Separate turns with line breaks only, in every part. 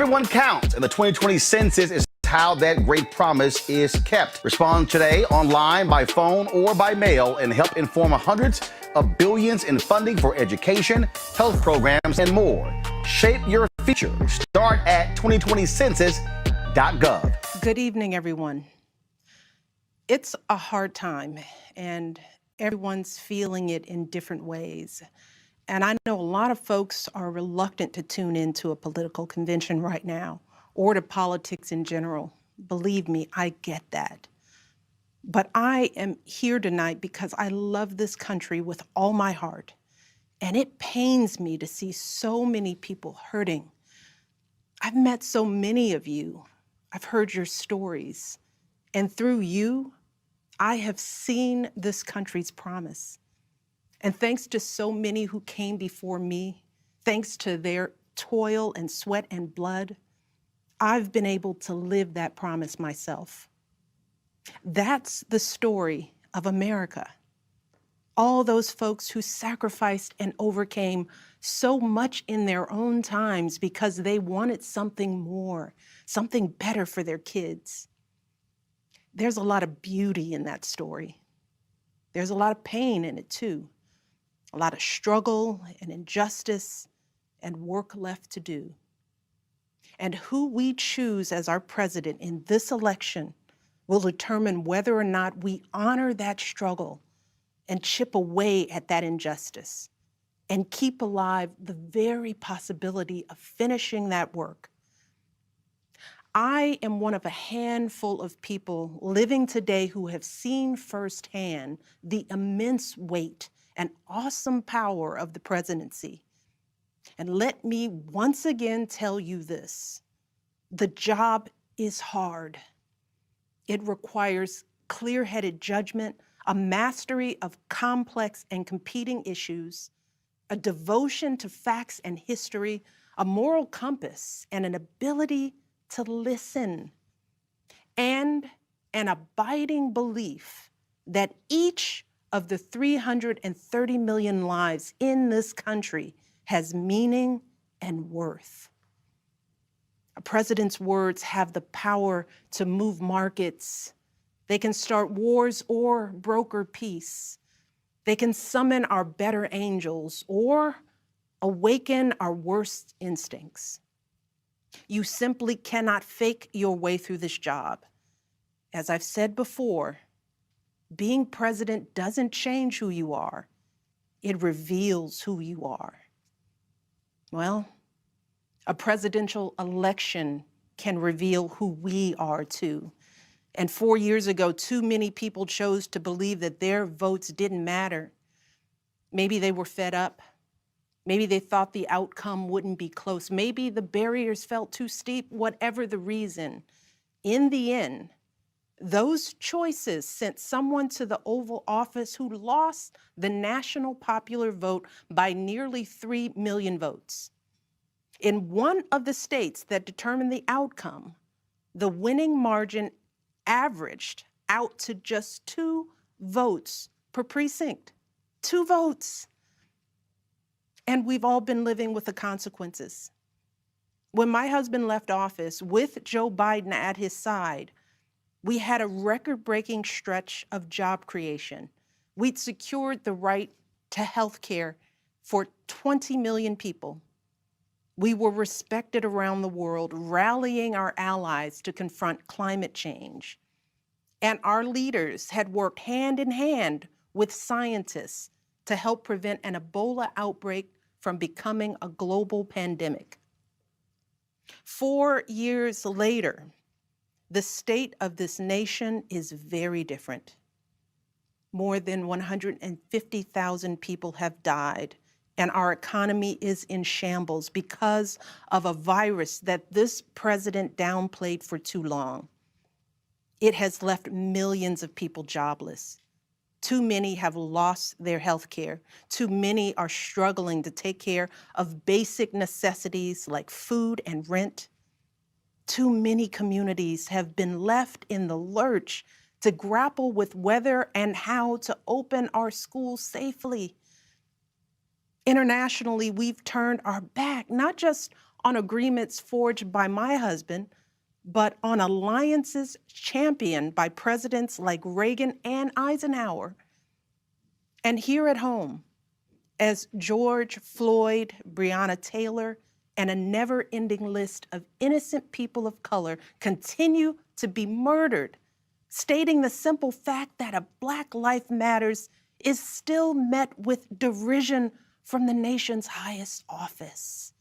Everyone counts, and the 2020 census is how that great promise is kept. Respond today online, by phone, or by mail, and help inform hundreds of billions in funding for education, health programs, and more. Shape your future. Start at 2020census.gov.
Good evening, everyone. It's a hard time, and everyone's feeling it in different ways. And I know a lot of folks are reluctant to tune into a political convention right now or to politics in general. Believe me, I get that. But I am here tonight because I love this country with all my heart. And it pains me to see so many people hurting. I've met so many of you. I've heard your stories. And through you, I have seen this country's promise. And thanks to so many who came before me, thanks to their toil and sweat and blood, I've been able to live that promise myself. That's the story of America. All those folks who sacrificed and overcame so much in their own times because they wanted something more, something better for their kids. There's a lot of beauty in that story. There's a lot of pain in it too. A lot of struggle and injustice and work left to do. And who we choose as our president in this election will determine whether or not we honor that struggle and chip away at that injustice and keep alive the very possibility of finishing that work. I am one of a handful of people living today who have seen firsthand the immense weight and awesome power of the presidency. And let me once again tell you this: the job is hard. It requires clear-headed judgment, a mastery of complex and competing issues, a devotion to facts and history, a moral compass, and an ability to listen, and an abiding belief that each of the 330 million lives in this country has meaning and worth. A president's words have the power to move markets. They can start wars or broker peace. They can summon our better angels or awaken our worst instincts. You simply cannot fake your way through this job. As I've said before, being president doesn't change who you are. It reveals who you are. Well, a presidential election can reveal who we are too. And 4 years ago, too many people chose to believe that their votes didn't matter. Maybe they were fed up. Maybe they thought the outcome wouldn't be close. Maybe the barriers felt too steep, whatever the reason. In the end, those choices sent someone to the Oval Office who lost the national popular vote by nearly 3 million votes. In one of the states that determined the outcome, the winning margin averaged out to just 2 votes per precinct. 2 votes. And we've all been living with the consequences. When my husband left office with Joe Biden at his side, we had a record-breaking stretch of job creation. We'd secured the right to health care for 20 million people. We were respected around the world, rallying our allies to confront climate change. And our leaders had worked hand in hand with scientists to help prevent an Ebola outbreak from becoming a global pandemic. 4 years later, the state of this nation is very different. More than 150,000 people have died, and our economy is in shambles because of a virus that this president downplayed for too long. It has left millions of people jobless. Too many have lost their health care. Too many are struggling to take care of basic necessities like food and rent. Too many communities have been left in the lurch to grapple with whether and how to open our schools safely. Internationally, we've turned our back, not just on agreements forged by my husband, but on alliances championed by presidents like Reagan and Eisenhower. And here at home, as George Floyd, Breonna Taylor, and a never-ending list of innocent people of color continue to be murdered, stating the simple fact that a Black life matters is still met with derision from the nation's highest office.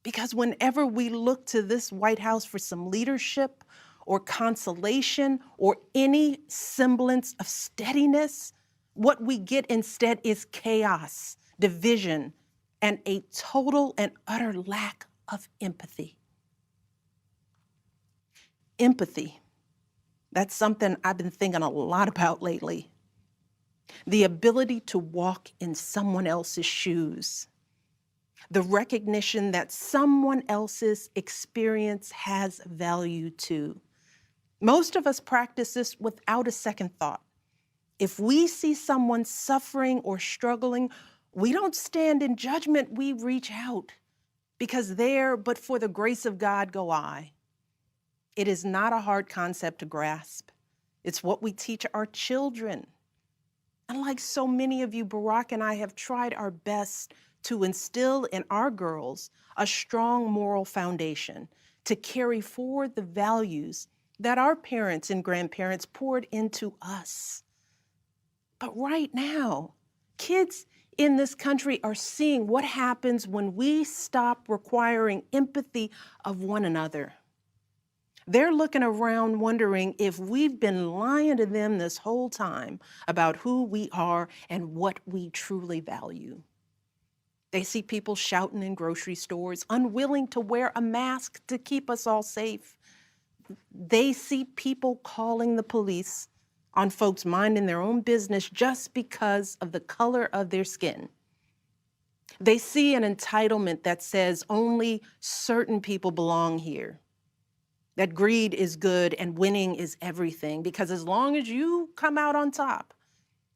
Because whenever we look to this White House for some leadership or consolation or any semblance of steadiness, what we get instead is chaos, division, and a total and utter lack of empathy. Empathy, that's something I've been thinking a lot about lately. The ability to walk in someone else's shoes. The recognition that someone else's experience has value too. Most of us practice this without a second thought. If we see someone suffering or struggling, we don't stand in judgment, we reach out, because there, but for the grace of God, go I. It is not a hard concept to grasp. It's what we teach our children. And like so many of you, Barack and I have tried our best to instill in our girls a strong moral foundation to carry forward the values that our parents and grandparents poured into us. But right now, kids in this country are seeing what happens when we stop requiring empathy of one another. They're looking around wondering if we've been lying to them this whole time about who we are and what we truly value. They see people shouting in grocery stores, unwilling to wear a mask to keep us all safe. They see people calling the police on folks minding their own business just because of the color of their skin. They see an entitlement that says only certain people belong here, that greed is good and winning is everything, because as long as you come out on top,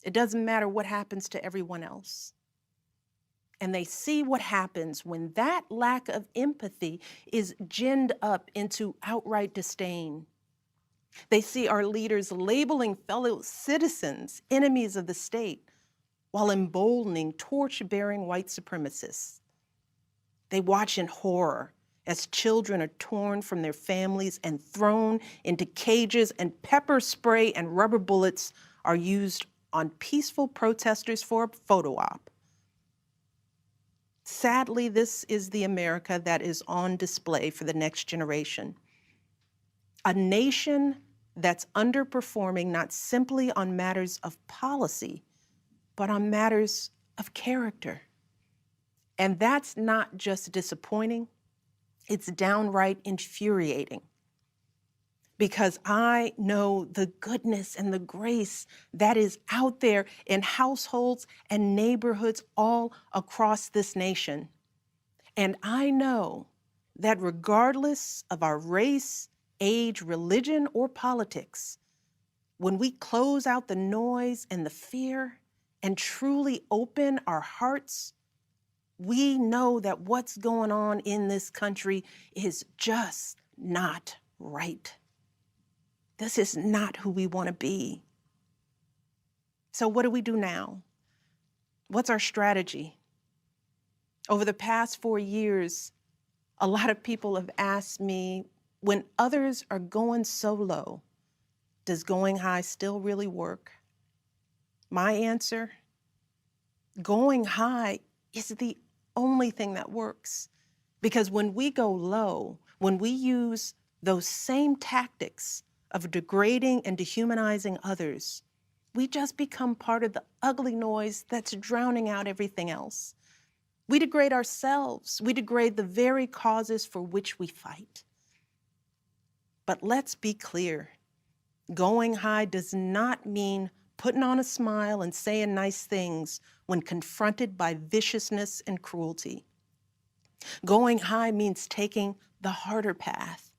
it doesn't matter what happens to everyone else. And they see what happens when that lack of empathy is ginned up into outright disdain. They see our leaders labeling fellow citizens enemies of the state while emboldening torch-bearing white supremacists. They watch in horror as children are torn from their families and thrown into cages, and pepper spray and rubber bullets are used on peaceful protesters for a photo op. Sadly, this is the America that is on display for the next generation. A nation that's underperforming not simply on matters of policy, but on matters of character. And that's not just disappointing, it's downright infuriating. Because I know the goodness and the grace that is out there in households and neighborhoods all across this nation. And I know that regardless of our race, age, religion, or politics, when we close out the noise and the fear and truly open our hearts, we know that what's going on in this country is just not right. This is not who we want to be. So what do we do now? What's our strategy? Over the past 4 years, a lot of people have asked me, when others are going so low, does going high still really work? My answer, going high is the only thing that works. Because when we go low, when we use those same tactics of degrading and dehumanizing others, we just become part of the ugly noise that's drowning out everything else. We degrade ourselves. We degrade the very causes for which we fight. But let's be clear. Going high does not mean putting on a smile and saying nice things when confronted by viciousness and cruelty. Going high means taking the harder path.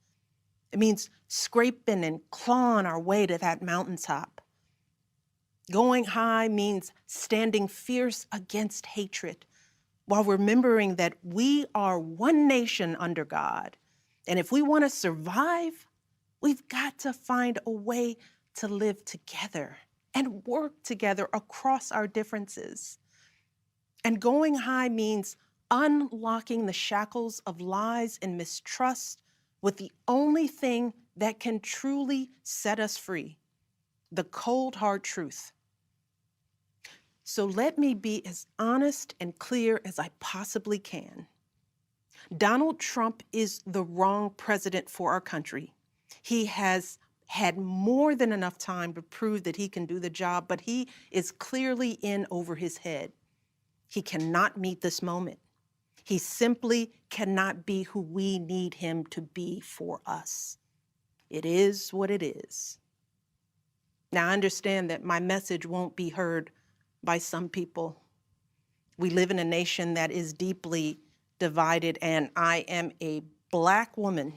It means scraping and clawing our way to that mountaintop. Going high means standing fierce against hatred, while remembering that we are one nation under God. And if we want to survive, we've got to find a way to live together and work together across our differences. And going high means unlocking the shackles of lies and mistrust with the only thing that can truly set us free, the cold, hard truth. So let me be as honest and clear as I possibly can. Donald Trump is the wrong president for our country. He has had more than enough time to prove that he can do the job, but he is clearly in over his head. He cannot meet this moment. He simply cannot be who we need him to be for us. It is what it is. Now, I understand that my message won't be heard by some people. We live in a nation that is deeply divided, and I am a Black woman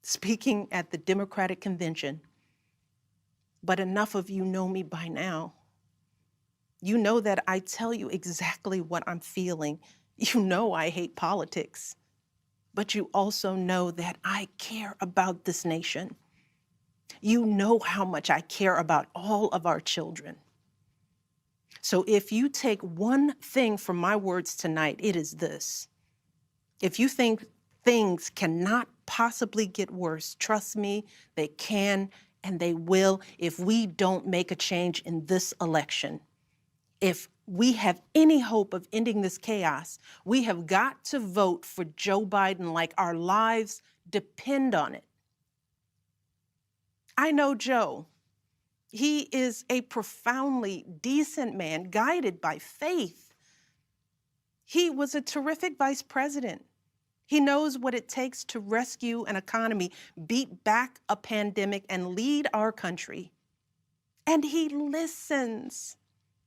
speaking at the Democratic Convention. But enough of you know me by now. You know that I tell you exactly what I'm feeling. You know I hate politics, but you also know that I care about this nation. You know how much I care about all of our children. So if you take one thing from my words tonight, it is this. If you think things cannot possibly get worse, trust me, they can and they will if we don't make a change in this election. If we have any hope of ending this chaos, we have got to vote for Joe Biden like our lives depend on it. I know Joe. He is a profoundly decent man, guided by faith. He was a terrific vice president. He knows what it takes to rescue an economy, beat back a pandemic, and lead our country. And he listens.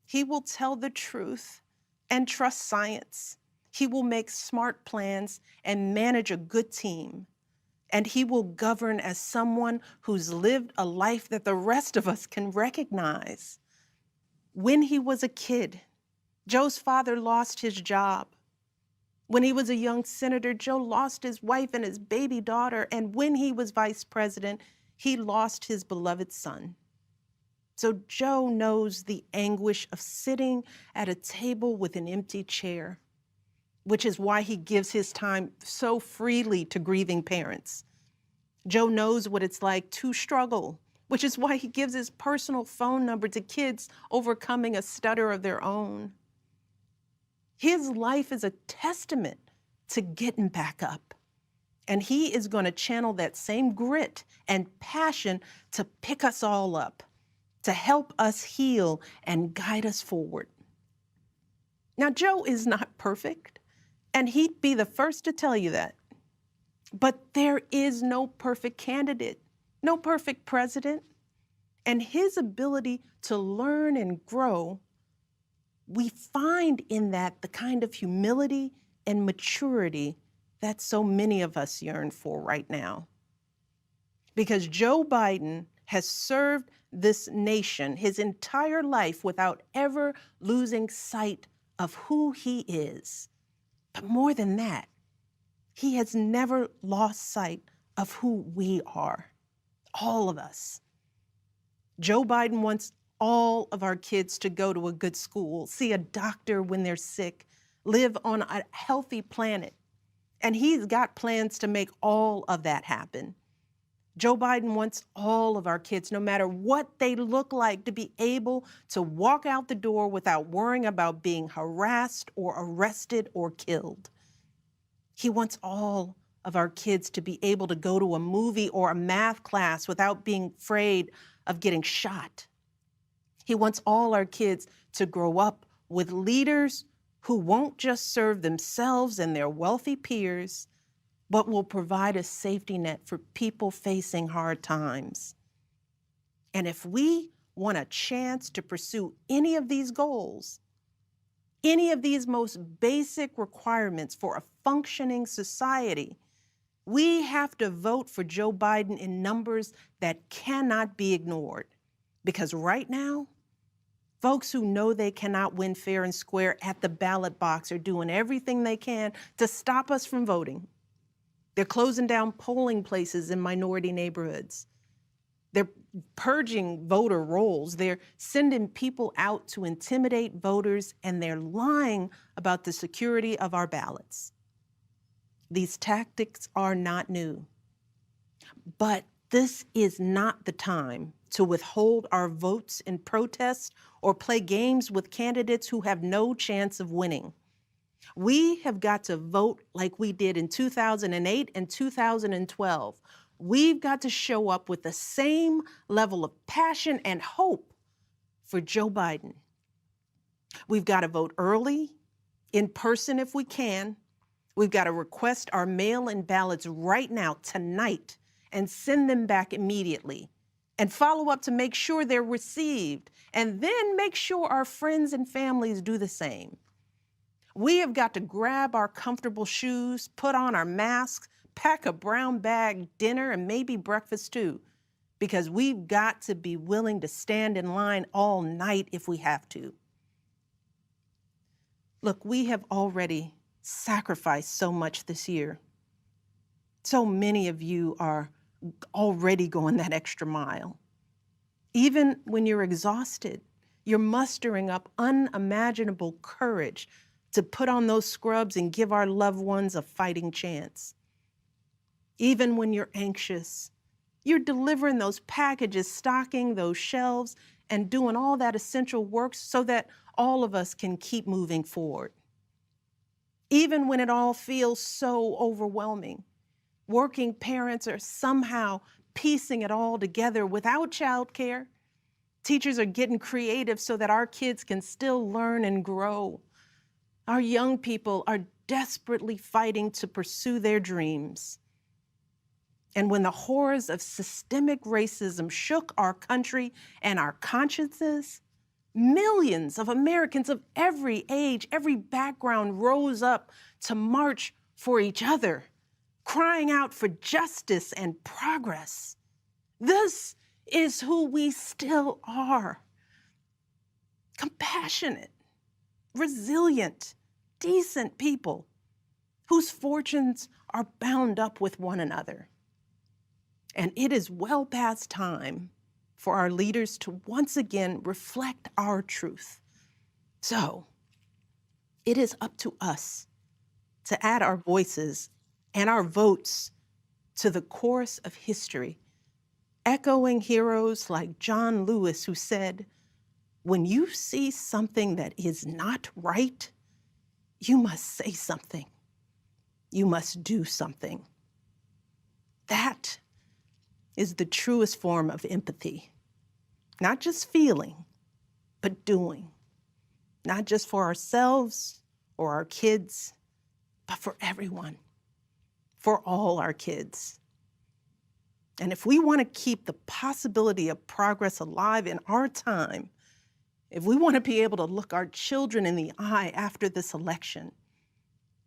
He will tell the truth and trust science. He will make smart plans and manage a good team. And he will govern as someone who's lived a life that the rest of us can recognize. When he was a kid, Joe's father lost his job. When he was a young senator, Joe lost his wife and his baby daughter. And when he was vice president, he lost his beloved son. So Joe knows the anguish of sitting at a table with an empty chair, which is why he gives his time so freely to grieving parents. Joe knows what it's like to struggle, which is why he gives his personal phone number to kids overcoming a stutter of their own. His life is a testament to getting back up. And he is going to channel that same grit and passion to pick us all up, to help us heal and guide us forward. Now, Joe is not perfect, and he'd be the first to tell you that. But there is no perfect candidate, no perfect president. And his ability to learn and grow, we find in that the kind of humility and maturity that so many of us yearn for right now. Because Joe Biden has served this nation his entire life without ever losing sight of who he is. But more than that, he has never lost sight of who we are, all of us. Joe Biden wants all of our kids to go to a good school, see a doctor when they're sick, live on a healthy planet. And he's got plans to make all of that happen. Joe Biden wants all of our kids, no matter what they look like, to be able to walk out the door without worrying about being harassed or arrested or killed. He wants all of our kids to be able to go to a movie or a math class without being afraid of getting shot. He wants all our kids to grow up with leaders who won't just serve themselves and their wealthy peers, but will provide a safety net for people facing hard times. And if we want a chance to pursue any of these goals, any of these most basic requirements for a functioning society, we have to vote for Joe Biden in numbers that cannot be ignored. Because right now, Folks who know they cannot win fair and square at the ballot box are doing everything they can to stop us from voting. They're closing down polling places in minority neighborhoods. They're purging voter rolls. They're sending people out to intimidate voters, and they're lying about the security of our ballots. These tactics are not new. But this is not the time to withhold our votes in protest or play games with candidates who have no chance of winning. We have got to vote like we did in 2008 and 2012. We've got to show up with the same level of passion and hope for Joe Biden. We've got to vote early, in person if we can. We've got to request our mail-in ballots right now, tonight, and send them back immediately, and follow up to make sure they're received, and then make sure our friends and families do the same. We have got to grab our comfortable shoes, put on our masks, pack a brown bag dinner, and maybe breakfast too, because we've got to be willing to stand in line all night if we have to. Look, we have already sacrificed so much this year. So many of you are already going that extra mile. Even when you're exhausted, you're mustering up unimaginable courage to put on those scrubs and give our loved ones a fighting chance. Even when you're anxious, you're delivering those packages, stocking those shelves, and doing all that essential work so that all of us can keep moving forward. Even when it all feels so overwhelming, working parents are somehow piecing it all together without childcare. Teachers are getting creative so that our kids can still learn and grow. Our young people are desperately fighting to pursue their dreams. And when the horrors of systemic racism shook our country and our consciences, millions of Americans of every age, every background rose up to march for each other, crying out for justice and progress. This is who we still are. Compassionate, resilient, decent people whose fortunes are bound up with one another. And it is well past time for our leaders to once again reflect our truth. So it is up to us to add our voices and our votes to the chorus of history, echoing heroes like John Lewis, who said, "When you see something that is not right, you must say something. You must do something." That is the truest form of empathy. Not just feeling, but doing. Not just for ourselves or our kids, but for everyone, for all our kids. And if we want to keep the possibility of progress alive in our time, if we want to be able to look our children in the eye after this election,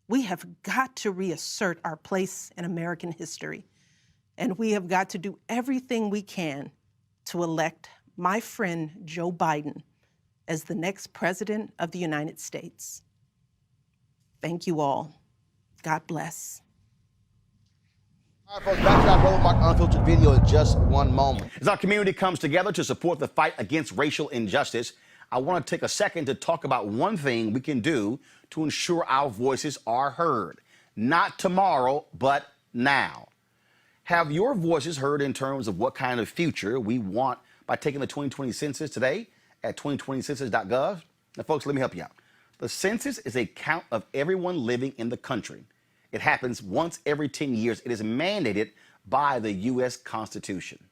we have got to reassert our place in American history. And we have got to do everything we can to elect my friend Joe Biden as the next president of the United States. Thank you all. God bless.
All right, folks, back to that Roland Mark Unfiltered video in just one moment. As our community comes together to support the fight against racial injustice, I want to take a second to talk about one thing we can do to ensure our voices are heard. Not tomorrow, but now. Have your voices heard in terms of what kind of future we want by taking the 2020 census today at 2020census.gov? Now, folks, let me help you out. The census is a count of everyone living in the country. It happens once every 10 years. It is mandated by the U.S. Constitution.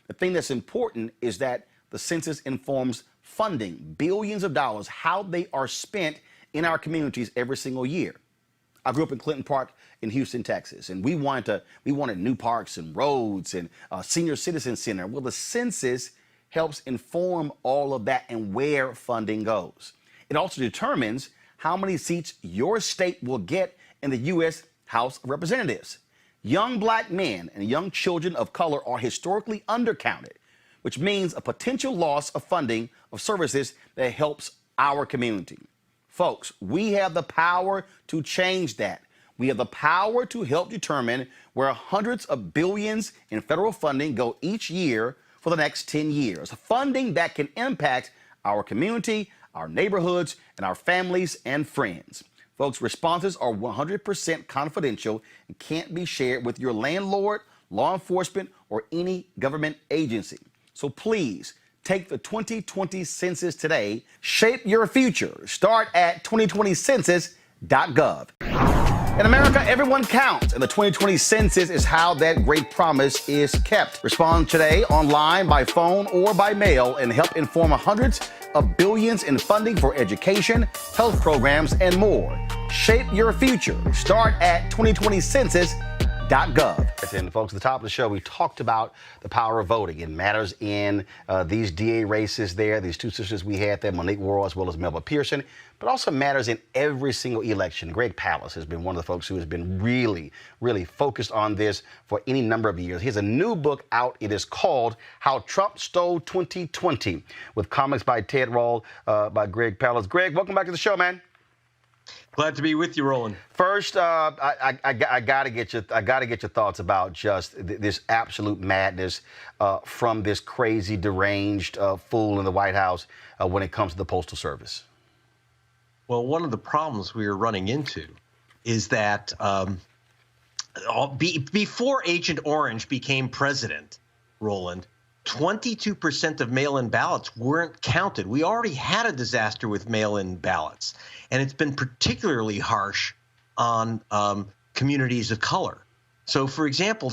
The thing that's important is that the census informs funding, billions of dollars, how they are spent in our communities every single year. I grew up in Clinton Park in Houston, Texas, and we wanted new parks and roads and a senior citizen center. Well, the census helps inform all of that and where funding goes. It also determines how many seats your state will get in the U.S. House of Representatives. Young black men and young children of color are historically undercounted, which means a potential loss of funding of services that helps our community. Folks, we have the power to change that. We have the power to help determine where hundreds of billions in federal funding go each year for the next 10 years. Funding that can impact our community, our neighborhoods, and our families and friends. Folks, responses are 100% confidential and can't be shared with your landlord, law enforcement, or any government agency. So please, take the 2020 census today. Shape your future. Start at 2020census.gov. In America, everyone counts, and the 2020 census is how that great promise is kept. Respond today online, by phone, or by mail and help inform hundreds of billions in funding for education, health programs, and more. Shape your future. Start at 2020census.gov. And folks, at the top of the show, we talked about the power of voting. It matters in these DA races there, these two sisters we had there, Monique Worrell as well as Melba Pearson, but also matters in every single election. Greg Palast has been one of the folks who has been really, really focused on this for any number of years. He has a new book out. It is called How Trump Stole 2020, with comics by Ted Rall, by Greg Palast. Greg, welcome back to the show, man.
Glad to be with you, Roland.
First, I gotta get your thoughts about just this absolute madness from this crazy, deranged fool in the White House when it comes to the Postal Service.
Well, one of the problems we are running into is that before Agent Orange became president, Roland, 22% of mail-in ballots weren't counted. We already had a disaster with mail-in ballots, and it's been particularly harsh on communities of color. So, for example,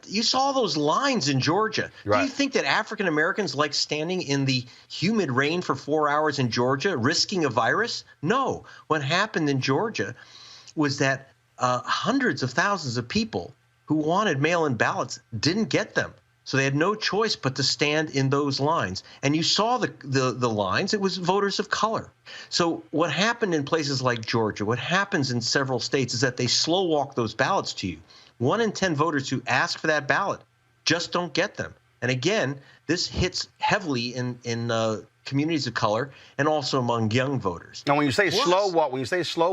you saw those lines in Georgia. Right. Do you think that African Americans like standing in the humid rain for 4 hours in Georgia, risking a virus? No. What happened in Georgia was that hundreds of thousands of people who wanted mail-in ballots didn't get them. So they had no choice but to stand in those lines. And you saw the lines. It was voters of color. So what happened in places like Georgia, what happens in several states is that they slow walk those ballots to you. 1 in 10 voters who ask for that ballot just don't get them. And again, this hits heavily in communities of color and also among young voters.
Now, when you say slow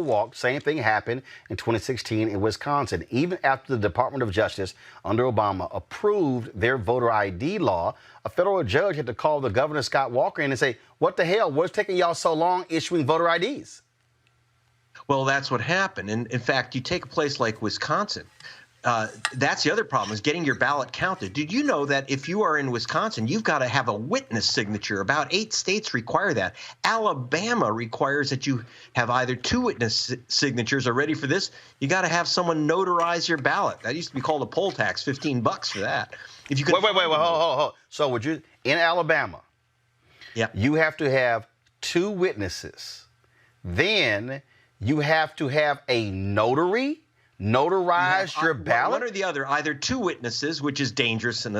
walk, same thing happened in 2016 in Wisconsin. Even after the Department of Justice under Obama approved their voter ID law, a federal judge had to call the governor, Scott Walker, in and say, what the hell? What's taking y'all so long issuing voter IDs?
Well, that's what happened. And in fact, you take a place like Wisconsin. That's the other problem, is getting your ballot counted. Did you know that if you are in Wisconsin, you've got to have a witness signature? About 8 states require that. Alabama requires that you have either 2 witness signatures, or ready for this, you got to have someone notarize your ballot. That used to be called a poll tax, $15 for that. If you could
wait, hold. So would you, in Alabama, you have to have 2 witnesses. Then you have to have a notary notarize your ballot?
One or the other, either 2 witnesses, which is dangerous in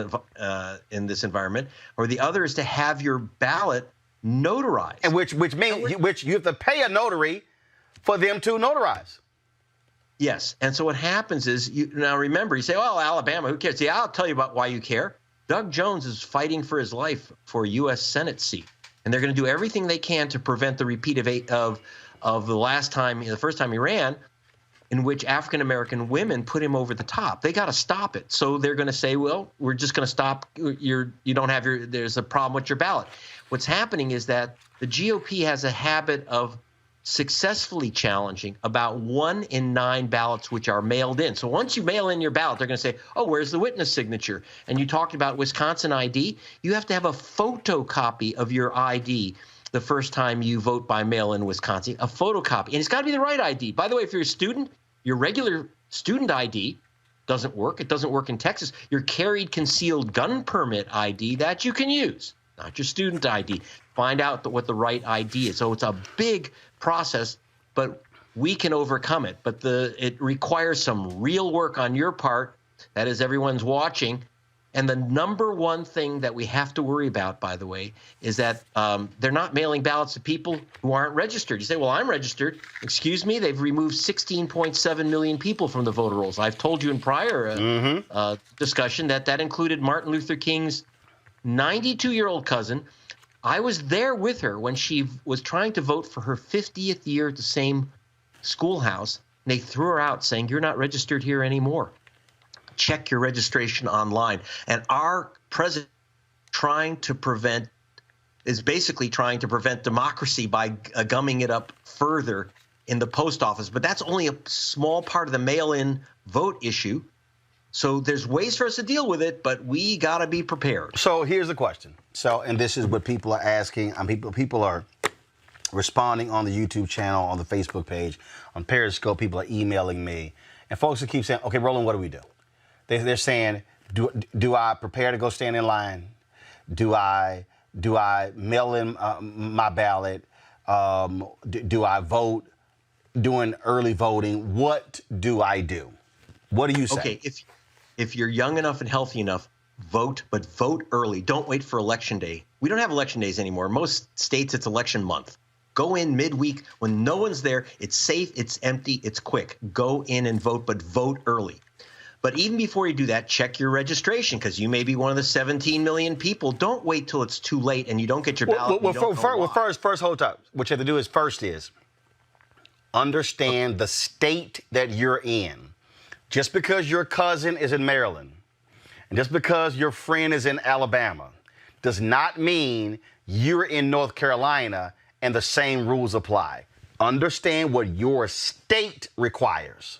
this environment, or the other is to have your ballot notarized.
And which means you have to pay a notary for them to notarize.
Yes. And so what happens is, now remember, you say, well, Alabama, who cares? Yeah, I'll tell you about why you care. Doug Jones is fighting for his life for a U.S. Senate seat, and they're going to do everything they can to prevent the repeat of the first time he ran, in which African-American women put him over the top. They got to stop it. So they're going to say, well, we're just going to stop. There's a problem with your ballot. What's happening is that the GOP has a habit of successfully challenging about 1 in 9 ballots which are mailed in. So once you mail in your ballot, they're going to say, oh, where's the witness signature? And you talked about Wisconsin ID. You have to have a photocopy of your ID the first time you vote by mail in Wisconsin, a photocopy. And it's got to be the right ID. By the way, if you're a student, your regular student ID doesn't work. It doesn't work in Texas. Your carried concealed gun permit ID, that you can use, not your student ID. Find out what the right ID is. So it's a big process, but we can overcome it. But it requires some real work on your part. That is, everyone's watching. And the number one thing that we have to worry about, by the way, is that they're not mailing ballots to people who aren't registered. You say, well, I'm registered. Excuse me, they've removed 16.7 million people from the voter rolls. I've told you in prior discussion that included Martin Luther King's 92-year-old cousin. I was there with her when she was trying to vote for her 50th year at the same schoolhouse. And they threw her out saying, "You're not registered here anymore. Check your registration online." And our president is basically trying to prevent democracy by gumming it up further in the post office. But that's only a small part of the mail-in vote issue. So there's ways for us to deal with it, but we got to be prepared.
So here's the question. And this is what people are asking. People are responding on the YouTube channel, on the Facebook page, on Periscope. People are emailing me. And folks will keep saying, okay, Roland, what do we do? They're saying, do I prepare to go stand in line? Do I mail in my ballot? Do I vote? Doing early voting? What do I do? What do you say?
Okay, if you're young enough and healthy enough, vote, but vote early. Don't wait for election day. We don't have election days anymore. Most states, it's election month. Go in midweek when no one's there. It's safe, it's empty, it's quick. Go in and vote, but vote early. But even before you do that, check your registration, because you may be one of the 17 million people. Don't wait till it's too late and you don't get your ballot.
First, hold up. What you have to do is understand the state that you're in. Just because your cousin is in Maryland and just because your friend is in Alabama does not mean you're in North Carolina and the same rules apply. Understand what your state requires.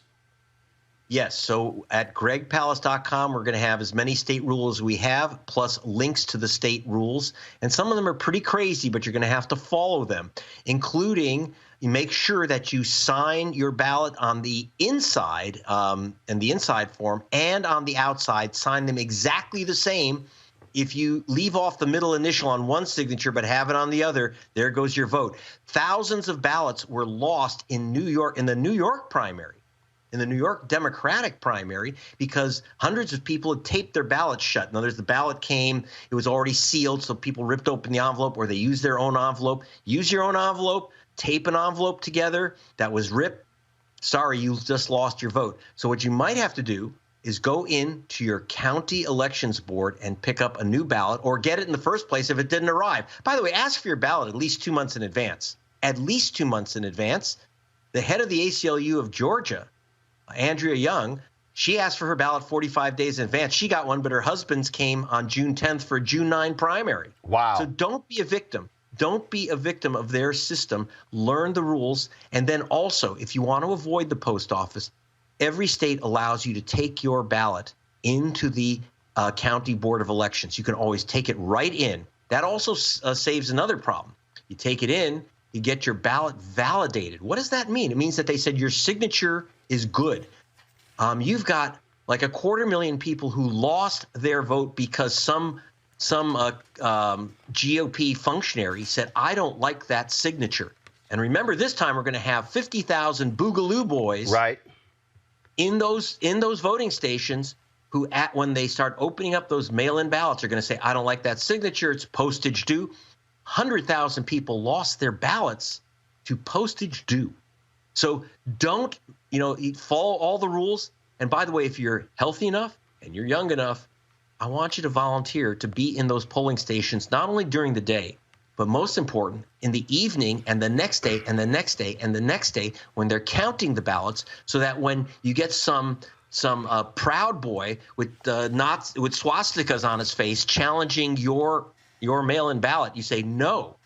Yes. So at gregpalast.com, we're going to have as many state rules as we have, plus links to the state rules. And some of them are pretty crazy, but you're going to have to follow them, including you make sure that you sign your ballot on the inside and the inside form, and on the outside, sign them exactly the same. If you leave off the middle initial on one signature but have it on the other, there goes your vote. Thousands of ballots were lost in New York, in the New York primary, in the New York Democratic primary, because hundreds of people had taped their ballots shut. In other words, the ballot came, it was already sealed, so people ripped open the envelope, or they used their own envelope. Use your own envelope, tape an envelope together that was ripped. Sorry, you just lost your vote. So what you might have to do is go in to your county elections board and pick up a new ballot, or get it in the first place if it didn't arrive. By the way, ask for your ballot at least 2 months in advance. At least 2 months in advance. The head of the ACLU of Georgia, Andrea Young, she asked for her ballot 45 days in advance. She got one, but her husband's came on June 10th for a June 9 primary.
Wow.
So don't be a victim. Don't be a victim of their system. Learn the rules. And then also, if you want to avoid the post office, every state allows you to take your ballot into the county board of elections. You can always take it right in. That also saves another problem. You take it in, you get your ballot validated. What does that mean? It means that they said your signature is good. You've got like 250,000 people who lost their vote because some GOP functionary said, "I don't like that signature." And remember, this time we're going to have 50,000 Boogaloo boys in those voting stations who, when they start opening up those mail-in ballots, are going to say, "I don't like that signature. It's postage due." 100,000 people lost their ballots to postage due. So don't, follow all the rules. And by the way, if you're healthy enough and you're young enough, I want you to volunteer to be in those polling stations, not only during the day, but most important, in the evening and the next day and the next day and the next day, when they're counting the ballots, so that when you get some proud boy with swastikas on his face challenging your mail-in ballot, you say, "No,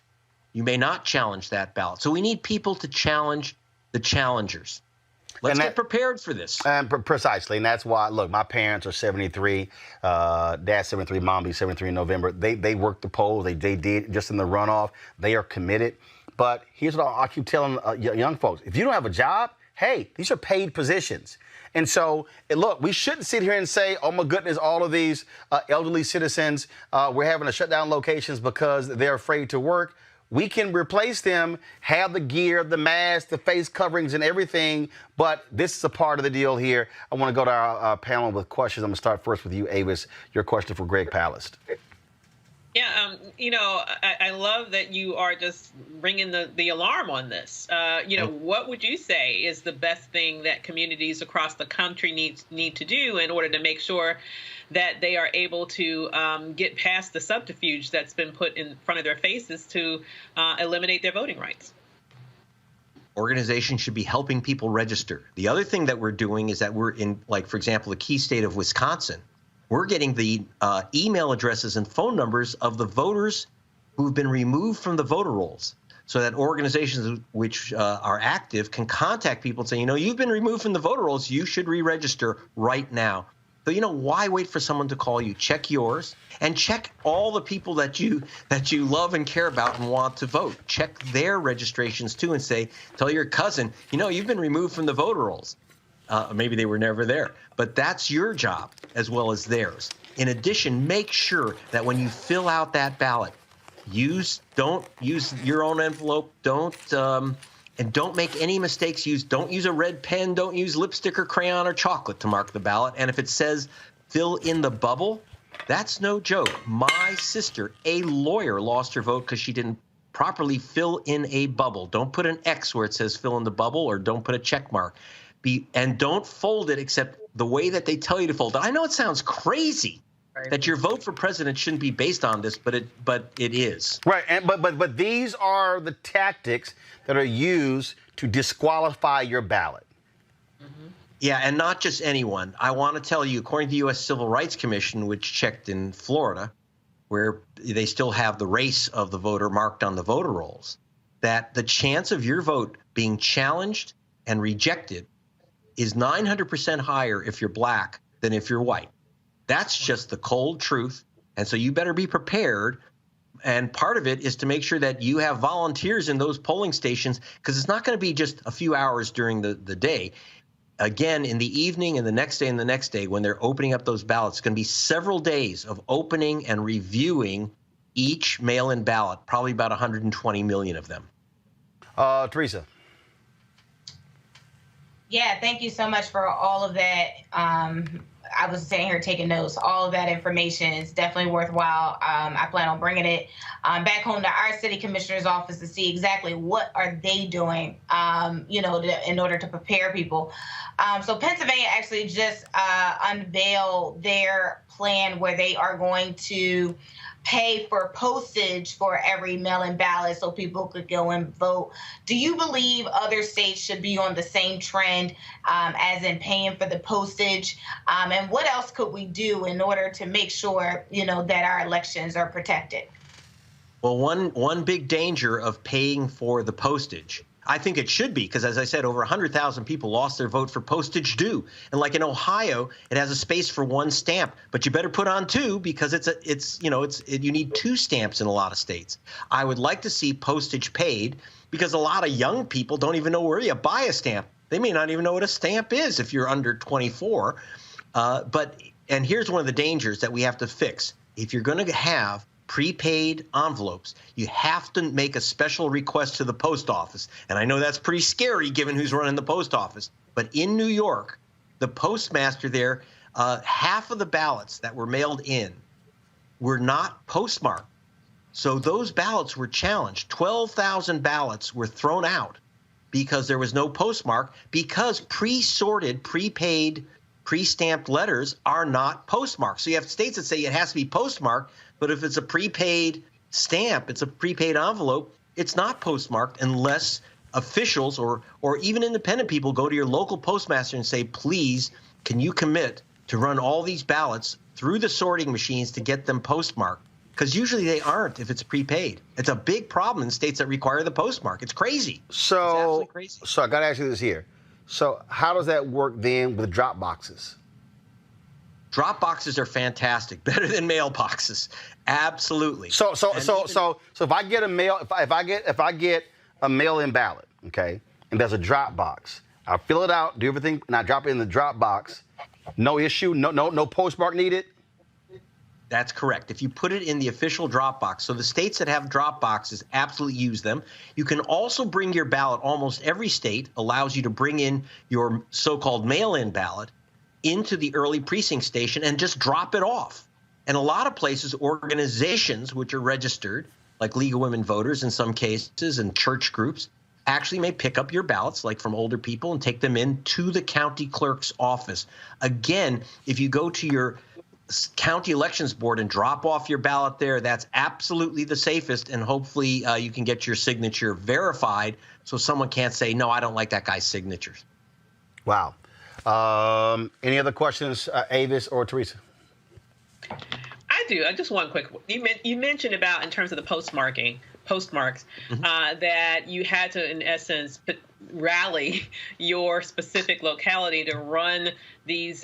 you may not challenge that ballot." So we need people to challenge the challengers. Let's get prepared for this.
Precisely. And that's why, look, my parents are 73. Dad's 73, Mom be 73 in November. They worked the polls. They did just in the runoff. They are committed. But here's what I keep telling young folks. If you don't have a job, hey, these are paid positions. And so, look, we shouldn't sit here and say, "Oh, my goodness, all of these elderly citizens, we're having to shut down locations because they're afraid to work." We can replace them, have the gear, the mask, the face coverings, and everything. But this is a part of the deal here. I want to go to our panel with questions. I'm going to start first with you, Avis. Your question for Greg Palast.
Yeah, I love that you are just ringing the alarm on this. What would you say is the best thing that communities across the country need to do in order to make sure that they are able to get past the subterfuge that's been put in front of their faces to eliminate their voting rights?
Organizations should be helping people register. The other thing that we're doing is that we're in, like, for example, the key state of Wisconsin. We're getting the email addresses and phone numbers of the voters who've been removed from the voter rolls, so that organizations which are active can contact people and say, you've been removed from the voter rolls, you should re-register right now. So, why wait for someone to call you? Check yours and check all the people that you love and care about and want to vote. Check their registrations too and say, tell your cousin, you've been removed from the voter rolls. Maybe they were never there, but that's your job as well as theirs. In addition, make sure that when you fill out that ballot, don't use your own envelope. Don't make any mistakes. Don't use a red pen. Don't use lipstick or crayon or chocolate to mark the ballot. And if it says fill in the bubble, that's no joke. My sister, a lawyer, lost her vote because she didn't properly fill in a bubble. Don't put an X where it says fill in the bubble, or don't put a check mark. And don't fold it except the way that they tell you to fold it. I know it sounds crazy that your vote for president shouldn't be based on this, but it is.
Right, but these are the tactics that are used to disqualify your ballot.
Mm-hmm.
Yeah, and not just anyone. I want to tell you, according to the U.S. Civil Rights Commission, which checked in Florida, where they still have the race of the voter marked on the voter rolls, that the chance of your vote being challenged and rejected is 900% higher if you're black than if you're white. That's just the cold truth. And so you better be prepared. And part of it is to make sure that you have volunteers in those polling stations, because it's not going to be just a few hours during the day. Again, in the evening and the next day and the next day, when they're opening up those ballots, it's going to be several days of opening and reviewing each mail-in ballot, probably about 120 million of them.
Teresa.
Yeah, thank you so much for all of that. I was sitting here taking notes. All of that information is definitely worthwhile. I plan on bringing it back home to our city commissioner's office to see exactly what are they doing, in order to prepare people. So Pennsylvania actually just unveiled their plan where they are going to pay for postage for every mail-in ballot so people could go and vote. Do you believe other states should be on the same trend as in paying for the postage? And what else could we do in order to make sure, that our elections are protected?
Well, one big danger of paying for the postage, I think it should be, because as I said, over 100,000 people lost their vote for postage due. And like in Ohio, it has a space for one stamp, but you better put on two, because you need two stamps in a lot of states. I would like to see postage paid, because a lot of young people don't even know where you buy a stamp. They may not even know what a stamp is if you're under 24. And here's one of the dangers that we have to fix. If you're going to have prepaid envelopes, you have to make a special request to the post office. And I know that's pretty scary given who's running the post office. But in New York, the postmaster there, half of the ballots that were mailed in were not postmarked. So those ballots were challenged. 12,000 ballots were thrown out because there was no postmark, because pre-sorted, prepaid, pre-stamped letters are not postmarked. So you have states that say it has to be postmarked, but if it's a prepaid stamp, it's a prepaid envelope, it's not postmarked unless officials or even independent people go to your local postmaster and say, please, can you commit to run all these ballots through the sorting machines to get them postmarked? Because usually they aren't if it's prepaid. It's a big problem in states that require the postmark. It's crazy. It's absolutely crazy.
So I got to ask you this here. So how does that work then with drop boxes?
Drop boxes are fantastic, better than mailboxes. Absolutely.
So if I get a get a mail-in ballot, okay, and there's a drop box, I'll fill it out, do everything, and I drop it in the drop box. No issue, no postmark needed.
That's correct. If you put it in the official drop box, so the states that have drop boxes absolutely use them. You can also bring your ballot. Almost every state allows you to bring in your so-called mail-in ballot into the early precinct station and just drop it off. And a lot of places, organizations which are registered, like League of Women Voters in some cases, and church groups, actually may pick up your ballots, like from older people, and take them into the county clerk's office. Again, if you go to your county elections board and drop off your ballot there, that's absolutely the safest, and hopefully you can get your signature verified so someone can't say, no, I don't like that guy's signatures.
Wow. Any other questions, Avis or Teresa?
I do. I just one quick. You mentioned about in terms of the postmarks, that you had to, in essence, rally your specific locality to run these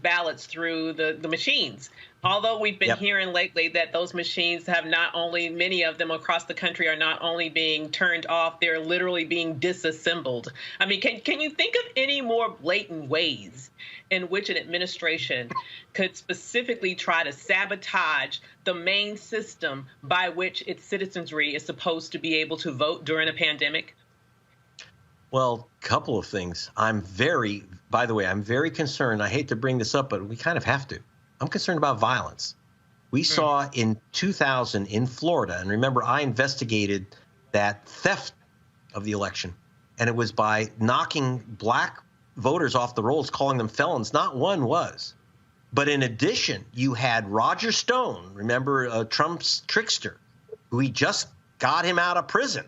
ballots through the machines. Although we've been hearing lately that those machines have not only, many of them across the country are not only being turned off, they're literally being disassembled. I mean, can you think of any more blatant ways in which an administration could specifically try to sabotage the main system by which its citizenry is supposed to be able to vote during a pandemic?
Well, a couple of things. By the way, I'm very concerned. I hate to bring this up, but we kind of have to. I'm concerned about violence. We saw in 2000 in Florida, and remember, I investigated that theft of the election, and it was by knocking black voters off the rolls, calling them felons. Not one was. But in addition, you had Roger Stone, remember Trump's trickster, who he just got him out of prison,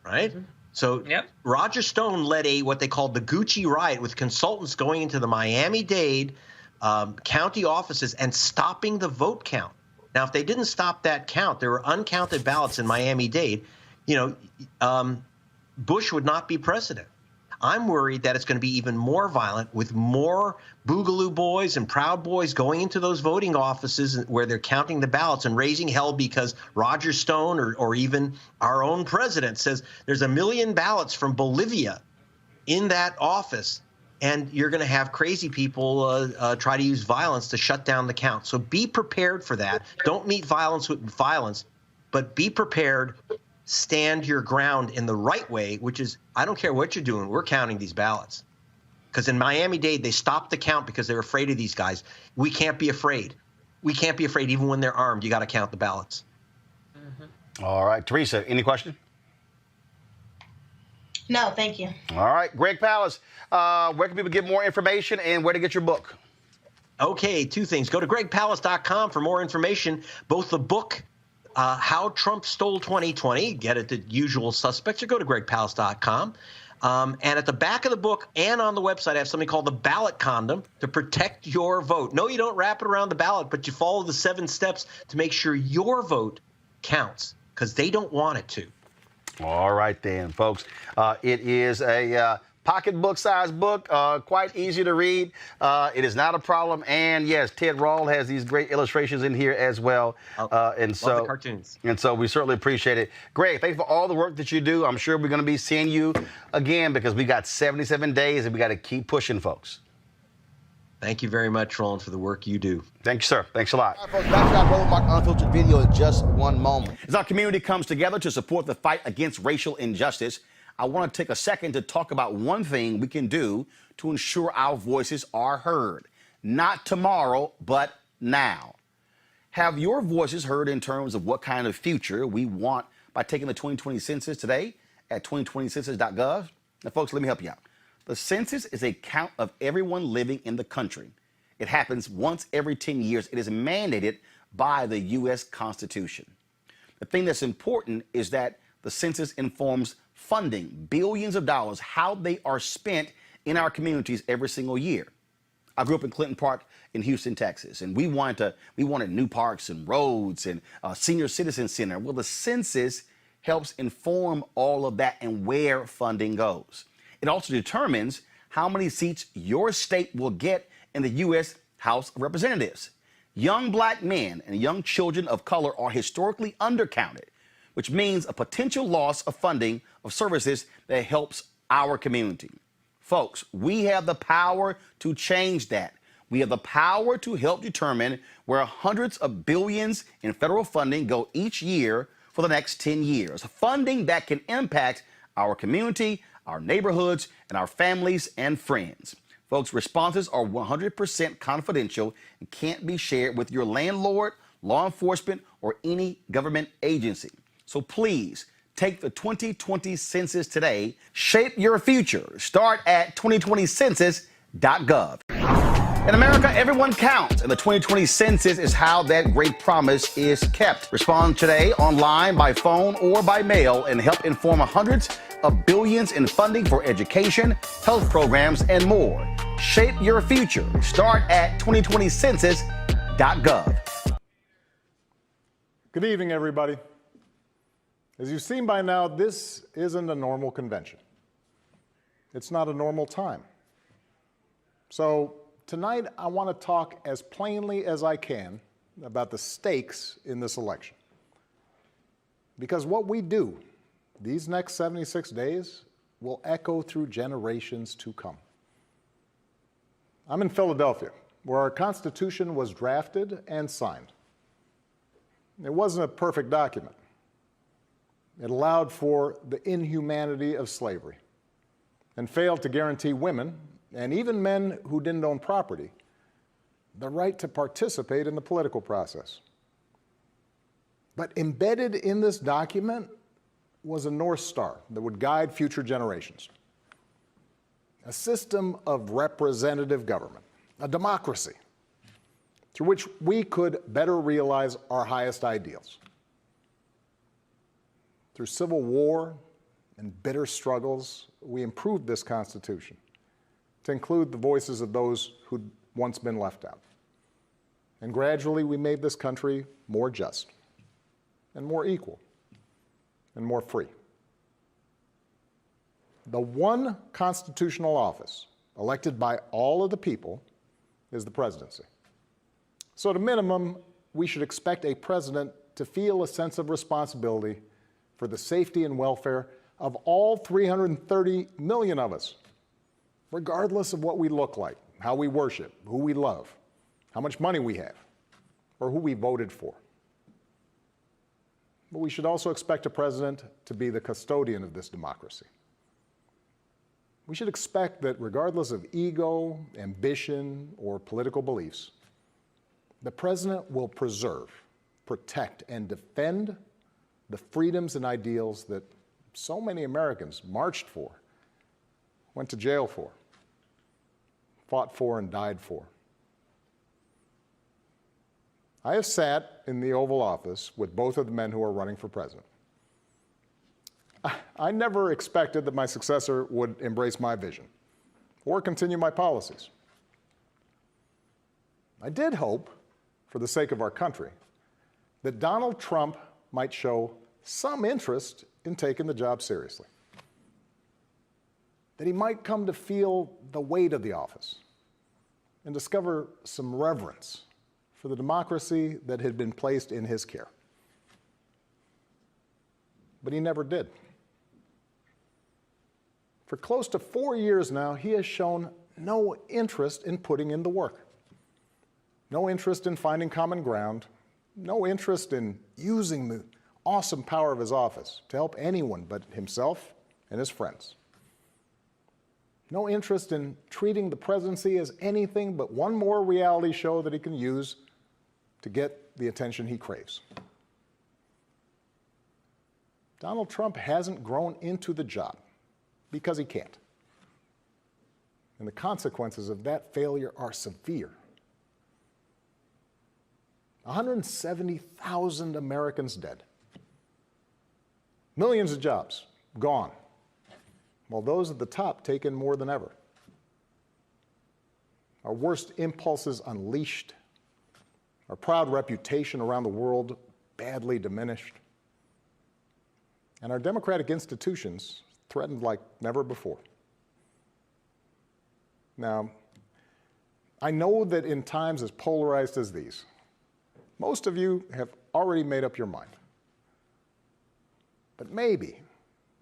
right? So Roger Stone led what they called the Gucci riot, with consultants going into the Miami-Dade county offices and stopping the vote count. Now, if they didn't stop that count, there were uncounted ballots in Miami-Dade, Bush would not be president. I'm worried that it's going to be even more violent, with more Boogaloo boys and Proud Boys going into those voting offices where they're counting the ballots and raising hell because Roger Stone or even our own president says there's 1 million ballots from Bolivia in that office. And you're going to have crazy people try to use violence to shut down the count. So be prepared for that. Don't meet violence with violence, but be prepared. Stand your ground in the right way, which is, I don't care what you're doing, we're counting these ballots. Because in Miami-Dade, they stopped the count because they're afraid of these guys. We can't be afraid. We can't be afraid even when they're armed. You got to count the ballots.
All right. Teresa, any question?
No, thank you.
All right. Greg Palast, where can people get more information and where to get your book?
Okay, two things. Go to gregpalast.com for more information, both the book, How Trump Stole 2020, get it the usual suspects, or go to gregpalast.com. And at the back of the book and on the website, I have something called the ballot condom to protect your vote. No, you don't wrap it around the ballot, but you follow the 7 steps to make sure your vote counts, because they don't want it to.
All right, then, folks. It is a pocketbook-sized book, quite easy to read. It is not a problem. And, yes, Ted Rall has these great illustrations in here as well.
Love the cartoons.
And so we certainly appreciate it. Greg, thanks for all the work that you do. I'm sure we're going to be seeing you again, because we got 77 days and we got to keep pushing, folks.
Thank you very much, Roland, for the work you do.
Thank you, sir. Thanks a lot.
All right, folks, back to our Roland Mark Unfiltered video in just one moment.
As our community comes together to support the fight against racial injustice, I want to take a second to talk about one thing we can do to ensure our voices are heard. Not tomorrow, but now. Have your voices heard in terms of what kind of future we want by taking the 2020 census today at 2020census.gov? Now, folks, let me help you out. The census is a count of everyone living in the country. It happens once every 10 years. It is mandated by the U.S. Constitution. The thing that's important is that the census informs funding, billions of dollars, how they are spent in our communities every single year. I grew up in Clinton Park in Houston, Texas, and we wanted new parks and roads and a senior citizen center. Well, the census helps inform all of that and where funding goes. It also determines how many seats your state will get in the U.S. House of Representatives. Young black men and young children of color are historically undercounted, which means a potential loss of funding of services that helps our community. Folks, we have the power to change that. We have the power to help determine where hundreds of billions in federal funding go each year for the next 10 years. Funding that can impact our community, our neighborhoods, and our families and friends. Folks, responses are 100% confidential and can't be shared with your landlord, law enforcement, or any government agency. So please take the 2020 census today. Shape your future. Start at 2020census.gov. In America, everyone counts, and the 2020 census is how that great promise is kept. Respond today online, by phone, or by mail, and help inform hundreds of billions in funding for education, health programs, and more. Shape your future. Start at 2020census.gov.
Good evening, everybody. As you've seen by now, this isn't a normal convention. It's not a normal time. So tonight, I want to talk as plainly as I can about the stakes in this election. Because what we do these next 76 days will echo through generations to come. I'm in Philadelphia, where our Constitution was drafted and signed. It wasn't a perfect document. It allowed for the inhumanity of slavery and failed to guarantee women, and even men who didn't own property, the right to participate in the political process. But embedded in this document was a North Star that would guide future generations. A system of representative government, a democracy, through which we could better realize our highest ideals. Through civil war and bitter struggles, we improved this Constitution to include the voices of those who'd once been left out. And gradually, we made this country more just and more equal and more free. The one constitutional office elected by all of the people is the presidency. So at a minimum, we should expect a president to feel a sense of responsibility for the safety and welfare of all 330 million of us, regardless of what we look like, how we worship, who we love, how much money we have, or who we voted for. But we should also expect a president to be the custodian of this democracy. We should expect that regardless of ego, ambition, or political beliefs, the president will preserve, protect, and defend the freedoms and ideals that so many Americans marched for, went to jail for, fought for, and died for. I have sat in the Oval Office with both of the men who are running for president. I never expected that my successor would embrace my vision or continue my policies. I did hope, for the sake of our country, that Donald Trump might show some interest in taking the job seriously, that he might come to feel the weight of the office and discover some reverence for the democracy that had been placed in his care. But he never did. For close to 4 years now, he has shown no interest in putting in the work, no interest in finding common ground, no interest in using the awesome power of his office to help anyone but himself and his friends. No interest in treating the presidency as anything but one more reality show that he can use to get the attention he craves. Donald Trump hasn't grown into the job because he can't. And the consequences of that failure are severe. 170,000 Americans dead. Millions of jobs gone, while those at the top take in more than ever. Our worst impulses unleashed, our proud reputation around the world badly diminished, and our democratic institutions threatened like never before. Now, I know that in times as polarized as these, most of you have already made up your mind. But maybe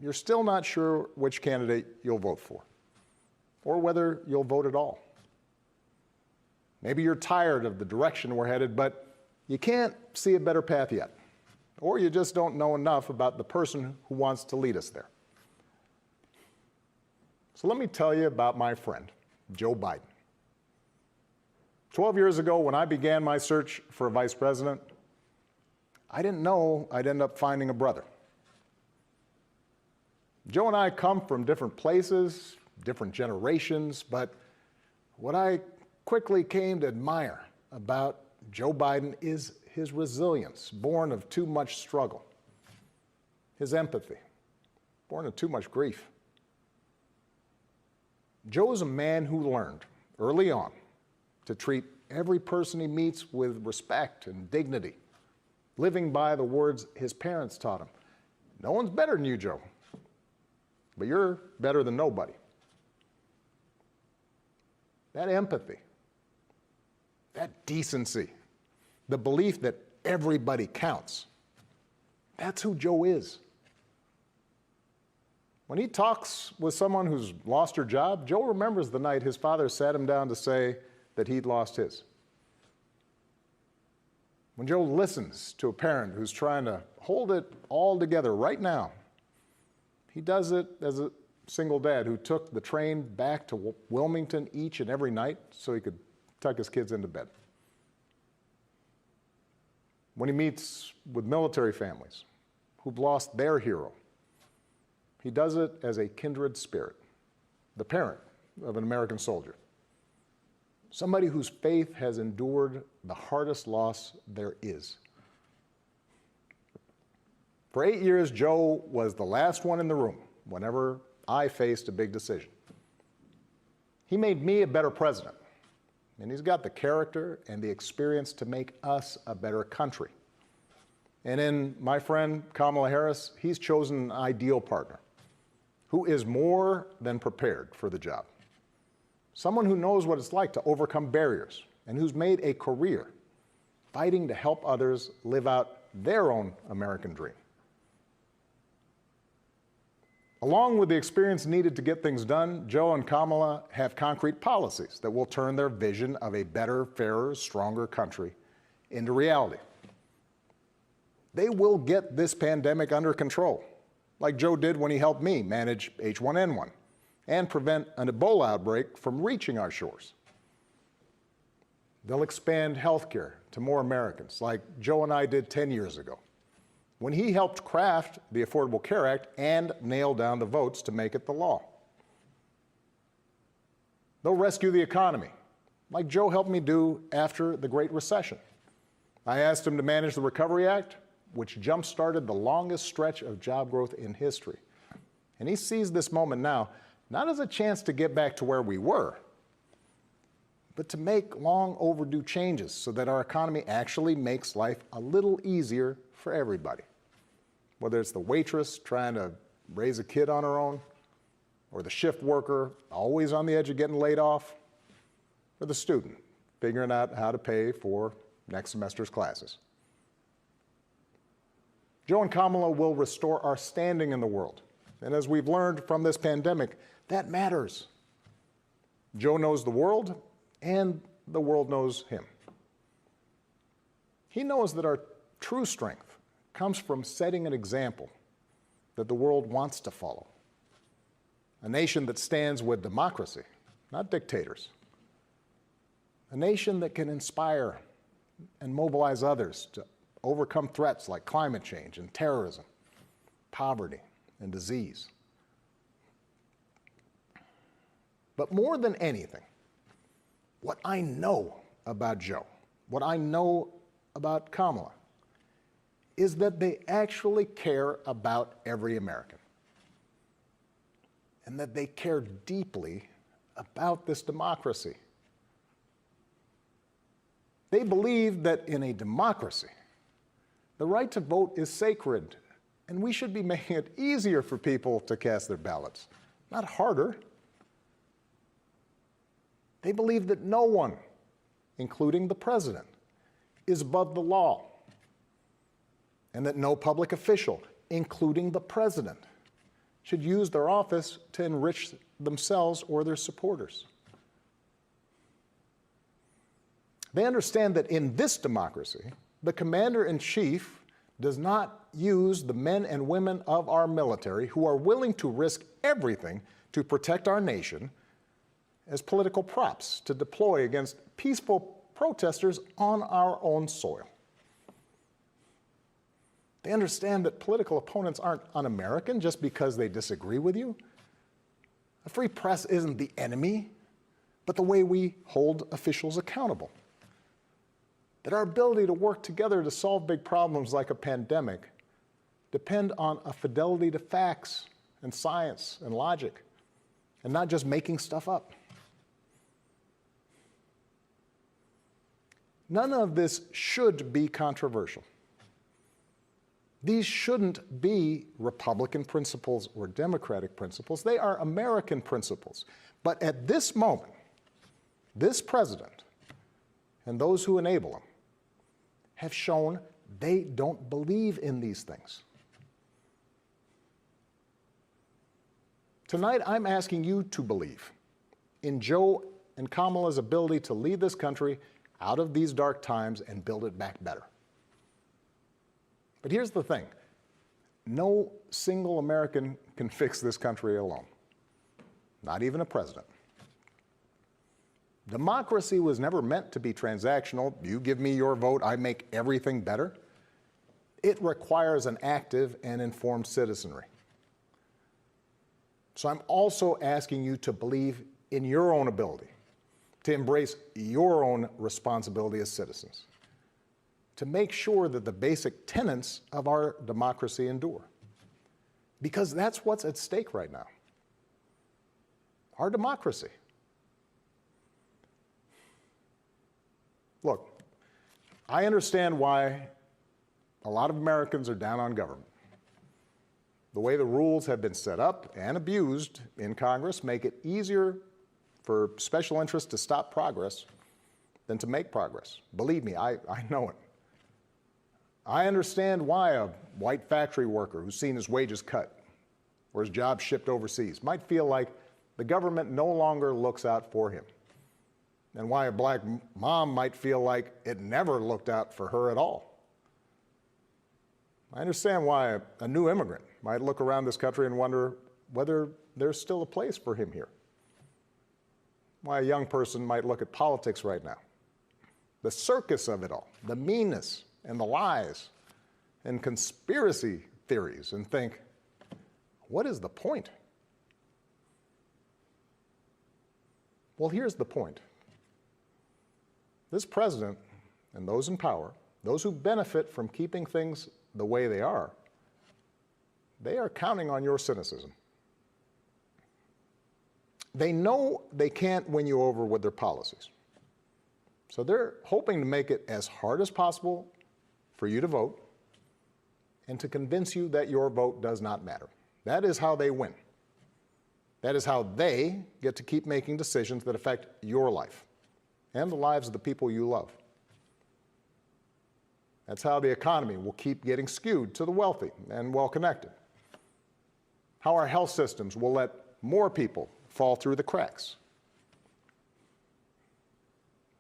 you're still not sure which candidate you'll vote for, or whether you'll vote at all. Maybe you're tired of the direction we're headed, but you can't see a better path yet, or you just don't know enough about the person who wants to lead us there. So let me tell you about my friend, Joe Biden. 12 years ago, when I began my search for a vice president, I didn't know I'd end up finding a brother. Joe and I come from different places, different generations, but what I quickly came to admire about Joe Biden is his resilience, born of too much struggle, his empathy, born of too much grief. Joe is a man who learned early on to treat every person he meets with respect and dignity, living by the words his parents taught him. No one's better than you, Joe, but you're better than nobody. That empathy, that decency, the belief that everybody counts, that's who Joe is. When he talks with someone who's lost her job, Joe remembers the night his father sat him down to say that he'd lost his. When Joe listens to a parent who's trying to hold it all together right now, he does it as a single dad who took the train back to Wilmington each and every night so he could tuck his kids into bed. When he meets with military families who've lost their hero, he does it as a kindred spirit, the parent of an American soldier, somebody whose faith has endured the hardest loss there is. For 8 years, Joe was the last one in the room whenever I faced a big decision. He made me a better president, and he's got the character and the experience to make us a better country. And in my friend Kamala Harris, he's chosen an ideal partner who is more than prepared for the job. Someone who knows what it's like to overcome barriers and who's made a career fighting to help others live out their own American dream. Along with the experience needed to get things done, Joe and Kamala have concrete policies that will turn their vision of a better, fairer, stronger country into reality. They will get this pandemic under control, like Joe did when he helped me manage H1N1 and prevent an Ebola outbreak from reaching our shores. They'll expand health care to more Americans, like Joe and I did 10 years ago, when he helped craft the Affordable Care Act and nail down the votes to make it the law. They'll rescue the economy, like Joe helped me do after the Great Recession. I asked him to manage the Recovery Act, which jump-started the longest stretch of job growth in history. And he sees this moment now, not as a chance to get back to where we were, but to make long overdue changes so that our economy actually makes life a little easier for everybody. Whether it's the waitress trying to raise a kid on her own, or the shift worker always on the edge of getting laid off, or the student figuring out how to pay for next semester's classes. Joe and Kamala will restore our standing in the world. And as we've learned from this pandemic, that matters. Joe knows the world, and the world knows him. He knows that our true strength comes from setting an example that the world wants to follow. A nation that stands with democracy, not dictators. A nation that can inspire and mobilize others to overcome threats like climate change and terrorism, poverty and disease. But more than anything, what I know about Joe, what I know about Kamala, is that they actually care about every American, and that they care deeply about this democracy. They believe that in a democracy, the right to vote is sacred, and we should be making it easier for people to cast their ballots, not harder. They believe that no one, including the president, is above the law, and that no public official, including the president, should use their office to enrich themselves or their supporters. They understand that in this democracy, the commander-in-chief does not use the men and women of our military who are willing to risk everything to protect our nation as political props to deploy against peaceful protesters on our own soil. They understand that political opponents aren't un-American just because they disagree with you. A free press isn't the enemy, but the way we hold officials accountable. That our ability to work together to solve big problems like a pandemic depend on a fidelity to facts and science and logic, and not just making stuff up. None of this should be controversial. These shouldn't be Republican principles or Democratic principles. They are American principles. But at this moment, this president and those who enable him have shown they don't believe in these things. Tonight, I'm asking you to believe in Joe and Kamala's ability to lead this country out of these dark times and build it back better. But here's the thing. No single American can fix this country alone, not even a president. Democracy was never meant to be transactional. You give me your vote, I make everything better. It requires an active and informed citizenry. So I'm also asking you to believe in your own ability, to embrace your own responsibility as citizens, to make sure that the basic tenets of our democracy endure. Because that's what's at stake right now. Our democracy. Look, I understand why a lot of Americans are down on government. The way the rules have been set up and abused in Congress make it easier for special interests to stop progress than to make progress. Believe me, I know it. I understand why a white factory worker who's seen his wages cut or his job shipped overseas might feel like the government no longer looks out for him, and why a black mom might feel like it never looked out for her at all. I understand why a new immigrant might look around this country and wonder whether there's still a place for him here. Why a young person might look at politics right now, the circus of it all, the meanness and the lies and conspiracy theories, and think, what is the point? Well, here's the point. This president and those in power, those who benefit from keeping things the way they are counting on your cynicism. They know they can't win you over with their policies. So they're hoping to make it as hard as possible for you to vote and to convince you that your vote does not matter. That is how they win. That is how they get to keep making decisions that affect your life and the lives of the people you love. That's how the economy will keep getting skewed to the wealthy and well-connected. How our health systems will let more people fall through the cracks.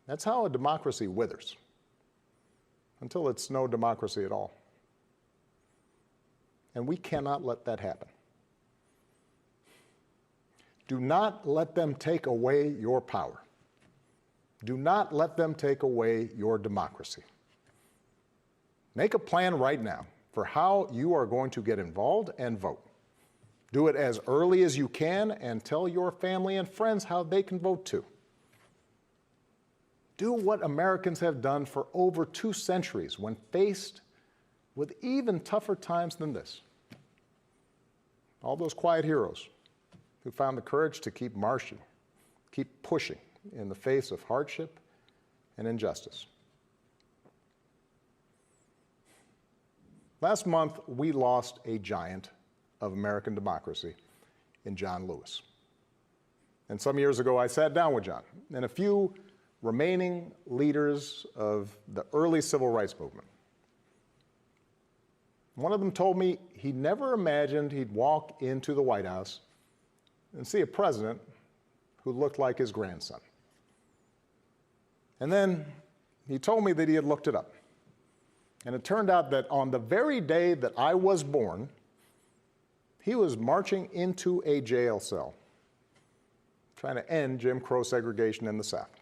That's how a democracy withers, until it's no democracy at all. And we cannot let that happen. Do not let them take away your power. Do not let them take away your democracy. Make a plan right now for how you are going to get involved and vote. Do it as early as you can and tell your family and friends how they can vote too. Do what Americans have done for over 2 centuries when faced with even tougher times than this. All those quiet heroes who found the courage to keep marching, keep pushing in the face of hardship and injustice. Last month, we lost a giant of American democracy in John Lewis. And some years ago, I sat down with John and a few remaining leaders of the early civil rights movement. One of them told me he never imagined he'd walk into the White House and see a president who looked like his grandson. And then he told me that he had looked it up. And it turned out that on the very day that I was born, he was marching into a jail cell, trying to end Jim Crow segregation in the South.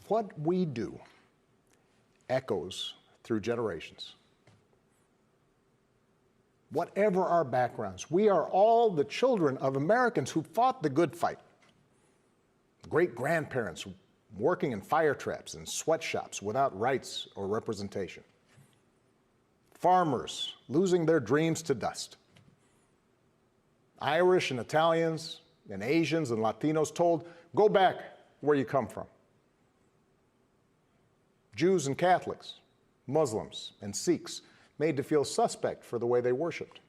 What we do echoes through generations. Whatever our backgrounds, we are all the children of Americans who fought the good fight. Great-grandparents working in fire traps and sweatshops without rights or representation. Farmers losing their dreams to dust. Irish and Italians and Asians and Latinos told, go back where you come from. Jews and Catholics, Muslims and Ceeks made to feel suspect for the way they worshiped.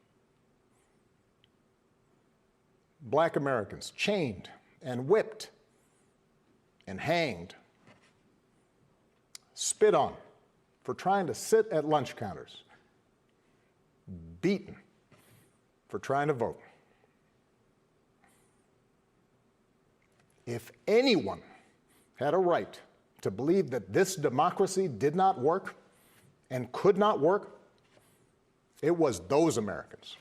Black Americans chained and whipped and hanged, spit on for trying to sit at lunch counters, beaten for trying to vote. If anyone had a right to believe that this democracy did not work and could not work, it was those Americans,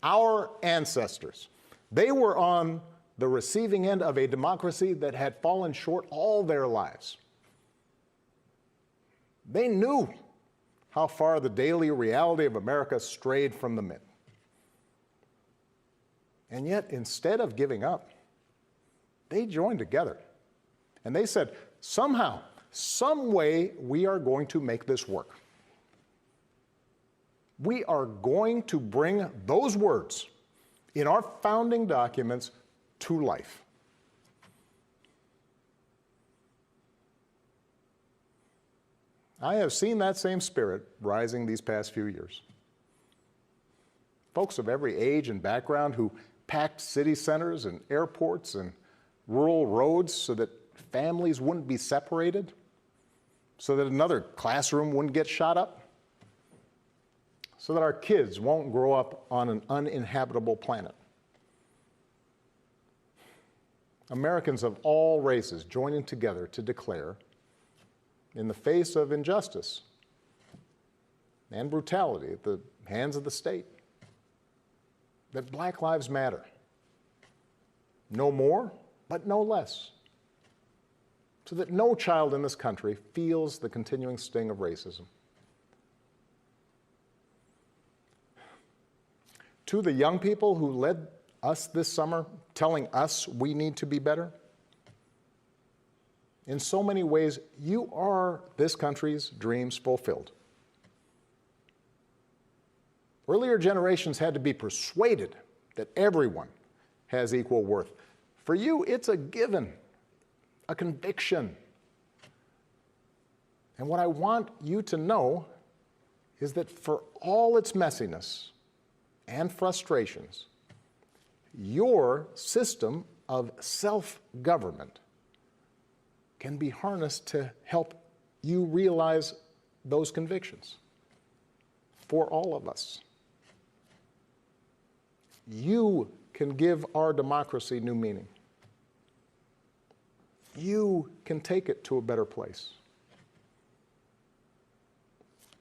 our ancestors. They were on the receiving end of a democracy that had fallen short all their lives. They knew how far the daily reality of America strayed from the myth. And yet, instead of giving up, they joined together. And they said, somehow, some way, we are going to make this work. We are going to bring those words in our founding documents to life. I have seen that same spirit rising these past few years. Folks of every age and background who packed city centers and airports and rural roads so that families wouldn't be separated, so that another classroom wouldn't get shot up, so that our kids won't grow up on an uninhabitable planet. Americans of all races joining together to declare, in the face of injustice and brutality at the hands of the state, that Black lives matter. No more, but no less. So that no child in this country feels the continuing sting of racism. To the young people who led us this summer, telling us we need to be better, in so many ways, you are this country's dreams fulfilled. Earlier generations had to be persuaded that everyone has equal worth. For you, it's a given, a conviction. And what I want you to know is that for all its messiness and frustrations, your system of self-government can be harnessed to help you realize those convictions for all of us. You can give our democracy new meaning. You can take it to a better place.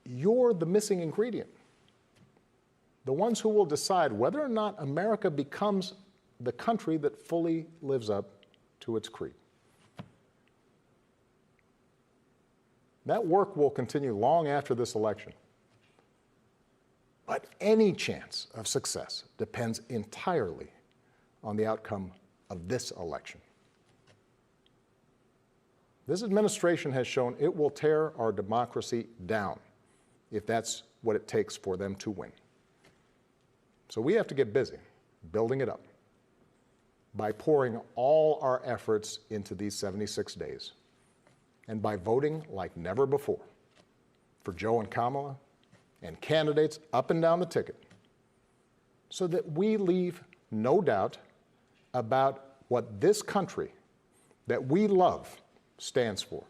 You're the missing ingredient. The ones who will decide whether or not America becomes the country that fully lives up to its creed. That work will continue long after this election. But any chance of success depends entirely on the outcome of this election. This administration has shown it will tear our democracy down if that's what it takes for them to win. So we have to get busy building it up by pouring all our efforts into these 76 days and by voting like never before for Joe and Kamala and candidates up and down the ticket so that we leave no doubt about what this country that we love stands for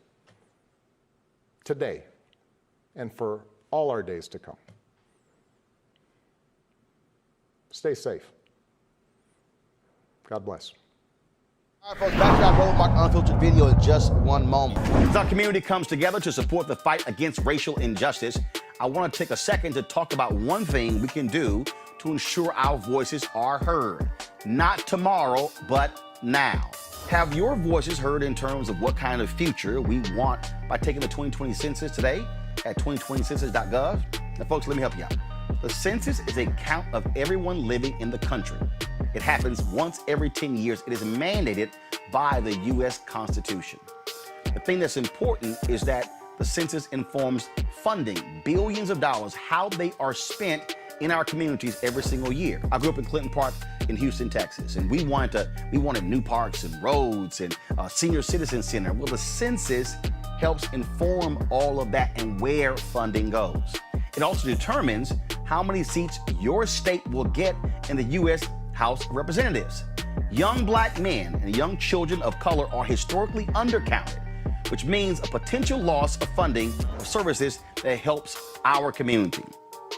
today and for all our days to come. Stay safe. God bless.
All right, folks, back to our Roland Unfiltered video in just one moment.
As our community comes together to support the fight against racial injustice, I want to take a second to talk about one thing we can do to ensure our voices are heard. not tomorrow, but now. Have your voices heard in terms of what kind of future we want by taking the 2020 census today at 2020census.gov? Now, folks, let me help you out. The census is a count of everyone living in the country. It happens once every 10 years. It is mandated by the U.S. Constitution. The thing that's important is that the census informs funding, billions of dollars, how they are spent in our communities every single year. I grew up in Clinton Park in Houston, Texas, and we wanted new parks and roads and a senior citizen center. Well, the census helps inform all of that and where funding goes. It also determines how many seats your state will get in the U.S. House of Representatives. Young black men and young children of color are historically undercounted, which means a potential loss of funding for services that helps our community.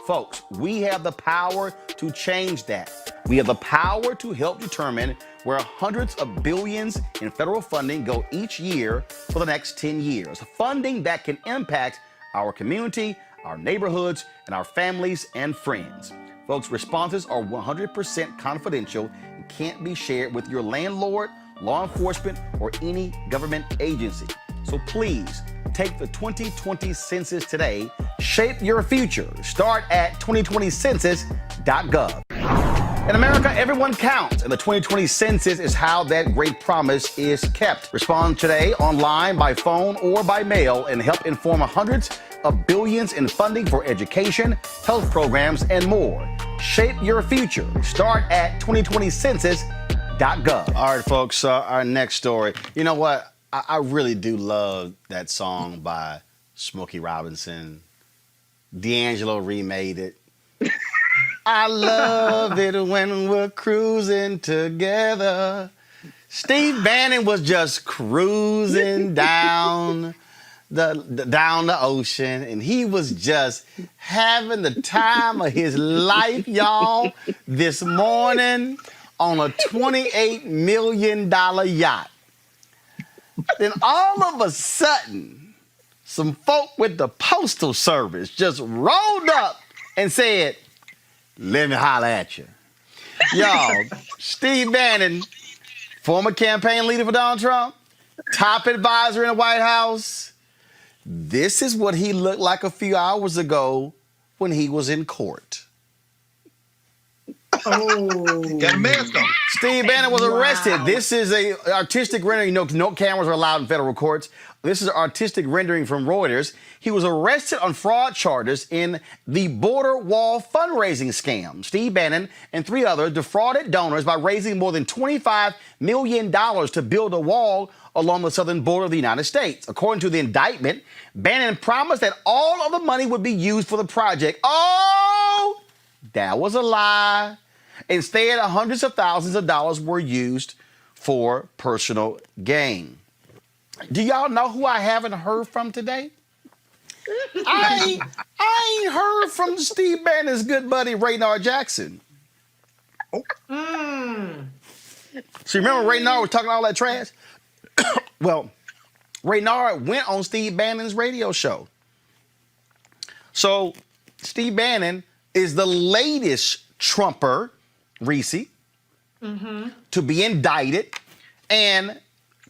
Folks, we have the power to change that. We have the power to help determine where hundreds of billions in federal funding go each year for the next 10 years. Funding that can impact our community, our neighborhoods, and our families and friends. Folks, responses are 100% confidential and can't be shared with your landlord, law enforcement, or any government agency. So please, take the 2020 census today. Shape your future. Start at 2020census.gov. In America, everyone counts, and the 2020 census is how that great promise is kept. Respond today online, by phone, or by mail, and help inform hundreds of billions in funding for education, health programs, and more. Shape your future. Start at 2020census.gov. All right, folks, our next story. You know what? I really do love that song by Smokey Robinson. D'Angelo remade it. I love it when we're cruising together. Steve Bannon was just cruising down the ocean, and he was just having the time of his life, y'all, this morning on a $28 million yacht. Then all of a sudden, some folk with the Postal Service just rolled up and said, "Let me holler at you." Y'all, Steve Bannon, former campaign leader for Donald Trump, top advisor in the White House. This is what he looked like a few hours ago when he was in court.
Oh. Got a mask on.
Steve Bannon was arrested. Wow. This is a artistic rendering. No cameras are allowed in federal courts. This is an artistic rendering from Reuters. He was arrested on fraud charges in the border wall fundraising scam. Steve Bannon and 3 others defrauded donors by raising more than $25 million to build a wall along the southern border of the United States. According to the indictment, Bannon promised that all of the money would be used for the project. Oh, that was a lie. Instead, hundreds of thousands of dollars were used for personal gain. Do y'all know who I haven't heard from today? I ain't heard from Steve Bannon's good buddy, Raynard Jackson. Oh. So remember Raynard was talking all that trash? Well, Raynard went on Steve Bannon's radio show. So Steve Bannon is the latest Trumper, Reese, to be indicted. And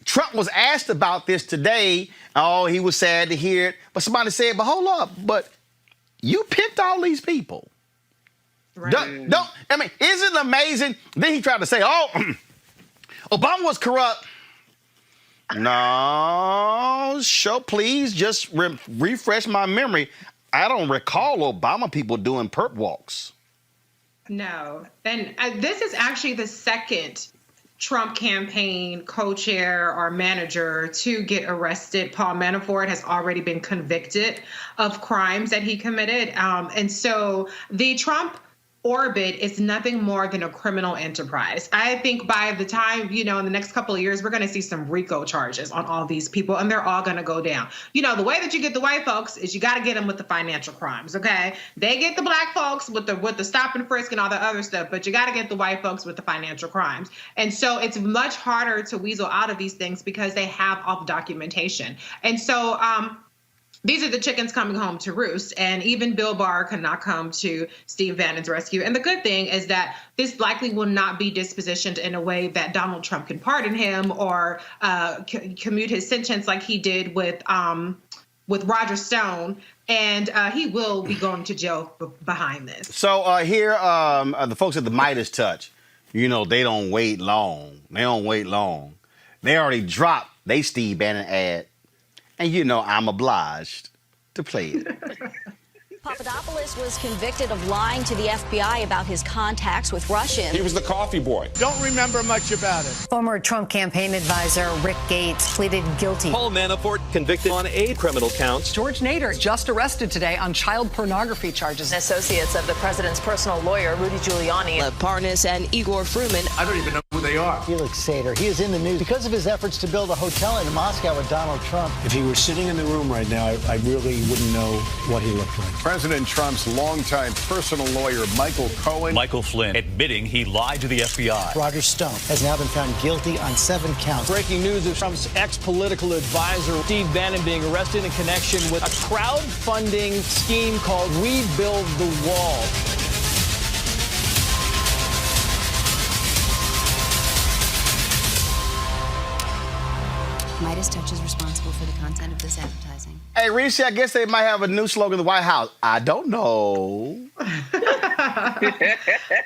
Trump was asked about this today. Oh, he was sad to hear it. But somebody said, but hold up, but you picked all these people. Right. Isn't it amazing? Then he tried to say, oh, Obama was corrupt. No, please just refresh my memory. I don't recall Obama people doing perp walks.
No. And this is actually the second Trump campaign co-chair or manager to get arrested. Paul Manafort has already been convicted of crimes that he committed. And so the Trump orbit is nothing more than a criminal enterprise. I think by the time, in the next couple of years, we're going to see some RICO charges on all these people, and they're all going to go down. The way that you get the white folks is you got to get them with the financial crimes, okay? They get the black folks with the stop and frisk and all the other stuff, but you got to get the white folks with the financial crimes. And so it's much harder to weasel out of these things because they have all the documentation. And so, these are the chickens coming home to roost. And even Bill Barr cannot come to Steve Bannon's rescue. And the good thing is that this likely will not be dispositioned in a way that Donald Trump can pardon him or commute his sentence like he did with Roger Stone. And he will be going to jail behind this.
So here, the folks at the Midas Touch, you know, they don't wait long. They don't wait long. They already dropped they Steve Bannon ad. And you know I'm obliged to play it.
Papadopoulos was convicted of lying to the FBI about his contacts with Russians.
He was the coffee boy.
Don't remember much about it.
Former Trump campaign advisor Rick Gates pleaded guilty.
Paul Manafort convicted on 8 criminal counts.
George Nader just arrested today on child pornography charges.
Associates of the president's personal lawyer, Rudy Giuliani.
Parnas and Igor Fruman.
I don't even know who they are.
Felix Sater. He is in the news because of his efforts to build a hotel in Moscow with Donald Trump.
If he were sitting in the room right now, I really wouldn't know what he looked like.
President Trump's longtime personal lawyer, Michael Cohen.
Michael Flynn admitting he lied to the FBI.
Roger Stone has now been found guilty on 7 counts.
Breaking news of Trump's ex-political advisor, Steve Bannon, being arrested in connection with a crowdfunding scheme called Rebuild the Wall.
Midas Touch is responsible for the content of this advertising.
Hey, Reese, I guess they might have a new slogan in the White House. I don't know.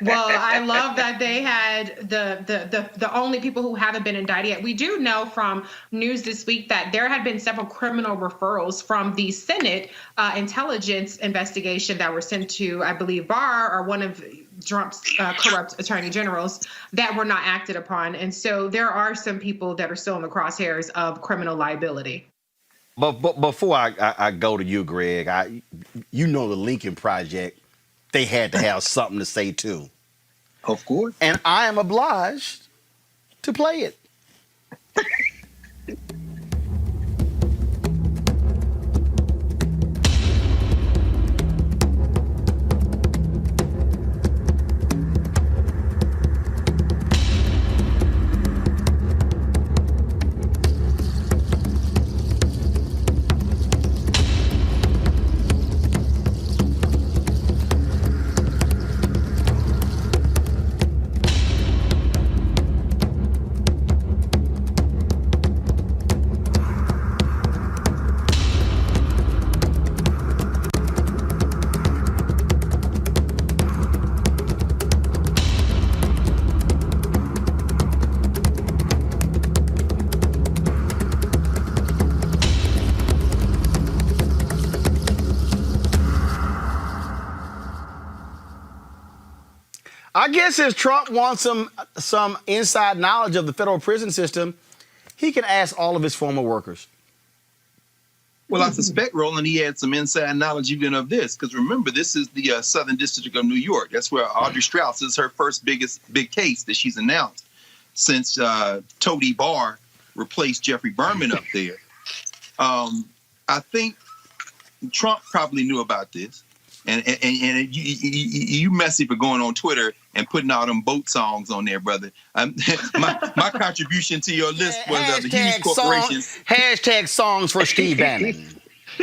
Well, I love that they had the only people who haven't been indicted yet. We do know from news this week that there had been several criminal referrals from the Senate intelligence investigation that were sent to, I believe, Barr or one of Trump's corrupt attorney generals that were not acted upon. And so there are some people that are still in the crosshairs of criminal liability.
But before I go to you, Greg, you know the Lincoln Project, they had to have something to say too.
Of course.
And I am obliged to play it. I guess if Trump wants some inside knowledge of the federal prison system, he can ask all of his former workers.
Well, I suspect, Roland, he had some inside knowledge even of this, because remember, this is the Southern District of New York. That's where Audrey Strauss is her first big case that she's announced since Toady Barr replaced Jeffrey Berman up there. I think Trump probably knew about this. And you messy for going on Twitter and putting all them boat songs on there, brother. My contribution to your list was the Hughes Corporation.
Hashtag songs for Steve Bannon.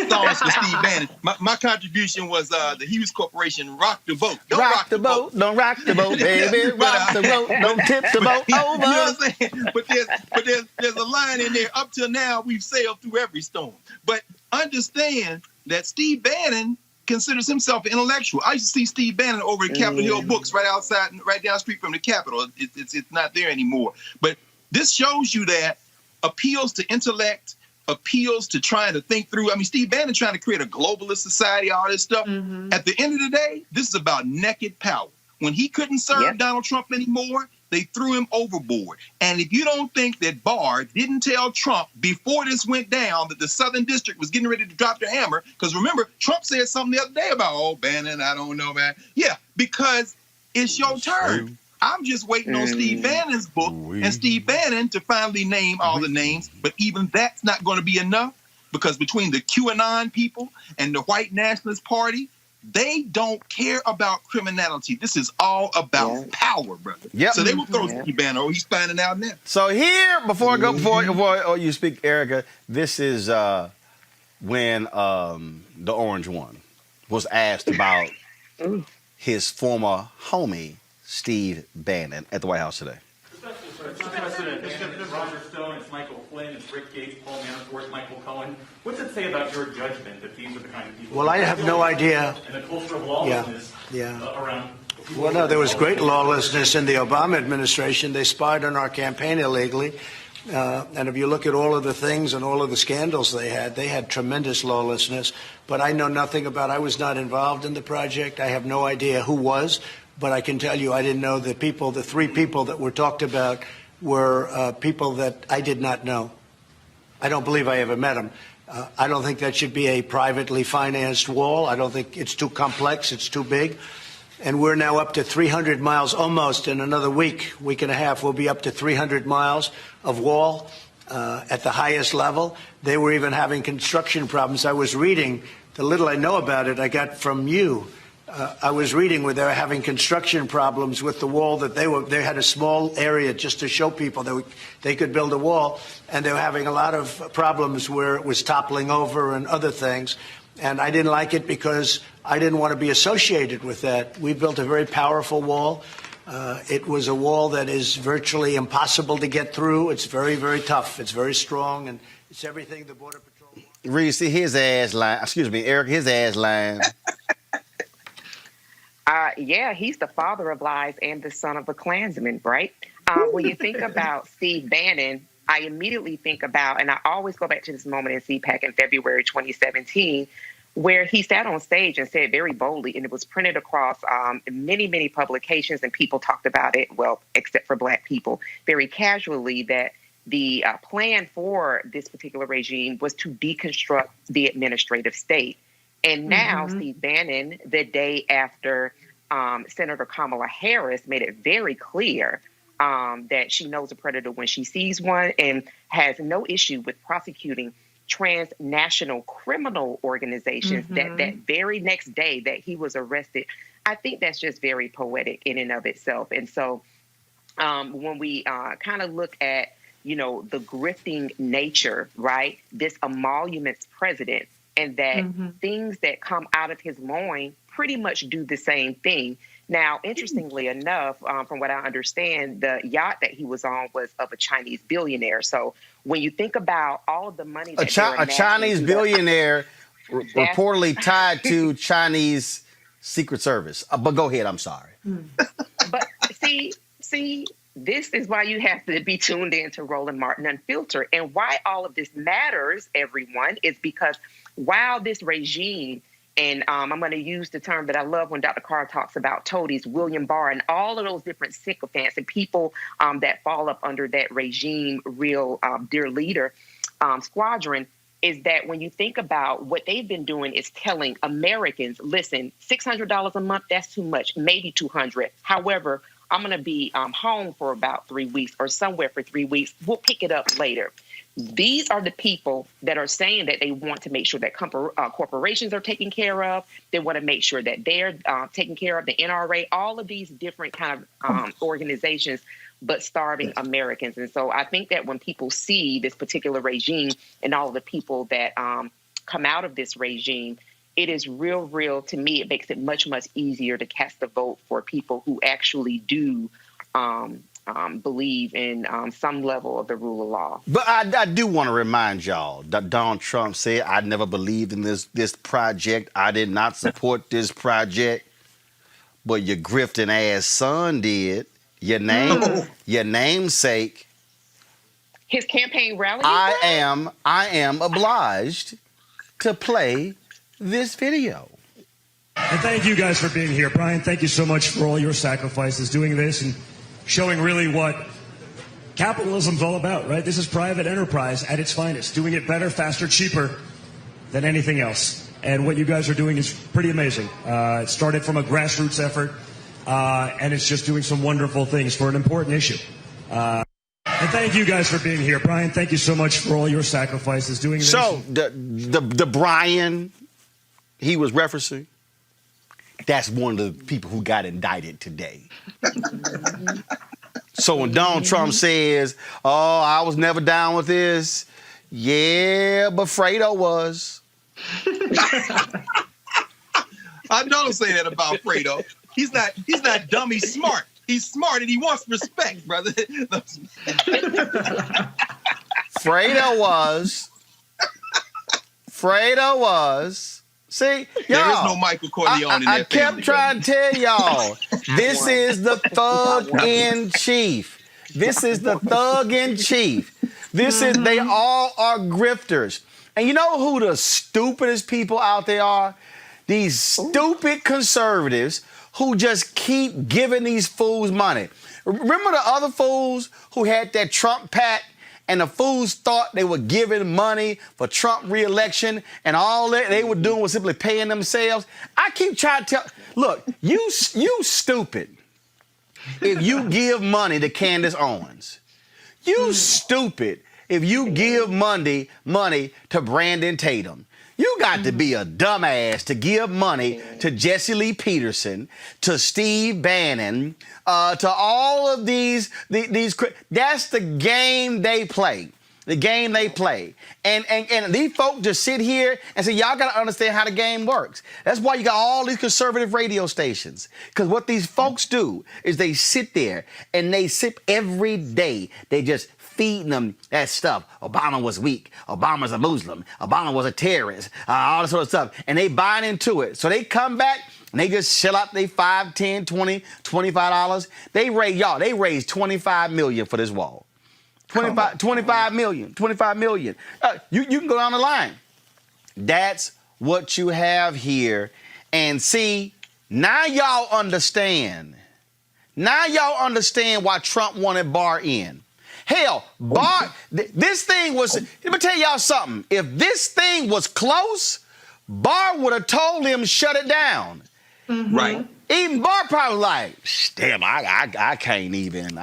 Songs for Steve Bannon. My contribution was the Hughes Corporation, Rock the Boat.
Don't rock the boat. Don't rock the boat, baby. Rock the boat. Don't tip the boat over.
You know what I'm saying? But there's a line in there. Up till now, we've sailed through every storm. But understand that Steve Bannon considers himself an intellectual. I used to see Steve Bannon over at Capitol Hill Books right down the street from the Capitol. It's not there anymore. But this shows you that appeals to intellect, appeals to trying to think through. I mean, Steve Bannon trying to create a globalist society, all this stuff. Mm-hmm. At the end of the day, this is about naked power. When he couldn't serve Donald Trump anymore, they threw him overboard. And if you don't think that Barr didn't tell Trump before this went down that the Southern District was getting ready to drop the hammer, because remember, Trump said something the other day about, oh, Bannon, I don't know, man. Yeah, because it's your turn. I'm just waiting on Steve Bannon's book and Steve Bannon to finally name all the names. But even that's not going to be enough, because between the QAnon people and the White Nationalist Party, they don't care about criminality. This is all about power, brother. Yep. So they will throw Steve Bannon. Oh, he's finding out now.
So here, before you speak, Erica, this is when the orange one was asked about his former homie, Steve Bannon, at the White House today.
Mr. President, it's Roger Stone, it's Michael Flynn, it's Rick Gates, Paul Manafort, Michael Cohen. What's it say about your judgment that these are the kind of people?
Well, I have no idea.
And the culture of lawlessness around.
Well, no, there was great lawlessness in the Obama administration. They spied on our campaign illegally. And if you look at all of the things and all of the scandals they had tremendous lawlessness. But I know nothing about, I was not involved in the project. I have no idea who was. But I can tell you, I didn't know the people, the three people that were talked about were people that I did not know. I don't believe I ever met them. I don't think that should be a privately financed wall. I don't think it's too complex. It's too big. And we're now up to 300 miles, almost in another week and a half, we'll be up to 300 miles of wall at the highest level. They were even having construction problems. I was reading, the little I know about it, I got from you. I was reading where they were having construction problems with the wall that they had a small area just to show people that they could build a wall, and they were having a lot of problems where it was toppling over and other things. And I didn't like it because I didn't want to be associated with that. We built a very powerful wall. It was a wall that is virtually impossible to get through. It's very, very tough. It's very strong, and it's everything the Border Patrol wants.
Reese, his ass line. Excuse me, Eric, his ass line.
Yeah, he's the father of lies and the son of a Klansman, right? When you think about Steve Bannon, I immediately think about, and I always go back to this moment in CPAC in February 2017, where he sat on stage and said very boldly, and it was printed across many, many publications, and people talked about it, well, except for Black people, very casually, that the plan for this particular regime was to deconstruct the administrative state. And now Steve Bannon, the day after Senator Kamala Harris made it very clear that she knows a predator when she sees one and has no issue with prosecuting transnational criminal organizations that very next day that he was arrested. I think that's just very poetic in and of itself. And so when we kind of look at, the grifting nature, right, this emoluments president, and that things that come out of his loin pretty much do the same thing. Now, interestingly enough, from what I understand, the yacht that he was on was of a Chinese billionaire. So when you think about all of the money that
a Chinese billionaire reportedly tied to Chinese Secret Service. But go ahead, I'm sorry.
But see, this is why you have to be tuned in to Roland Martin Unfiltered. And why all of this matters, everyone, is because while this regime, and I'm going to use the term that I love when Dr. Carr talks about toadies, William Barr, and all of those different sycophants and people that fall up under that regime, real dear leader squadron, is that when you think about what they've been doing is telling Americans, listen, $600 a month, that's too much, maybe $200. However, I'm going to be home for about 3 weeks or somewhere for 3 weeks. We'll pick it up later. These are the people that are saying that they want to make sure that corporations are taken care of. They want to make sure that they're taking care of the NRA, all of these different kind of organizations, but starving Americans. And so I think that when people see this particular regime and all of the people that come out of this regime, it is real, to me, it makes it much, much easier to cast a vote for people who actually do believe in some level of the rule of law.
But I do want to remind y'all that Donald Trump said, I never believed in this project. I did not support this project. But your grifting ass son did. Your namesake.
His campaign rally?
I am obliged to play this video.
And thank you guys for being here. Brian, thank you so much for all your sacrifices doing this and showing really what capitalism's all about, right? This is private enterprise at its finest, doing it better, faster, cheaper than anything else. And what you guys are doing is pretty amazing. It started from a grassroots effort, and it's just doing some wonderful things for an important issue. And thank you guys for being here. Brian, thank you so much for all your sacrifices doing this.
So the Brian he was referencing, that's one of the people who got indicted today. So when Donald Trump says, oh, I was never down with this, yeah, but Fredo was.
I don't say that about Fredo. He's not dumb, he's smart. He's smart and he wants respect, brother.
Fredo was. See, y'all.
There is no Michael Corleone in that
I kept trying to tell y'all, this is the thug in chief. This is the thug in chief. This is, they all are grifters. And you know who the stupidest people out there are? These stupid conservatives who just keep giving these fools money. Remember the other fools who had that Trump PAC and the fools thought they were giving money for Trump re-election and all that they were doing was simply paying themselves? I keep trying to tell, look, you stupid if you give money to Candace Owens. You stupid if you give money to Brandon Tatum. You got to be a dumbass to give money to Jesse Lee Peterson, to Steve Bannon, to all of these. That's the game they play. The game they play. And these folks just sit here and say, y'all got to understand how the game works. That's why you got all these conservative radio stations. Because what these folks do is they sit there and they sip every day. They just feeding them that stuff. Obama was weak. Obama's a Muslim. Obama was a terrorist. All this sort of stuff. And they buying into it. So they come back and they just shell out their $5, $10, $20, $25. They raised $25 million for this wall. 25 million. You can go down the line. That's what you have here. And see, now y'all understand. Now y'all understand why Trump wanted Barr in. Hell, Barr, this thing was, let me tell y'all something. If this thing was close, Barr would have told him shut it down.
Right.
Even Barr probably like, damn, I can't even.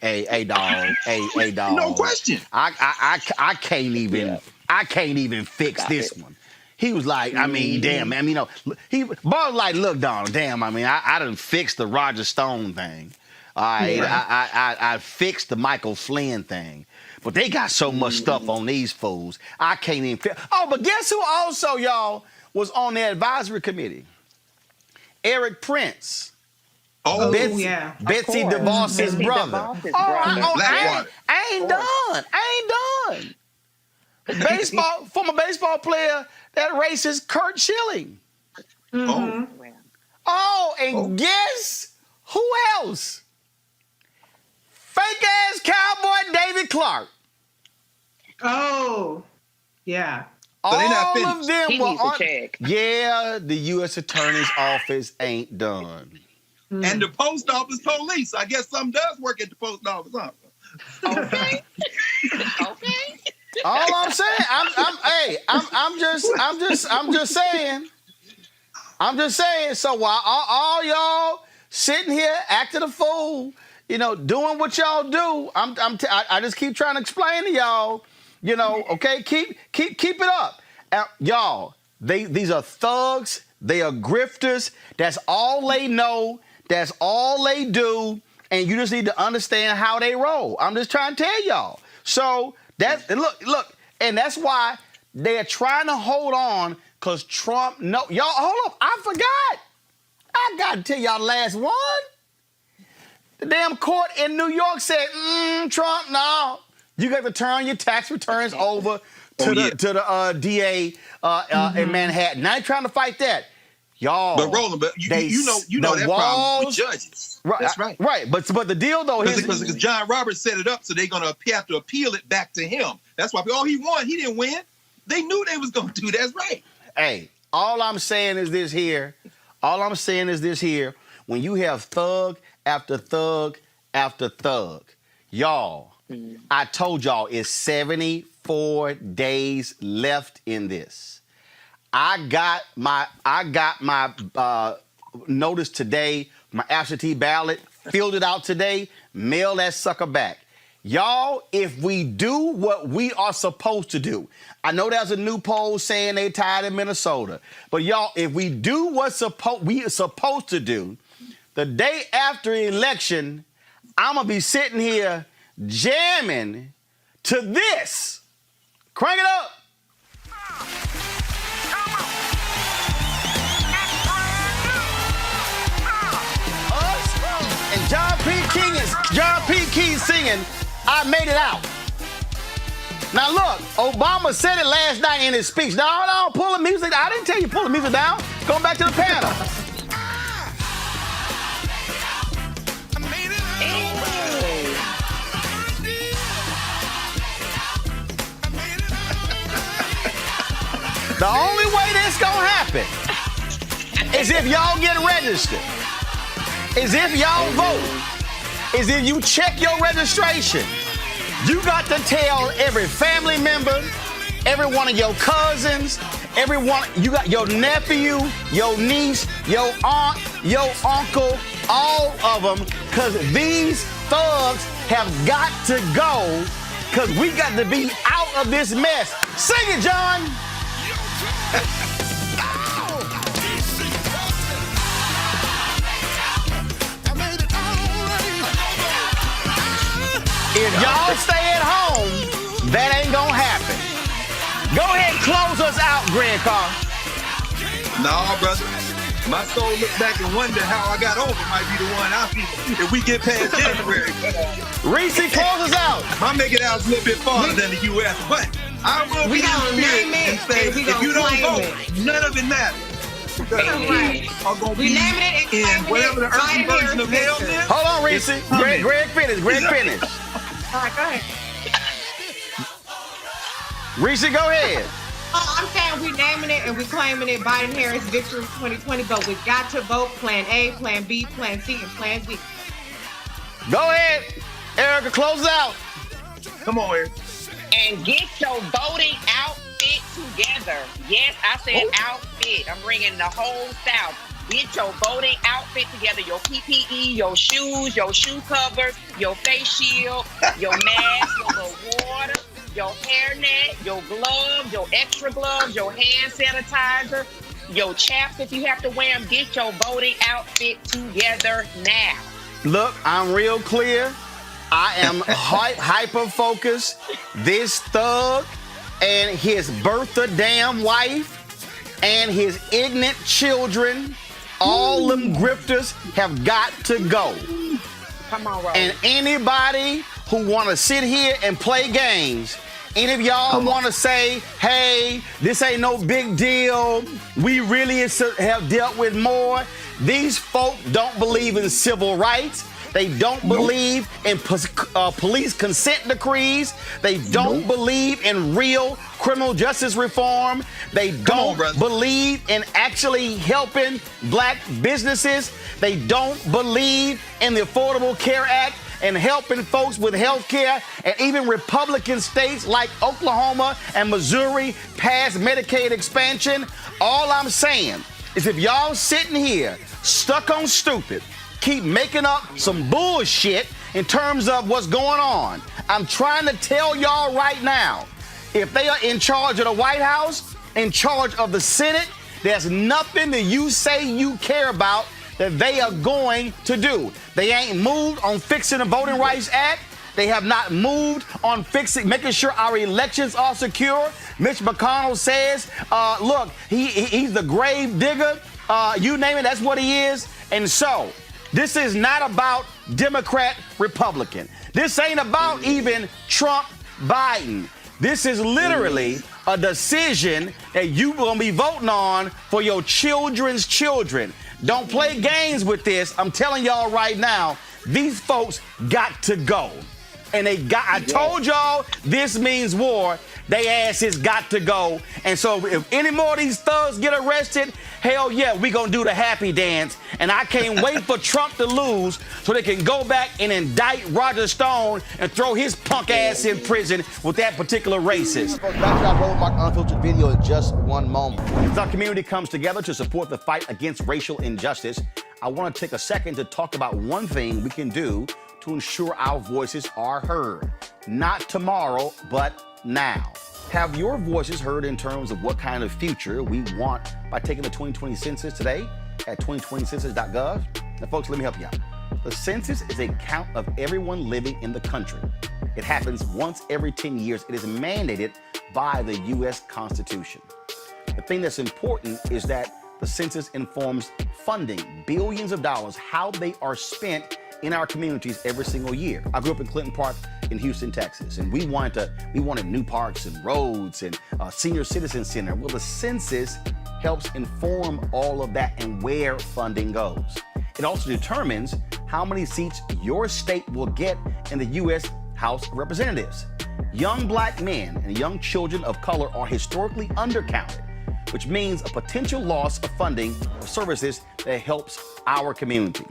Hey dog.
No question.
I can't even fix this one. He was like, I mean, damn, man, you know, Barr was like, look, dog, damn, I mean, I done fixed the Roger Stone thing. All right, I fixed the Michael Flynn thing. But they got so much stuff on these fools, I can't even fix. Oh, but guess who also, y'all, was on the advisory committee? Eric Prince.
Oh,
Betsy DeVos's brother. I ain't done. Former baseball player, that racist Kurt Schilling. And guess who else? Fake-ass cowboy David Clark.
Oh, yeah.
So they're not
All of them
He
were
needs a
on.
check.
Yeah, the U.S. Attorney's Office ain't done.
And the post office police. I guess some does work at the post office, huh?
Okay.
All I'm saying, I'm just saying. So while all y'all sitting here acting a fool, you know, doing what y'all do, I just keep trying to explain to y'all, you know, okay, keep it up, y'all. These are thugs. They are grifters. That's all they know. That's all they do. And you just need to understand how they roll. I'm just trying to tell y'all. So that's look, and that's why they're trying to hold on, because Trump. No, y'all hold up. I forgot. I got to tell y'all the last one. The damn court in New York said, Trump, no. You got to turn your tax returns over to the DA in Manhattan. Now they're trying to fight that. Y'all.
But Roland, you know that problem with judges.
Right,
that's right.
Right, but the deal though is
because John Roberts set it up, so they're gonna have to appeal it back to him. That's why he won. He didn't win. They knew they was gonna do. That's right.
Hey, all I'm saying is this here. When you have thug after thug after thug, y'all, I told y'all it's 74 days left in this. I got my notice today, my absentee ballot, filled it out today, mail that sucker back. Y'all, if we do what we are supposed to do, I know there's a new poll saying they tied in Minnesota, but y'all, if we do what we are supposed to do, the day after election, I'm going to be sitting here jamming to this. Crank it up. in, I made it out. Now look, Obama said it last night in his speech. No, pull the music. I didn't tell you pull the music down. Going back to the panel. The only way this gonna happen is if y'all get registered, is if y'all vote, is if you check your registration. You got to tell every family member, every one of your cousins, everyone, you got your nephew, your niece, your aunt, your uncle, all of them, because these thugs have got to go, because we got to be out of this mess. Sing it, John. If y'all stay at home, that ain't gonna happen. Go ahead and close us out, Greg Carr.
No, brother. My soul look back and wonder how I got over might be the one I'll see if we get past January.
Reese, close us out.
I'll make it out a little bit farther than the U.S., but I will be in and say, if you don't vote, none of it matters.
Right. We naming it and claiming
whatever the earthly version of hell is.
Hold on, Reese. Greg finish.
All right, go ahead.
Reese, go ahead.
I'm saying we naming it and we claiming it Biden-Harris victory 2020, but we got to vote Plan A, Plan B, Plan C, and Plan Z.
Go ahead. Erica, close it out.
Come on, Eric.
And get your voting outfit together. Yes, I said outfit. I'm bringing the whole South. Get your voting outfit together. Your PPE, your shoes, your shoe covers, your face shield, your mask, your little water, your hairnet, your gloves, your extra gloves, your hand sanitizer, your chaps if you have to wear them. Get your voting outfit together now.
Look, I'm real clear. I am hyper-focused. This thug and his birth-a-damn wife and his ignorant children, all them grifters have got to go.
Come on, Roland.
And anybody who want to sit here and play games, any of y'all want to say, hey, this ain't no big deal, we really have dealt with more. These folk don't believe in civil rights. They don't believe in police consent decrees. They don't believe in real criminal justice reform. They don't believe in actually helping black businesses. They don't believe in the Affordable Care Act and helping folks with health care. And even Republican states like Oklahoma and Missouri passed Medicaid expansion. All I'm saying is if y'all sitting here stuck on stupid, keep making up some bullshit in terms of what's going on. I'm trying to tell y'all right now, if they are in charge of the White House, in charge of the Senate, there's nothing that you say you care about that they are going to do. They ain't moved on fixing the Voting Rights Act. They have not moved on making sure our elections are secure. Mitch McConnell says, look, he's the grave digger. You name it, that's what he is. And so, this is not about Democrat, Republican. This ain't about even Trump, Biden. This is literally a decision that you're going to be voting on for your children's children. Don't play games with this. I'm telling y'all right now, these folks got to go. And I told y'all this means war. They asses got to go. And so if any more of these thugs get arrested, hell yeah, we gonna do the happy dance. And I can't wait for Trump to lose so they can go back and indict Roger Stone and throw his punk ass in prison with that particular racist.
Back to our Roland Unfiltered video in just one moment.
As our community comes together to support the fight against racial injustice, I want to take a second to talk about one thing we can do to ensure our voices are heard. Not tomorrow, but now. Have your voices heard in terms of what kind of future we want by taking the 2020 census today at 2020census.gov? Now, folks, let me help you out. The census is a count of everyone living in the country. It happens once every 10 years. It is mandated by the U.S. Constitution. The thing that's important is that the census informs funding, billions of dollars, how they are spent in our communities every single year. I grew up in Clinton Park in Houston, Texas, and we wanted new parks and roads and a senior citizen center. Well, the census helps inform all of that and where funding goes. It also determines how many seats your state will get in the U.S. House of Representatives. Young black men and young children of color are historically undercounted, which means a potential loss of funding for services that helps our community.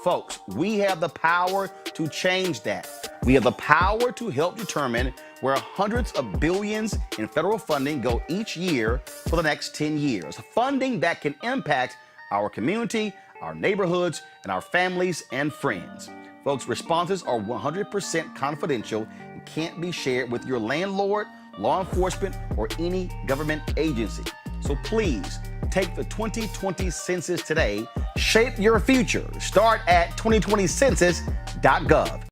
Folks, we have the power to change that. We have the power to help determine where hundreds of billions in federal funding go each year for the next 10 years. Funding that can impact our community, our neighborhoods, and our families and friends. Folks, responses are 100% confidential and can't be shared with your landlord, law enforcement, or any government agency. So please take the 2020 census today. Shape your future. Start at 2020census.gov.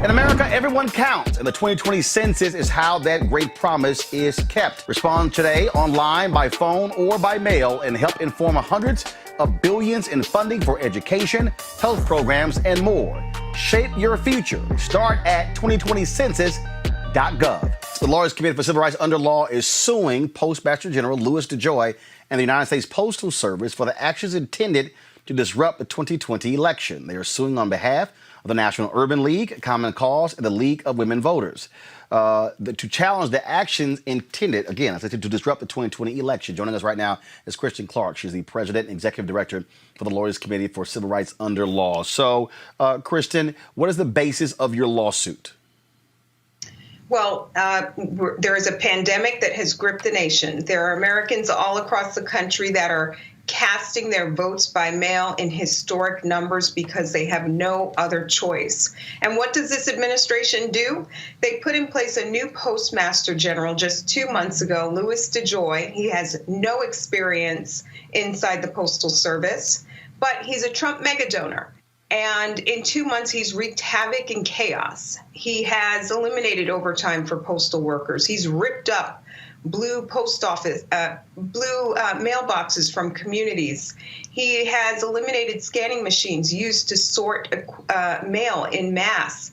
In America, everyone counts, and the 2020 census is how that great promise is kept. Respond today online, by phone, or by mail, and help inform hundreds of billions in funding for education, health programs, and more. Shape your future. Start at 2020census.gov. The Lawyers Committee for Civil Rights Under Law is suing Postmaster General Louis DeJoy and the United States Postal Service for the actions intended to disrupt the 2020 election. They are suing on behalf of the National Urban League, Common Cause, and the League of Women Voters to challenge the actions intended, again, as I said, to disrupt the 2020 election. Joining us right now is Kristen Clark. She's the President and Executive Director for the Lawyers Committee for Civil Rights Under Law. So, Kristen, what is the basis of your lawsuit?
Well, there is a pandemic that has gripped the nation. There are Americans all across the country that are casting their votes by mail in historic numbers because they have no other choice. And what does this administration do? They put in place a new Postmaster General just 2 months ago, Louis DeJoy. He has no experience inside the Postal Service, but he's a Trump mega donor. And in 2 months, he's wreaked havoc and chaos. He has eliminated overtime for postal workers. He's ripped up blue mailboxes from communities. He has eliminated scanning machines used to sort mail in mass.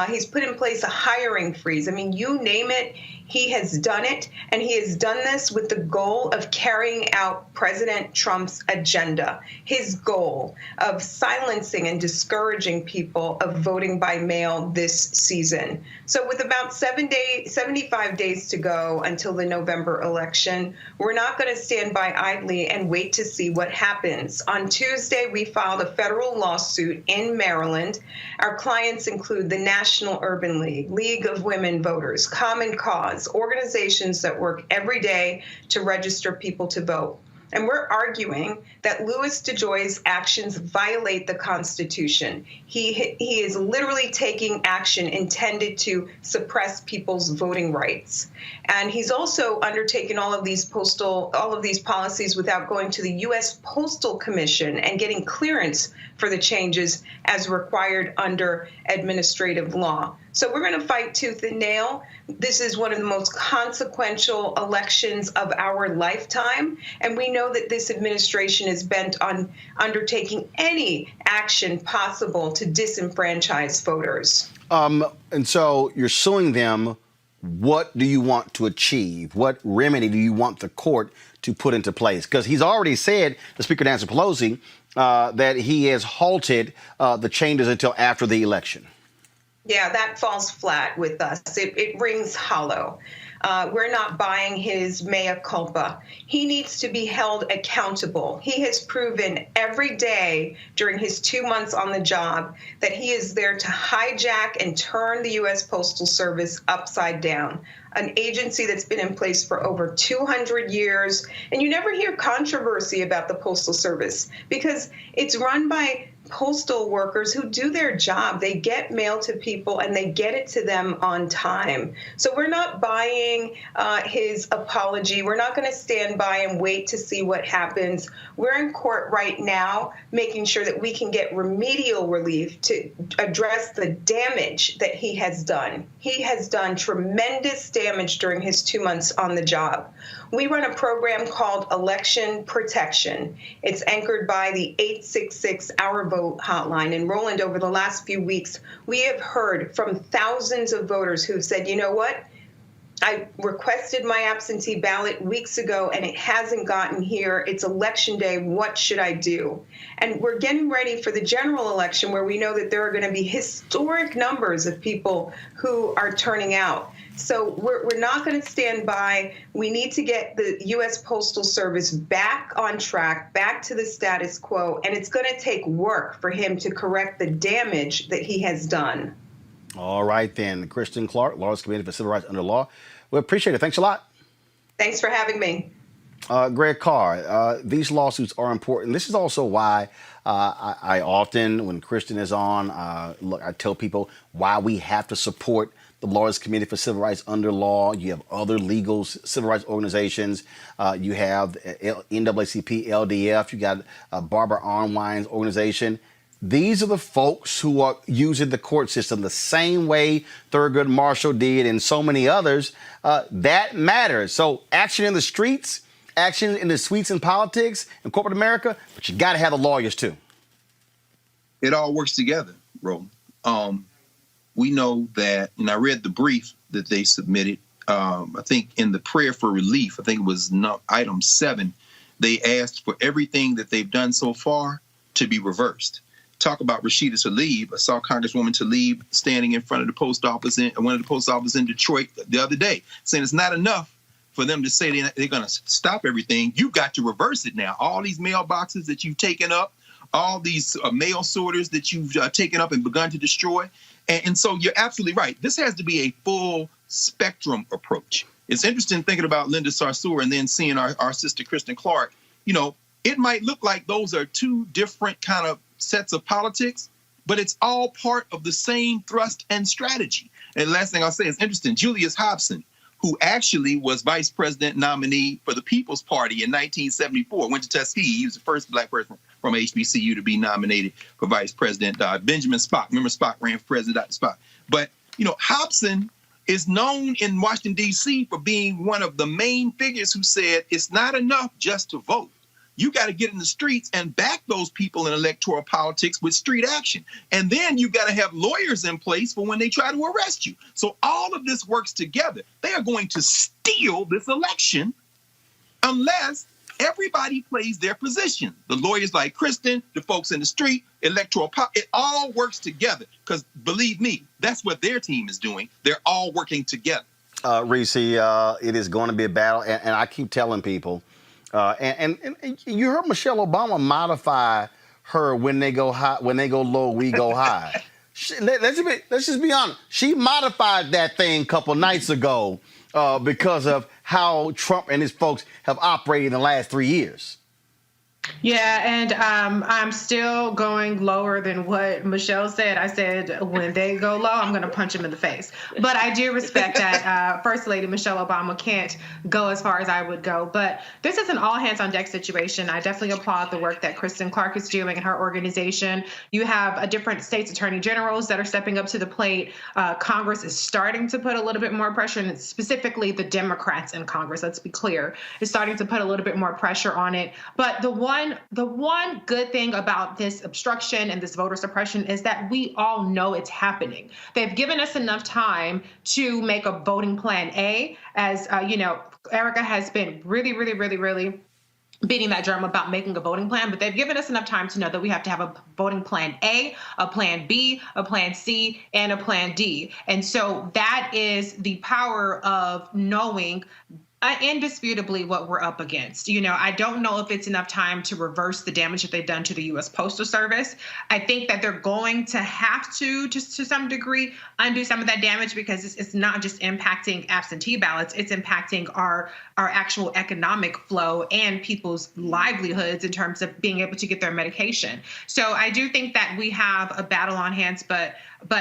He's put in place a hiring freeze. I mean, you name it, he has done it. And he has done this with the goal of carrying out President Trump's agenda, his goal of silencing and discouraging people of voting by mail this season. So with about 75 days to go until the November election, we're not going to stand by idly and wait to see what happens. On Tuesday, we filed a federal lawsuit in Maryland. Our clients include the National Urban League, League of Women Voters, Common Cause, organizations that work every day to register people to vote. And we're arguing that Louis DeJoy's actions violate the Constitution. He is literally taking action intended to suppress people's voting rights. And he's also undertaken all of these policies without going to the U.S. Postal Commission and getting clearance for the changes as required under administrative law. So we're going to fight tooth and nail. This is one of the most consequential elections of our lifetime. And we know that this administration is bent on undertaking any action possible to disenfranchise voters.
And so you're suing them. What do you want to achieve? What remedy do you want the court to put into place? Because he's already said, the Speaker Nancy Pelosi, that he has halted the changes until after the election.
Yeah, that falls flat with us. It rings hollow. We're not buying his mea culpa. He needs to be held accountable. He has proven every day during his 2 months on the job that he is there to hijack and turn the U.S. Postal Service upside down, an agency that's been in place for over 200 years. And you never hear controversy about the Postal Service because it's run by postal workers who do their job. They get mail to people and they get it to them on time. So we're not buying his apology. We're not going to stand by and wait to see what happens. We're in court right now making sure that we can get remedial relief to address the damage that he has done. He has done tremendous damage during his 2 months on the job. We run a program called Election Protection. It's anchored by the 866 Our Vote Vote hotline. And Roland, over the last few weeks, we have heard from thousands of voters who've said, you know what? I requested my absentee ballot weeks ago and it hasn't gotten here. It's election day. What should I do? And we're getting ready for the general election where we know that there are going to be historic numbers of people who are turning out. So we're not going to stand by. We need to get the U.S. Postal Service back on track, back to the status quo. And it's going to take work for him to correct the damage that he has done.
All right, then. Kristen Clark, Lawyers Committee for Civil Rights Under Law. We appreciate it. Thanks a lot.
Thanks for having me.
Greg Carr, these lawsuits are important. This is also why I often, when Kristen is on, I tell people why we have to support the Lawyers Committee for Civil Rights Under Law. You have other legal civil rights organizations. You have NAACP, LDF. You got Barbara Arnwine's organization. These are the folks who are using the court system the same way Thurgood Marshall did and so many others. That matters. So action in the streets, action in the suites in politics and corporate America, but you got to have the lawyers too.
It all works together, Roland. We know that, and I read the brief that they submitted. I think in the prayer for relief, I think it was item 7, they asked for everything that they've done so far to be reversed. Talk about Rashida Tlaib. I saw Congresswoman Tlaib standing in front of the post office in one of the post offices in Detroit the other day, saying it's not enough for them to say they're going to stop everything. You've got to reverse it now. All these mailboxes that you've taken up, all these mail sorters that you've taken up and begun to destroy. And so you're absolutely right. This has to be a full spectrum approach. It's interesting thinking about Linda Sarsour and then seeing our sister Kristen Clark. You know, it might look like those are two different kind of sets of politics, but it's all part of the same thrust and strategy. And the last thing I'll say is interesting. Julius Hobson, who actually was vice president nominee for the People's Party in 1974, went to Tuskegee. He was the first black person from HBCU to be nominated for vice president. Benjamin Spock. Remember Spock ran for president, Dr. Spock. But, you know, Hobson is known in Washington, D.C. for being one of the main figures who said it's not enough just to vote. You got to get in the streets and back those people in electoral politics with street action. And then you got to have lawyers in place for when they try to arrest you. So all of this works together. They are going to steal this election unless everybody plays their position. The lawyers like Kristen, the folks in the street, electoral it all works together. Because believe me, that's what their team is doing. They're all working together.
Reese, it is going to be a battle. And I keep telling people, and you heard Michelle Obama modify her when they go high, when they go low, we go high. Let's just be honest. She modified that thing a couple nights ago because of how Trump and his folks have operated in the last 3 years.
Yeah, and I'm still going lower than what Michelle said. I said, when they go low, I'm going to punch them in the face. But I do respect that First Lady Michelle Obama can't go as far as I would go. But this is an all-hands-on-deck situation. I definitely applaud the work that Kristen Clark is doing in her organization. You have different states' attorney generals that are stepping up to the plate. Congress is starting to put a little bit more pressure, and specifically the Democrats in Congress, let's be clear, is starting to put a little bit more pressure on it. But the one good thing about this obstruction and this voter suppression is that we all know it's happening. They've given us enough time to make a voting plan A, as you know, Erica has been really beating that drum about making a voting plan, but they've given us enough time to know that we have to have a voting plan A, a plan B, a plan C, and a plan D. And so that is the power of knowing indisputably what we're up against. You know, I don't know if it's enough time to reverse the damage that they've done to the U.S. Postal Service. I think that they're going to have to, just to some degree, undo some of that damage, because it's not just impacting absentee ballots, it's impacting our actual economic flow and people's livelihoods in terms of being able to get their medication. So I do think that we have a battle on hands, but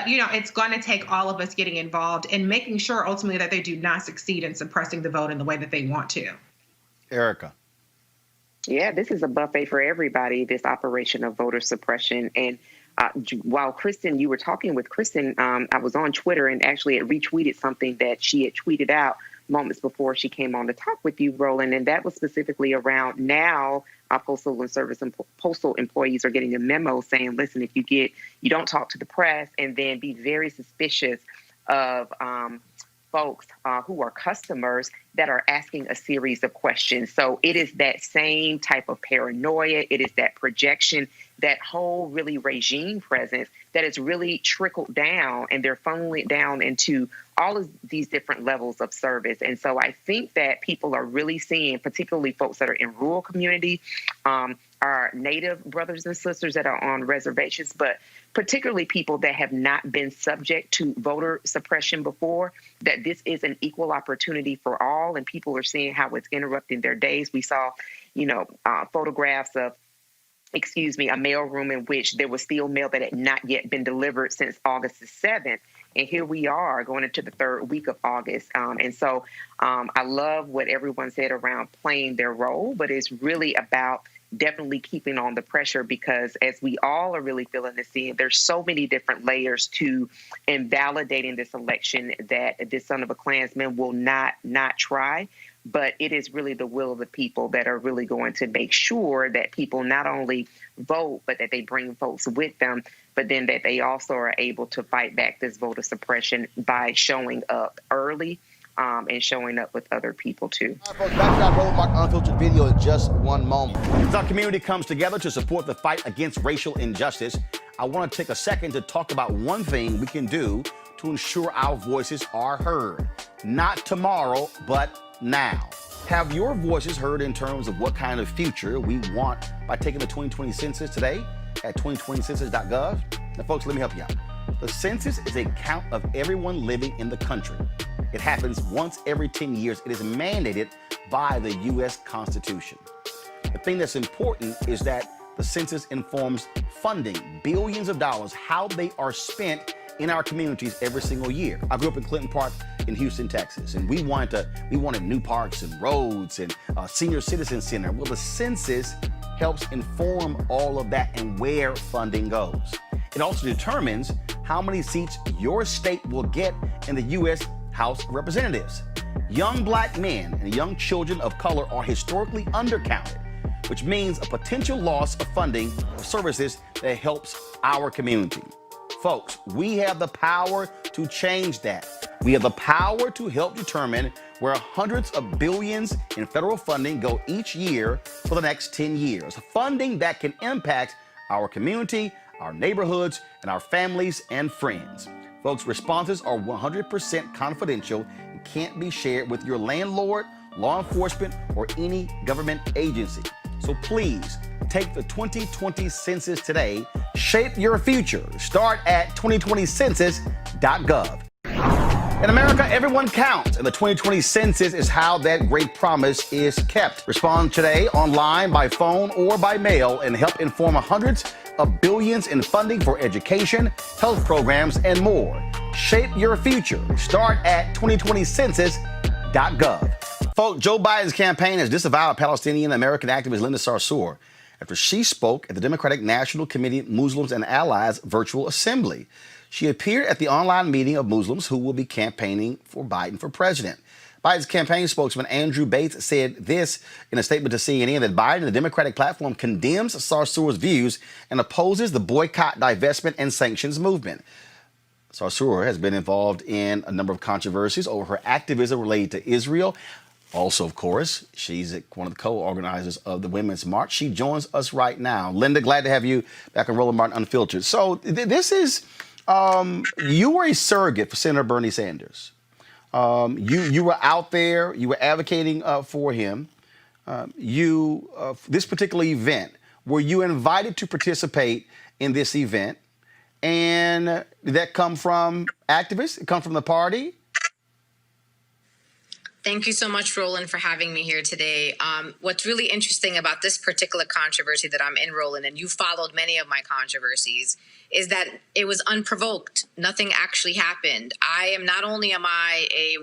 you know, it's going to take all of us getting involved and making sure ultimately that they do not succeed in suppressing the vote in the way that they want to.
Erica.
Yeah, this is a buffet for everybody, this operation of voter suppression. And while Kristen, you were talking with Kristen, I was on Twitter and actually had retweeted something that she had tweeted out moments before she came on to talk with you, Roland, and that was specifically around now postal employees are getting a memo saying, listen, if you don't talk to the press, and then be very suspicious of folks who are customers that are asking a series of questions. So it is that same type of paranoia. It is that projection, that whole really regime presence that has really trickled down, and they're funneling it down into all of these different levels of service. And so I think that people are really seeing, particularly folks that are in rural community, our Native brothers and sisters that are on reservations, but particularly people that have not been subject to voter suppression before, that this is an equal opportunity for all, and people are seeing how it's interrupting their days. We saw, photographs of, a mailroom in which there was still mail that had not yet been delivered since August the 7th. And here we are going into the third week of August. And so I love what everyone said around playing their role, but it's really about definitely keeping on the pressure, because as we all are really feeling this in, there's so many different layers to invalidating this election that this son of a Klansman will not try. But it is really the will of the people that are really going to make sure that people not only vote, but that they bring folks with them, but then that they also are able to fight back this voter suppression by showing up early and showing up with other people too.
All right, folks, back to our Roland Martin Unfiltered video in just one moment.
As our community comes together to support the fight against racial injustice, I want to take a second to talk about one thing we can do to ensure our voices are heard. Not tomorrow, but now. Have your voices heard in terms of what kind of future we want by taking the 2020 census today at 2020census.gov? Now, folks, let me help you out. The census is a count of everyone living in the country. It happens once every 10 years. It is mandated by the U.S. Constitution. The thing that's important is that the census informs funding, billions of dollars, how they are spent in our communities every single year. I grew up in Clinton Park in Houston, Texas, and we wanted new parks and roads and a senior citizen center. Well, the census helps inform all of that and where funding goes. It also determines how many seats your state will get in the U.S. House of Representatives. Young black men and young children of color are historically undercounted, which means a potential loss of funding for services that helps our community. Folks, we have the power to change that. We have the power to help determine where hundreds of billions in federal funding go each year for the next 10 years. Funding that can impact our community, our neighborhoods, and our families and friends. Folks, responses are 100% confidential and can't be shared with your landlord, law enforcement, or any government agency. So please, take the 2020 census today. Shape your future. Start at 2020census.gov. In America, everyone counts, and the 2020 census is how that great promise is kept. Respond today online, by phone, or by mail, and help inform hundreds of billions in funding for education, health programs, and more. Shape your future. Start at 2020census.gov. Folks, Joe Biden's campaign has disavowed Palestinian American activist Linda Sarsour after she spoke at the Democratic National Committee Muslims and Allies virtual assembly. She appeared at the online meeting of Muslims who will be campaigning for Biden for president. Biden's campaign spokesman Andrew Bates said this in a statement to CNN, that Biden and the Democratic platform condemns Sarsour's views and opposes the boycott, divestment, and sanctions movement. Sarsour has been involved in a number of controversies over her activism related to Israel. Also, of course, she's one of the co-organizers of the Women's March. She joins us right now. Linda, glad to have you back on Roland Martin Unfiltered. So this is, you were a surrogate for Senator Bernie Sanders. You were out there, you were advocating for him. This particular event, were you invited to participate in this event? And did that come from activists? It come from the party?
Thank you so much, Roland, for having me here today. What's really interesting about this particular controversy that I'm in, Roland, and you followed many of my controversies, is that it was unprovoked. Nothing actually happened. Not only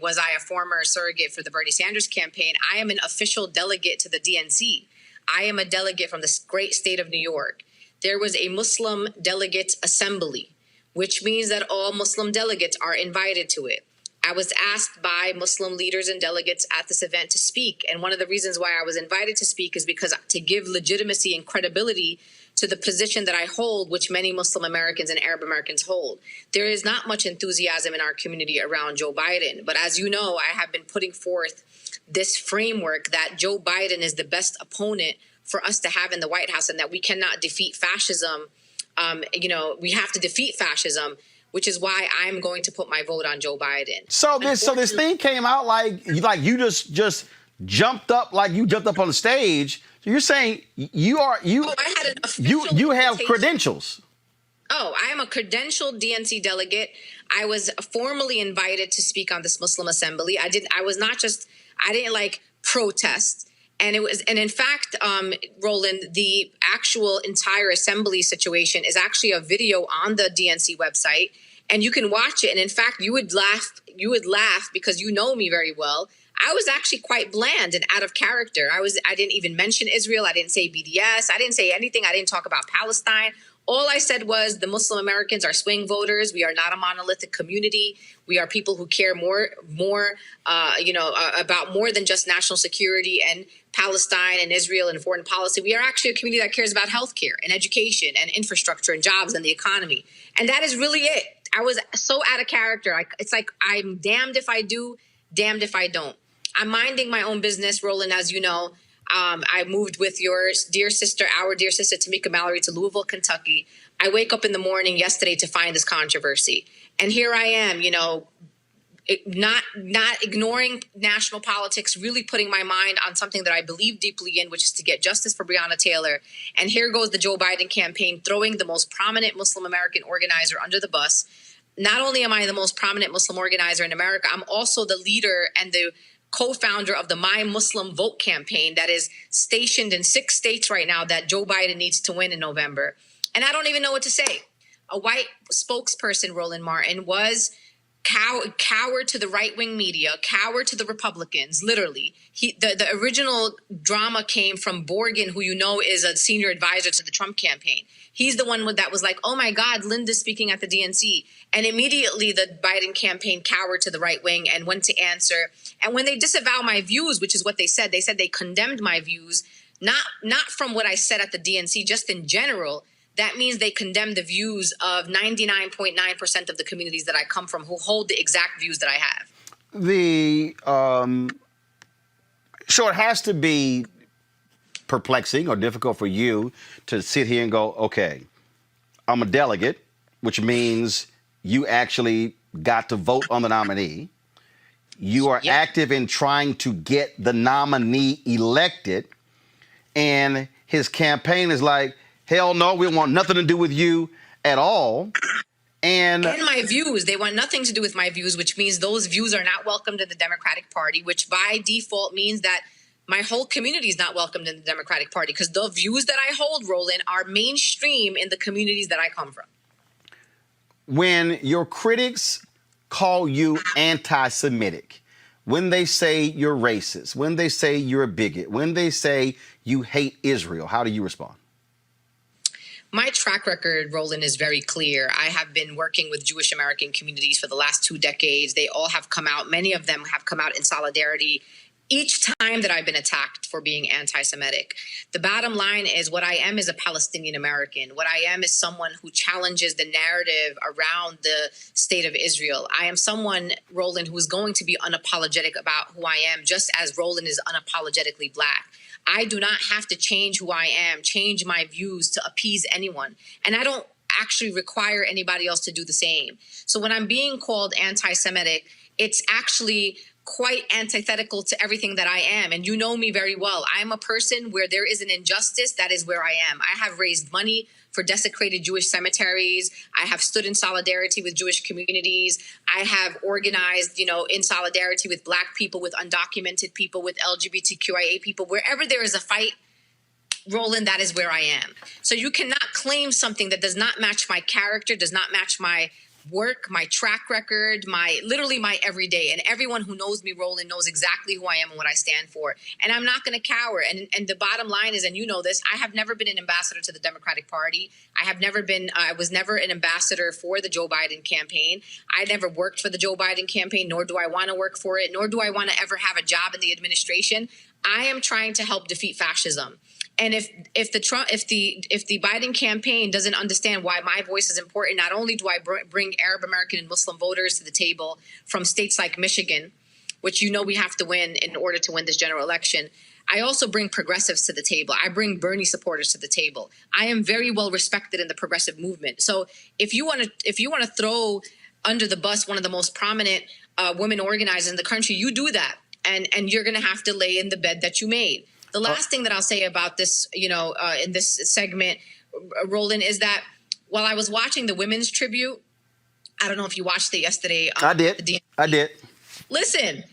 was I a former surrogate for the Bernie Sanders campaign, I am an official delegate to the DNC. I am a delegate from the great state of New York. There was a Muslim delegate assembly, which means that all Muslim delegates are invited to it. I was asked by Muslim leaders and delegates at this event to speak. And one of the reasons why I was invited to speak is because to give legitimacy and credibility to the position that I hold, which many Muslim Americans and Arab Americans hold. There is not much enthusiasm in our community around Joe Biden. But as you know, I have been putting forth this framework that Joe Biden is the best opponent for us to have in the White House and that we cannot defeat fascism. We have to defeat fascism, which is why I'm going to put my vote on Joe Biden.
So this thing came out like you just jumped up like you jumped up on the stage. So you're saying you have credentials.
Oh, I am a credentialed DNC delegate. I was formally invited to speak on this Muslim assembly. I didn't protest. And in fact, Roland, the actual entire assembly situation is actually a video on the DNC website, and you can watch it. And in fact, you would laugh because you know me very well. I was actually quite bland and out of character. I didn't even mention Israel. I didn't say BDS. I didn't say anything. I didn't talk about Palestine. All I said was the Muslim Americans are swing voters. We are not a monolithic community. We are people who care about more than just national security and Palestine and Israel and foreign policy. We are actually a community that cares about healthcare and education and infrastructure and jobs and the economy. And that is really it. I was so out of character. It's like I'm damned if I do, damned if I don't. I'm minding my own business, Roland, as you know. I moved with our dear sister, Tamika Mallory, to Louisville, Kentucky. I wake up in the morning yesterday to find this controversy. And here I am, not ignoring national politics, really putting my mind on something that I believe deeply in, which is to get justice for Breonna Taylor. And here goes the Joe Biden campaign throwing the most prominent Muslim American organizer under the bus. Not only am I the most prominent Muslim organizer in America, I'm also the leader and the co-founder of the My Muslim Vote campaign that is stationed in 6 states right now that Joe Biden needs to win in November. And I don't even know what to say. A white spokesperson, Roland Martin, was coward to the right-wing media, coward to the Republicans, literally. The original drama came from Borgen, who you know is a senior advisor to the Trump campaign. He's the one that was like, oh my God, Linda's speaking at the DNC. And immediately the Biden campaign cowered to the right wing and went to answer. And when they disavow my views, which is what they said they condemned my views, not from what I said at the DNC, just in general. That means they condemn the views of 99.9% of the communities that I come from who hold the exact views that I have.
So it has to be perplexing or difficult for you to sit here and go, okay, I'm a delegate, which means you actually got to vote on the nominee. You are active in trying to get the nominee elected. And his campaign is like, hell no, we want nothing to do with you at all. And
my views, they want nothing to do with my views, which means those views are not welcomed in the Democratic Party, which by default means that my whole community is not welcomed in the Democratic Party because the views that I hold, Roland, are mainstream in the communities that I come from.
When your critics call you anti-Semitic, when they say you're racist, when they say you're a bigot, when they say you hate Israel, how do you respond?
My track record, Roland, is very clear. I have been working with Jewish American communities for the last 2 decades. They all have come out. Many of them have come out in solidarity each time that I've been attacked for being anti-Semitic. The bottom line is what I am is a Palestinian American. What I am is someone who challenges the narrative around the state of Israel. I am someone, Roland, who is going to be unapologetic about who I am, just as Roland is unapologetically Black. I do not have to change who I am, change my views to appease anyone. And I don't actually require anybody else to do the same. So when I'm being called anti-Semitic, it's actually quite antithetical to everything that I am. And you know me very well. I'm a person where there is an injustice. That is where I am. I have raised money for desecrated Jewish cemeteries. I have stood in solidarity with Jewish communities. I have organized, in solidarity with Black people, with undocumented people, with LGBTQIA people. Wherever there is a fight, Roland, that is where I am. So you cannot claim something that does not match my character, does not match my work, my track record, literally my everyday. And everyone who knows me, Roland, knows exactly who I am and what I stand for. And I'm not going to cower. And the bottom line is, and you know this, I have never been an ambassador to the Democratic Party. I was never an ambassador for the Joe Biden campaign. I never worked for the Joe Biden campaign, nor do I want to work for it, nor do I want to ever have a job in the administration. I am trying to help defeat fascism. And if the Biden campaign doesn't understand why my voice is important, not only do I bring Arab American and Muslim voters to the table from states like Michigan, which we have to win in order to win this general election, I also bring progressives to the table. I bring Bernie supporters to the table. I am very well respected in the progressive movement. So if you want to throw under the bus one of the most prominent women organizers in the country, you do that, and you're going to have to lay in the bed that you made. The last thing that I'll say about this, in this segment, Roland, is that while I was watching the women's tribute, I don't know if you watched it yesterday.
I did.
Listen,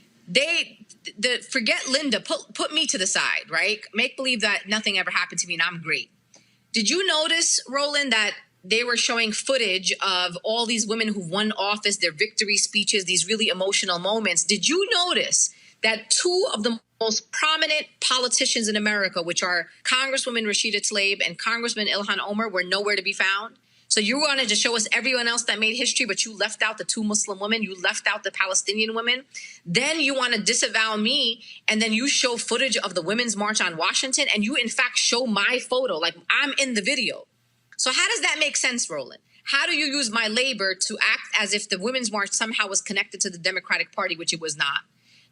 forget Linda, put me to the side, right? Make believe that nothing ever happened to me and I'm great. Did you notice, Roland, that they were showing footage of all these women who won office, their victory speeches, these really emotional moments? Did you notice that two of the most prominent politicians in America, which are Congresswoman Rashida Tlaib and Congressman Ilhan Omar, were nowhere to be found? So you wanted to show us everyone else that made history, but you left out the two Muslim women, you left out the Palestinian women. Then you want to disavow me, and then you show footage of the Women's March on Washington, and you in fact show my photo, like I'm in the video. So how does that make sense, Roland? How do you use my labor to act as if the Women's March somehow was connected to the Democratic Party, which it was not?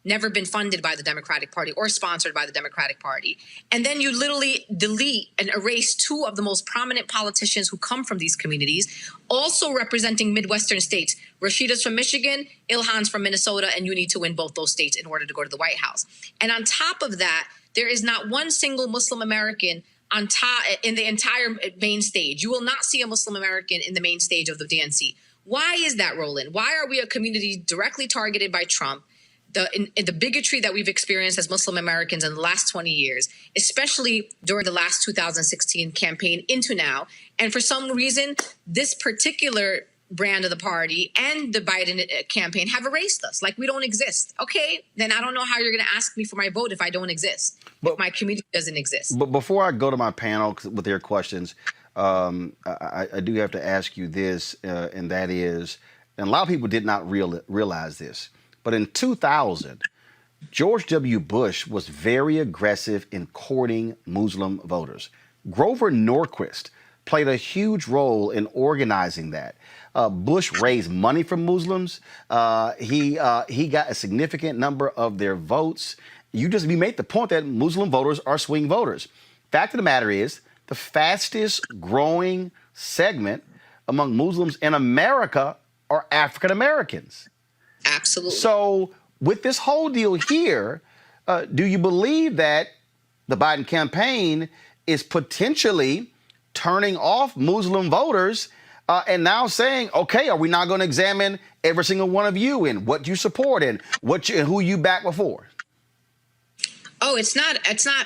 Never been funded by the Democratic Party or sponsored by the Democratic Party. And then you literally delete and erase two of the most prominent politicians who come from these communities, also representing Midwestern states. Rashida's from Michigan, Ilhan's from Minnesota, and you need to win both those states in order to go to the White House. And on top of that, there is not one single Muslim American on top in the entire main stage. You will not see a Muslim American in the main stage of the DNC. Why is that, Roland? Why are we a community directly targeted by Trump? The bigotry that we've experienced as Muslim Americans in the last 20 years, especially during the last 2016 campaign into now. And for some reason, this particular brand of the party and the Biden campaign have erased us like we don't exist. Okay, then I don't know how you're going to ask me for my vote if I don't exist, if my community doesn't exist.
But before I go to my panel with their questions, I do have to ask you this, and that is, and a lot of people did not realize this, but in 2000, George W. Bush was very aggressive in courting Muslim voters. Grover Norquist played a huge role in organizing that. Bush raised money from Muslims. He got a significant number of their votes. You made the point that Muslim voters are swing voters. Fact of the matter is, the fastest growing segment among Muslims in America are African Americans.
Absolutely.
So with this whole deal here, do you believe that the Biden campaign is potentially turning off Muslim voters and now saying, okay, are we not going to examine every single one of you and what you support and who you back before?
Oh, it's not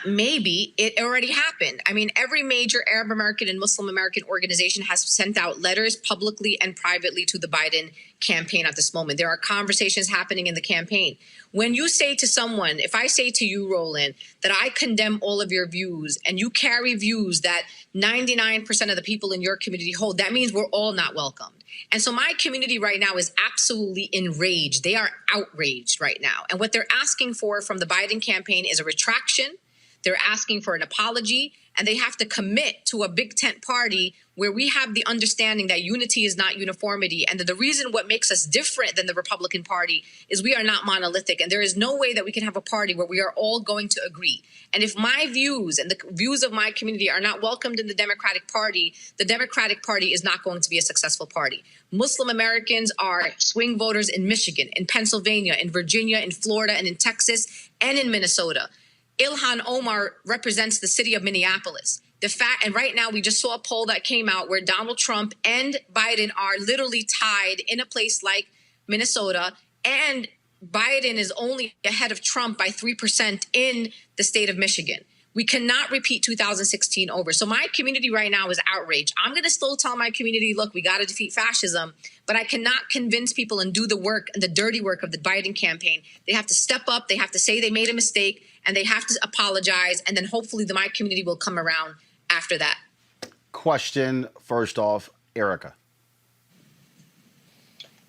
maybe. It already happened. I mean, every major Arab American and Muslim American organization has sent out letters publicly and privately to the Biden campaign at this moment. There are conversations happening in the campaign. When you say to someone, if I say to you, Roland, that I condemn all of your views and you carry views that 99% of the people in your community hold, that means we're all not welcomed. And so my community right now is absolutely enraged. They are outraged right now. And what they're asking for from the Biden campaign is a retraction. They're asking for an apology, and they have to commit to a big tent party where we have the understanding that unity is not uniformity, and that the reason what makes us different than the Republican Party is we are not monolithic, and there is no way that we can have a party where we are all going to agree. And if my views and the views of my community are not welcomed in the Democratic Party is not going to be a successful party. Muslim Americans are swing voters in Michigan, in Pennsylvania, in Virginia, in Florida, and in Texas, and in Minnesota. Ilhan Omar represents the city of Minneapolis. And right now we just saw a poll that came out where Donald Trump and Biden are literally tied in a place like Minnesota, and Biden is only ahead of Trump by 3% in the state of Michigan. We cannot repeat 2016 over. So my community right now is outraged. I'm going to still tell my community, look, we got to defeat fascism, but I cannot convince people and do the work and the dirty work of the Biden campaign. They have to step up. They have to say they made a mistake, and they have to apologize. And then hopefully my community will come around after that.
Question first off, Erica.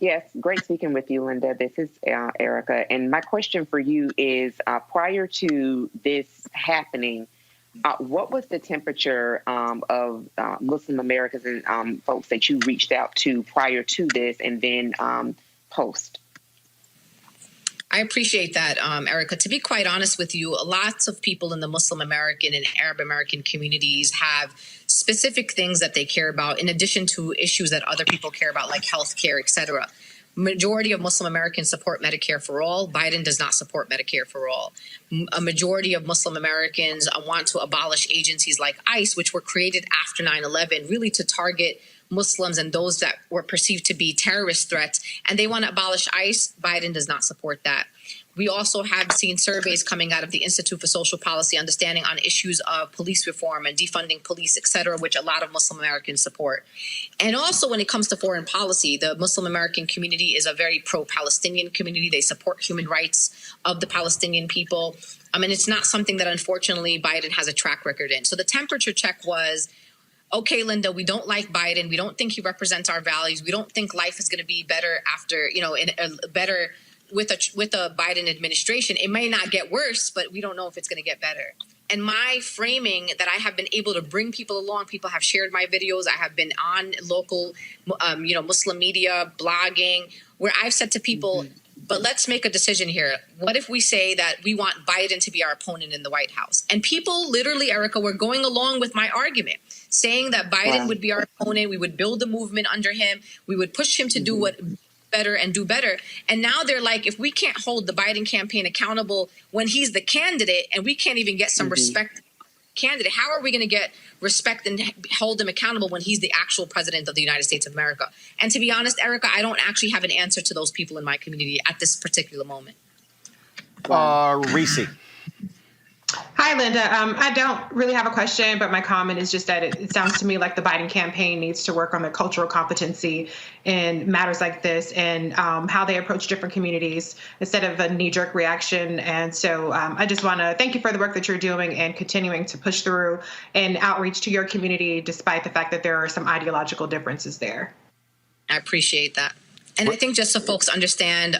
Yes, great speaking with you, Linda. This is Erica. And my question for you is, prior to this happening, what was the temperature of Muslim Americans and folks that you reached out to prior to this and then post?
I appreciate that, Erica. To be quite honest with you, lots of people in the Muslim American and Arab American communities have specific things that they care about, in addition to issues that other people care about, like health care, et cetera. Majority of Muslim Americans support Medicare for all. Biden does not support Medicare for all. A majority of Muslim Americans want to abolish agencies like ICE, which were created after 9/11, really to target Muslims and those that were perceived to be terrorist threats, and they want to abolish ICE. Biden does not support that. We also have seen surveys coming out of the Institute for Social Policy Understanding on issues of police reform and defunding police, et cetera, which a lot of Muslim Americans support. And also when it comes to foreign policy, the Muslim American community is a very pro-Palestinian community. They support human rights of the Palestinian people. And it's not something that, unfortunately, Biden has a track record in. So the temperature check was, okay, Linda, we don't like Biden. We don't think he represents our values. We don't think life is going to be better after, better with a Biden administration. It may not get worse, but we don't know if it's going to get better. And my framing that I have been able to bring people along, people have shared my videos. I have been on local, Muslim media, blogging, where I've said to people, but let's make a decision here. What if we say that we want Biden to be our opponent in the White House? And people literally, Erica, were going along with my argument, saying that Biden would be our opponent. We would build a movement under him. We would push him to do what better and do better. And now they're like, if we can't hold the Biden campaign accountable when he's the candidate and we can't even get some respect candidate, how are we going to get respect and hold him accountable when he's the actual president of the United States of America? And to be honest, Erica, I don't actually have an answer to those people in my community at this particular moment.
Reese.
Hi, Linda. I don't really have a question, but my comment is just that it sounds to me like the Biden campaign needs to work on the cultural competency in matters like this and how they approach different communities instead of a knee-jerk reaction. And so I just want to thank you for the work that you're doing and continuing to push through and outreach to your community, despite the fact that there are some ideological differences there.
I appreciate that. And I think just so folks understand,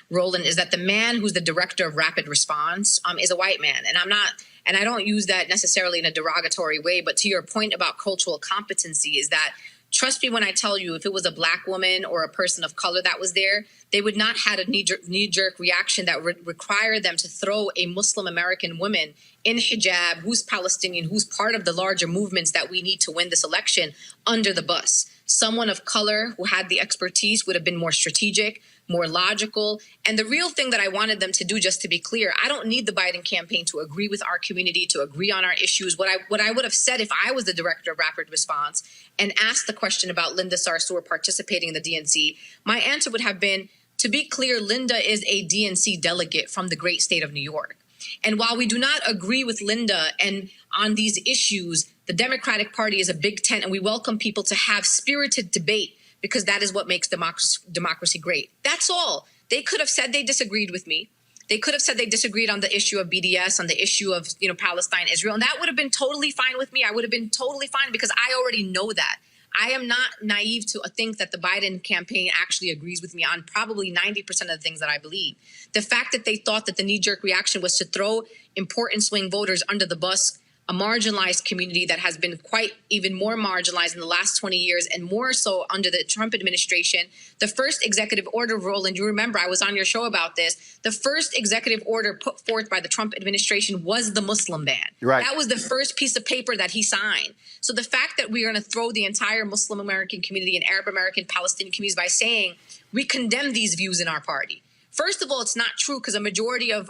Roland, is that the man who's the director of rapid response is a white man. And I don't use that necessarily in a derogatory way, but to your point about cultural competency is that, trust me when I tell you, if it was a black woman or a person of color that was there, they would not have a knee-jerk reaction that would require them to throw a Muslim American woman in hijab, who's Palestinian, who's part of the larger movements that we need to win this election, under the bus. Someone of color who had the expertise would have been more strategic, more logical. And the real thing that I wanted them to do, just to be clear, I don't need the Biden campaign to agree with our community, to agree on our issues. What I would have said if I was the director of rapid response and asked the question about Linda Sarsour participating in the DNC, my answer would have been, to be clear, Linda is a DNC delegate from the great state of New York. And while we do not agree with Linda and on these issues, the Democratic Party is a big tent, and we welcome people to have spirited debate because that is what makes democracy great. That's all. They could have said they disagreed with me. They could have said they disagreed on the issue of BDS, on the issue of Palestine, Israel, and that would have been totally fine with me. I would have been totally fine because I already know that. I am not naive to think that the Biden campaign actually agrees with me on probably 90% of the things that I believe. The fact that they thought that the knee-jerk reaction was to throw important swing voters under the bus, a marginalized community that has been quite even more marginalized in the last 20 years and more so under the Trump administration. The first executive order, Roland, you remember I was on your show about this. The first executive order put forth by the Trump administration was the Muslim ban.
Right.
That was the first piece of paper that he signed. So the fact that we're going to throw the entire Muslim American community and Arab American Palestinian communities by saying we condemn these views in our party. First of all, it's not true because a majority of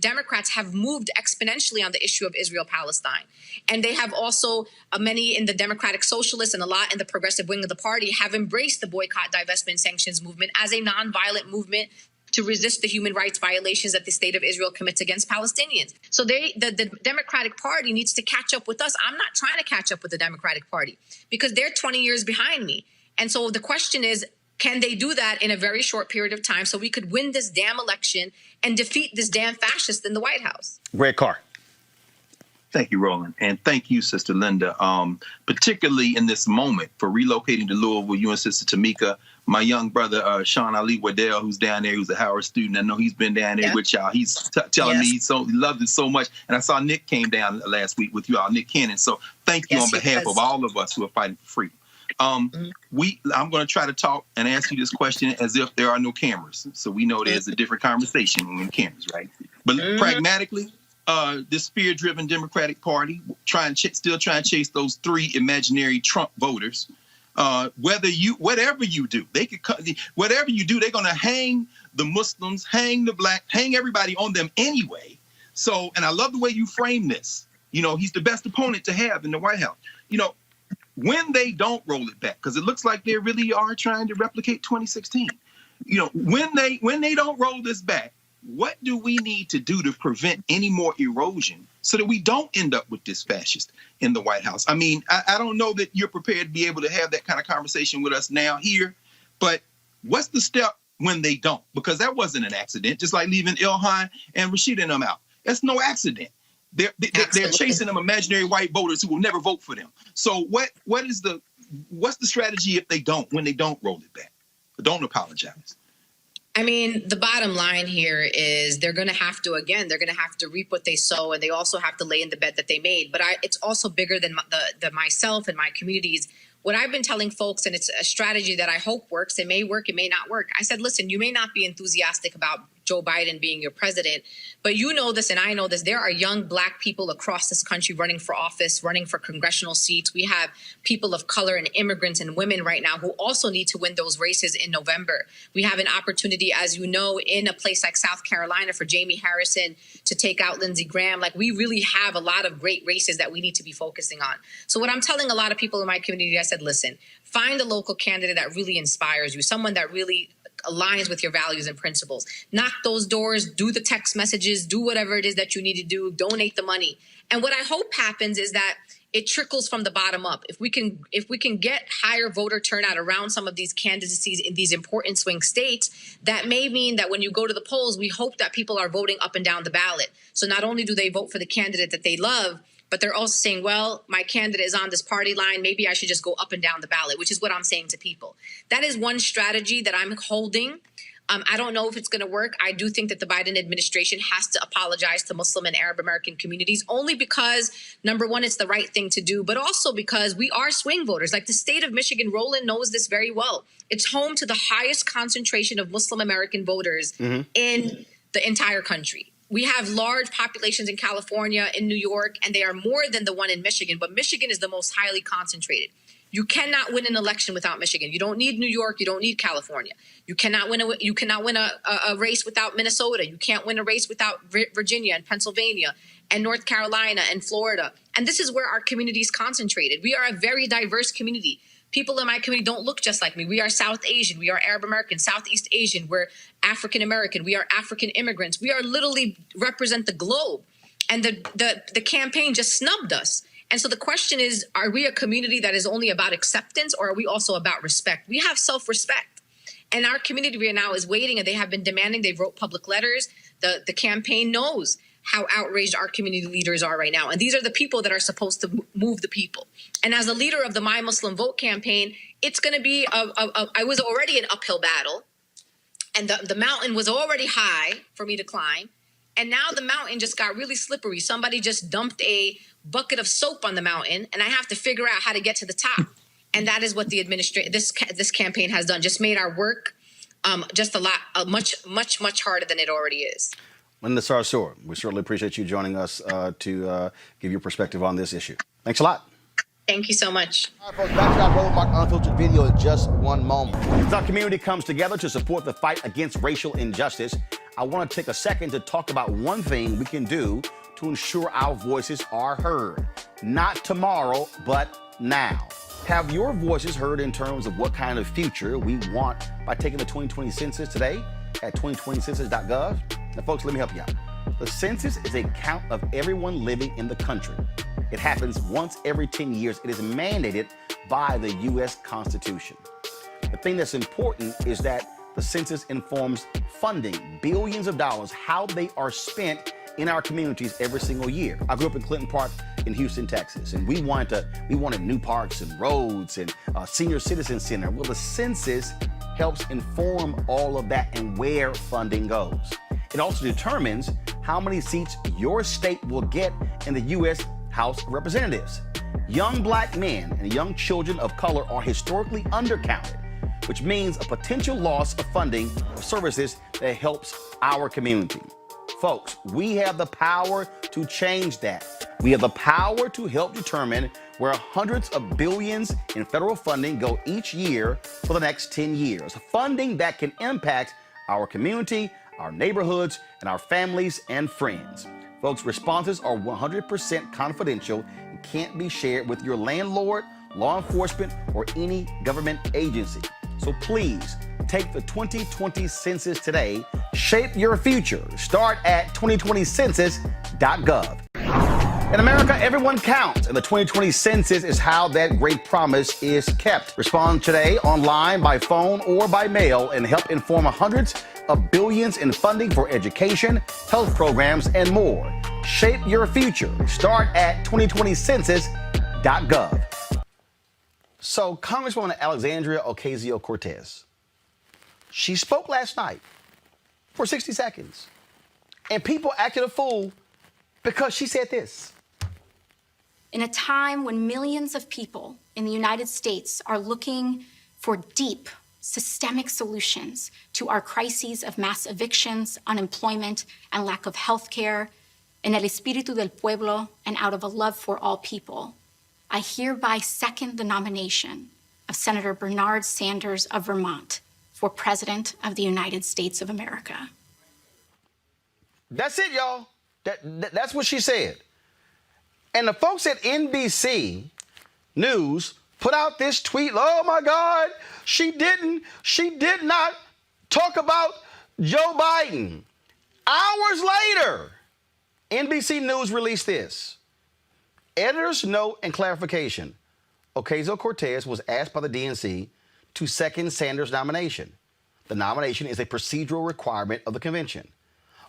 Democrats have moved exponentially on the issue of Israel-Palestine. And they have also, many in the Democratic Socialists and a lot in the progressive wing of the party have embraced the boycott, divestment, sanctions movement as a nonviolent movement to resist the human rights violations that the state of Israel commits against Palestinians. So the Democratic Party needs to catch up with us. I'm not trying to catch up with the Democratic Party because they're 20 years behind me. And so the question is, can they do that in a very short period of time so we could win this damn election and defeat this damn fascist in the White House?
Greg Carr.
Thank you, Roland. And thank you, Sister Linda, particularly in this moment for relocating to Louisville, you and Sister Tamika. My young brother, Sean Ali Waddell, who's down there, who's a Howard student. I know he's been down there with y'all. He's telling me he loved it so much. And I saw Nick came down last week with you all, Nick Cannon. So thank you on behalf of all of us who are fighting for freedom. I'm going to try to talk and ask you this question as if there are no cameras. So we know there's a different conversation when cameras, right? But pragmatically, this fear-driven Democratic Party still trying to chase those 3 imaginary Trump voters. Whatever you do, whatever you do, they're going to hang the Muslims, hang the black, hang everybody on them anyway. So, and I love the way you frame this. You know, he's the best opponent to have in the White House. You know, when they don't roll it back, because it looks like they really are trying to replicate 2016. You know, when they don't roll this back, what do we need to do to prevent any more erosion so that we don't end up with this fascist in the White House? I mean, I don't know that you're prepared to be able to have that kind of conversation with us now here, but what's the step when they don't? Because that wasn't an accident, just like leaving Ilhan and Rashida and them out. That's no accident. They're chasing them imaginary white voters who will never vote for them. So what's the strategy if they don't, when they don't roll it back? Don't apologize.
I mean, the bottom line here is they're going to have to reap what they sow, and they also have to lay in the bed that they made. But it's also bigger than the myself and my communities. What I've been telling folks, and it's a strategy that I hope works, it may work, it may not work. I said, listen, you may not be enthusiastic about Joe Biden being your president, but you know this and I know this. There are young black people across this country running for office, running for congressional seats. We have people of color and immigrants and women right now who also need to win those races in November. We have an opportunity, as you know, in a place like South Carolina for Jamie Harrison to take out Lindsey Graham. Like, we really have a lot of great races that we need to be focusing on. So what I'm telling a lot of people in my community, I said, listen, find a local candidate that really inspires you, someone that really aligns with your values and principles. Knock those doors, do the text messages, do whatever it is that you need to do, donate the money. And what I hope happens is that it trickles from the bottom up. If we can get higher voter turnout around some of these candidacies in these important swing states, that may mean that when you go to the polls, we hope that people are voting up and down the ballot. So not only do they vote for the candidate that they love, but they're also saying, well, my candidate is on this party line. Maybe I should just go up and down the ballot, which is what I'm saying to people. That is one strategy that I'm holding. I don't know if it's going to work. I do think that the Biden administration has to apologize to Muslim and Arab American communities, only because, number one, it's the right thing to do, but also because we are swing voters. Like the state of Michigan, Roland knows this very well. It's home to the highest concentration of Muslim American voters in the entire country. We have large populations in California, in New York, and they are more than the one in Michigan, but Michigan is the most highly concentrated. You cannot win an election without Michigan. You don't need New York. You don't need California. You cannot win a race without Minnesota. You can't win a race without Virginia and Pennsylvania and North Carolina and Florida. And this is where our community is concentrated. We are a very diverse community. People in my community don't look just like me. We are South Asian. We are Arab American, Southeast Asian. We're African American. We are African immigrants. We are literally represent the globe. And the campaign just snubbed us. And so the question is, are we a community that is only about acceptance, or are we also about respect? We have self-respect. And our community right now is waiting, and they have been demanding. They wrote public letters. The campaign knows how outraged our community leaders are right now. And these are the people that are supposed to move the people. And as a leader of the My Muslim Vote campaign, it's going to be I was already an uphill battle, and the mountain was already high for me to climb. And now the mountain just got really slippery. Somebody just dumped a bucket of soap on the mountain, and I have to figure out how to get to the top. And that is what the this campaign has done. Just made our work just much harder than it already is.
Linda Sarsour, we certainly appreciate you joining us to give your perspective on this issue. Thanks a lot.
Thank you so much.
All right, folks, back to our Roland Mark Unfiltered video in just one moment.
As our community comes together to support the fight against racial injustice, I want to take a second to talk about one thing we can do to ensure our voices are heard. Not tomorrow, but now. Have your voices heard in terms of what kind of future we want by taking the 2020 census today? at 2020census.gov. Now, folks, let me help you out. The census is a count of everyone living in the country. It happens once every 10 years. It is mandated by the U.S. Constitution. The thing that's important is that the census informs funding, billions of dollars, how they are spent in our communities every single year. I grew up in Clinton Park in Houston, Texas, and we wanted new parks and roads and a senior citizen center. Well, the census helps inform all of that and where funding goes. It also determines how many seats your state will get in the U.S. House of Representatives. Young black men and young children of color are historically undercounted, which means a potential loss of funding for services that helps our community. Folks, we have the power to change that. We have the power to help determine where hundreds of billions in federal funding go each year for the next 10 years. Funding that can impact our community, our neighborhoods, and our families and friends. Folks, responses are 100% confidential and can't be shared with your landlord, law enforcement, or any government agency. So please, take the 2020 census today. Shape your future. Start at 2020census.gov. In America, everyone counts, and the 2020 census is how that great promise is kept. Respond today online, by phone, or by mail, and help inform hundreds of billions in funding for education, health programs, and more. Shape your future. Start at 2020census.gov. So, Congresswoman Alexandria Ocasio-Cortez, she spoke last night for 60 seconds, and people acted a fool because she said this.
In a time when millions of people in the United States are looking for deep, systemic solutions to our crises of mass evictions, unemployment, and lack of health care, en el espíritu del pueblo and out of a love for all people, I hereby second the nomination of Senator Bernard Sanders of Vermont for President of the United States of America.
That's it, y'all. That's what she said. And the folks at NBC News put out this tweet. Oh my God, she did not talk about Joe Biden. Hours later, NBC News released this. Editor's note and clarification. Ocasio-Cortez was asked by the DNC to second Sanders' nomination. The nomination is a procedural requirement of the convention.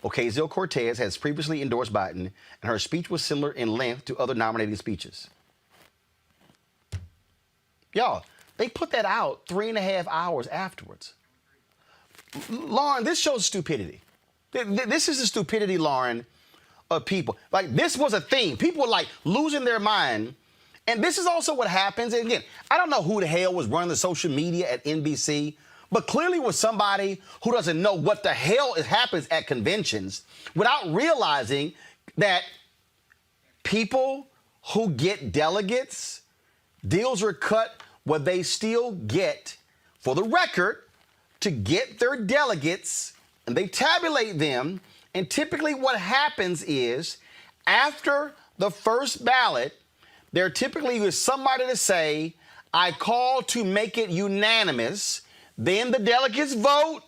Ocasio-Cortez has previously endorsed Biden, and her speech was similar in length to other nominating speeches. Y'all, they put that out 3.5 hours afterwards. Lauren, this shows stupidity. This is the stupidity, Lauren, of people. Like, this was a thing. People were like losing their mind. And this is also what happens. And again, I don't know who the hell was running the social media at NBC, but clearly was somebody who doesn't know what the hell happens at conventions without realizing that people who get delegates, deals are cut where they still get, for the record, to get their delegates, and they tabulate them. And typically what happens is, after the first ballot, there typically is somebody to say, I call to make it unanimous. Then the delegates vote.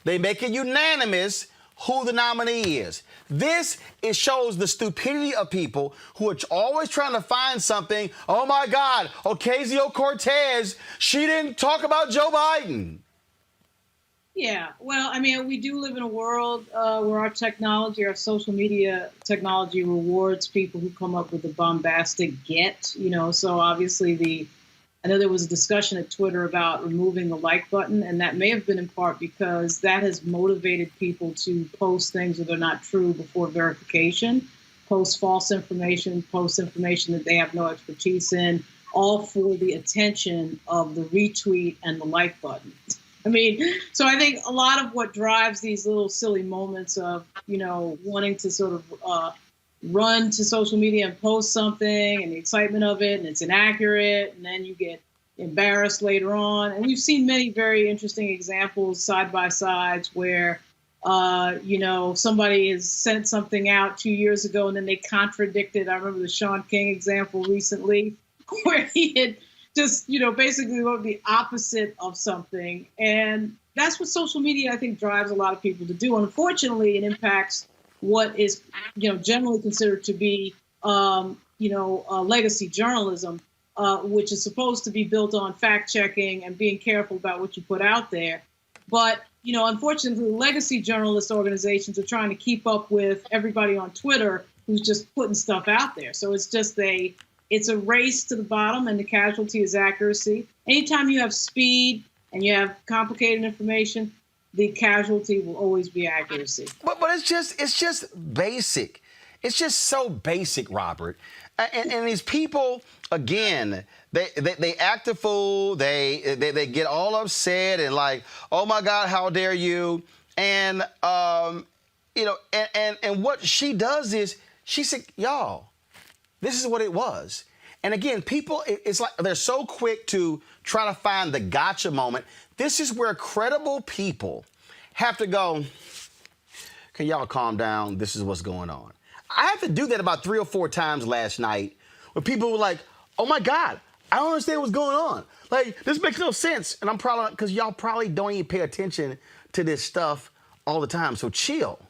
They make it unanimous who the nominee is. This shows the stupidity of people who are always trying to find something. Oh, my God, Ocasio-Cortez, she didn't talk about Joe Biden.
Yeah, well, I mean, we do live in a world where our technology, our social media technology rewards people who come up with a bombastic get, so obviously I know there was a discussion at Twitter about removing the like button, and that may have been in part because that has motivated people to post things that are not true before verification, post false information, post information that they have no expertise in, all for the attention of the retweet and the like button. I mean, so I think a lot of what drives these little silly moments of, wanting to sort of run to social media and post something and the excitement of it, and it's inaccurate, and then you get embarrassed later on. And we've seen many very interesting examples, side-by-sides, where, somebody has sent something out 2 years ago and then they contradicted. I remember the Sean King example recently where he had just, basically wrote the opposite of something. And that's what social media, I think, drives a lot of people to do. Unfortunately, it impacts what is, generally considered to be, legacy journalism, which is supposed to be built on fact checking and being careful about what you put out there. But, unfortunately, legacy journalist organizations are trying to keep up with everybody on Twitter who's just putting stuff out there. So it's just it's a race to the bottom, and the casualty is accuracy. Anytime you have speed and you have complicated information, the casualty will always be accuracy.
But it's just basic. It's just so basic, Robert. And these people, again, they act a fool. They get all upset and like, oh my God, how dare you? And and what she does is she said, y'all, this is what it was. And again, people, it's like they're so quick to try to find the gotcha moment. This is where credible people have to go, can y'all calm down? This is what's going on. I had to do that about 3 or 4 times last night where people were like, oh my God, I don't understand what's going on. Like, this makes no sense. And I'm probably, because y'all probably don't even pay attention to this stuff all the time. So chill.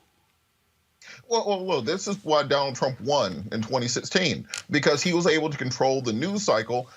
Well, this is why Donald Trump won in 2016, because he was able to control the news cycle,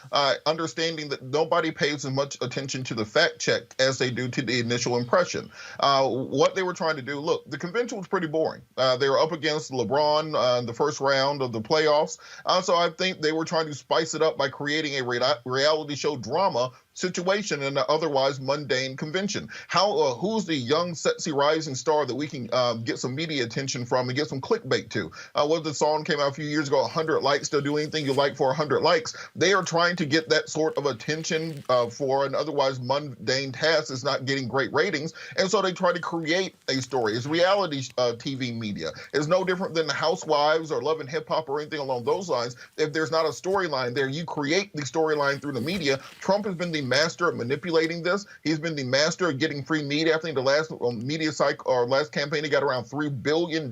understanding that nobody pays as much attention to the fact check as they do to the initial impression. What they were trying to do, look, the convention was pretty boring. They were up against LeBron in the first round of the playoffs. So I think they were trying to spice it up by creating a reality show drama situation in an otherwise mundane convention. Who's the young, sexy, rising star that we can get some media attention from and get some clickbait to? What the song came out a few years ago, 100 likes, they'll do anything you like for 100 likes. They are trying to get that sort of attention for an otherwise mundane task that's not getting great ratings. And so they try to create a story. It's reality TV media. It's no different than Housewives or Love and Hip Hop or anything along those lines. If there's not a storyline there, you create the storyline through the media. Trump has been the master of manipulating this. He's been the master of getting free media. I think the last media cycle or last campaign, he got around $3 billion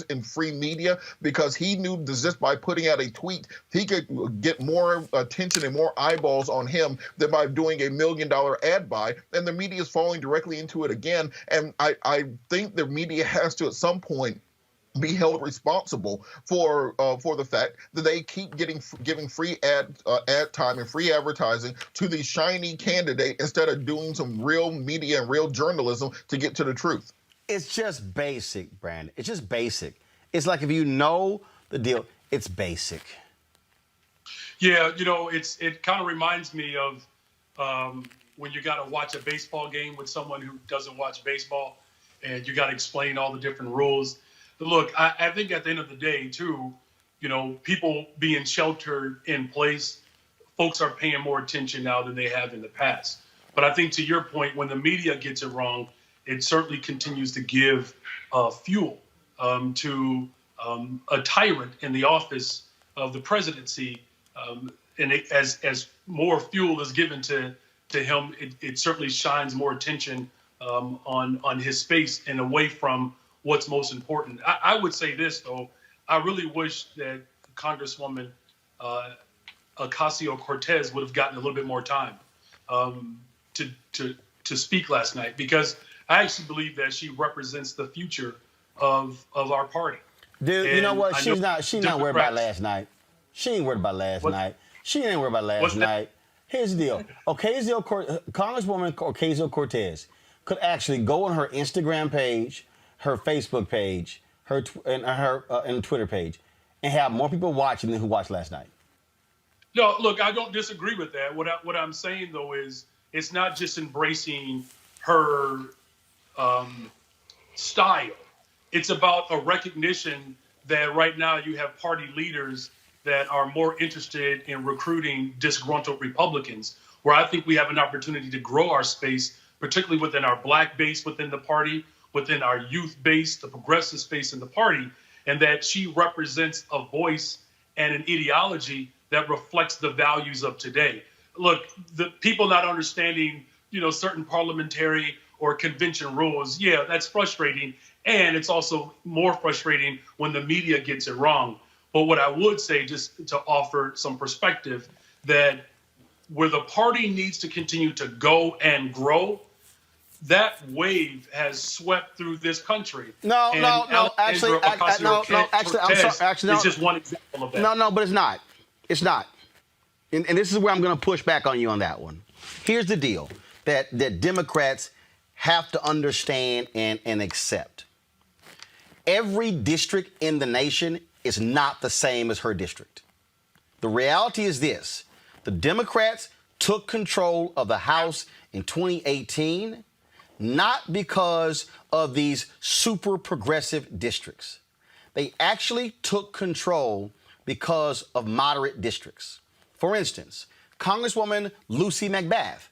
in free media because he knew that just by putting out a tweet, he could get more attention and more eyeballs on him than by doing $1 million ad buy. And the media is falling directly into it again. And I think the media has to, at some point, be held responsible for the fact that they keep giving free ad time and free advertising to the shiny candidate instead of doing some real media and real journalism to get to the truth.
It's just basic, Brandon. It's just basic. It's like if you know the deal, it's basic.
Yeah, it kind of reminds me of when you got to watch a baseball game with someone who doesn't watch baseball, and you got to explain all the different rules. But look, I think at the end of the day, too, people being sheltered in place, folks are paying more attention now than they have in the past. But I think to your point, when the media gets it wrong, it certainly continues to give fuel to a tyrant in the office of the presidency. And as more fuel is given to him, it certainly shines more attention on his space and away from what's most important. I would say this, though. I really wish that Congresswoman Ocasio-Cortez would have gotten a little bit more time to speak last night, because I actually believe that she represents the future of our party.
Dude,
and
you know what? She's not worried about last night. She ain't worried about last night. She ain't worried about last night. Here's the deal. Congresswoman Ocasio-Cortez could actually go on her Instagram page, her Facebook page, and Twitter page, and have more people watching than who watched last night.
No, look, I don't disagree with that. What I'm saying, though, is it's not just embracing her style. It's about a recognition that right now you have party leaders that are more interested in recruiting disgruntled Republicans, where I think we have an opportunity to grow our space, particularly within our Black base within the party, within our youth base, the progressive space in the party, and that she represents a voice and an ideology that reflects the values of today. Look, the people not understanding, certain parliamentary or convention rules, yeah, that's frustrating. And it's also more frustrating when the media gets it wrong. But what I would say, just to offer some perspective, that where the party needs to continue to go and grow, that wave has swept through this country.
No, actually,
it's just one example of that.
No, but it's not. It's not. And this is where I'm going to push back on you on that one. Here's the deal that Democrats have to understand and accept. Every district in the nation is not the same as her district. The reality is this. The Democrats took control of the House in 2018, not because of these super progressive districts. They actually took control because of moderate districts. For instance, Congresswoman Lucy McBath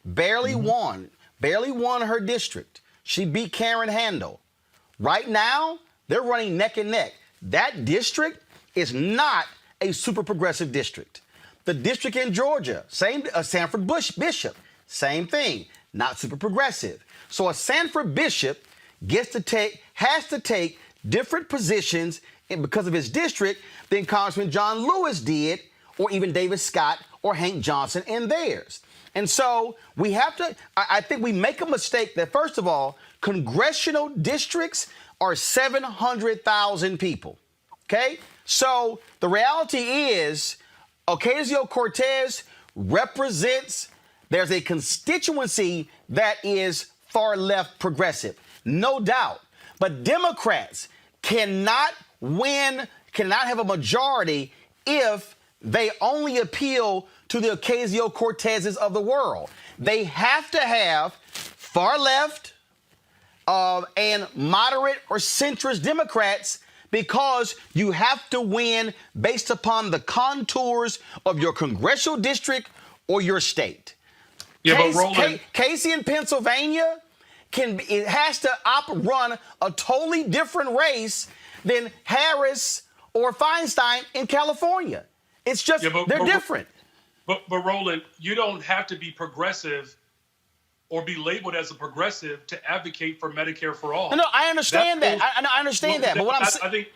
barely won her district. She beat Karen Handel. Right now, they're running neck and neck. That district is not a super progressive district. The district in Georgia, same, Sanford Bishop, same thing, not super progressive. So a Sanford Bishop has to take different positions because of his district than Congressman John Lewis did, or even David Scott or Hank Johnson in theirs. And so we have to, I think we make a mistake that, first of all, congressional districts are 700,000 people, okay? So the reality is Ocasio-Cortez represents, there's a constituency that is far left progressive, no doubt. But Democrats cannot have a majority if they only appeal to the Ocasio-Cortezes of the world. They have to have far left and moderate or centrist Democrats, because you have to win based upon the contours of your congressional district or your state.
Yeah, but Roland,
Casey in Pennsylvania has to run a totally different race than Harris or Feinstein in California. It's just, they're different.
But Roland, you don't have to be progressive or be labeled as a progressive to advocate for Medicare for all.
No, I understand that. I understand that. But what
I think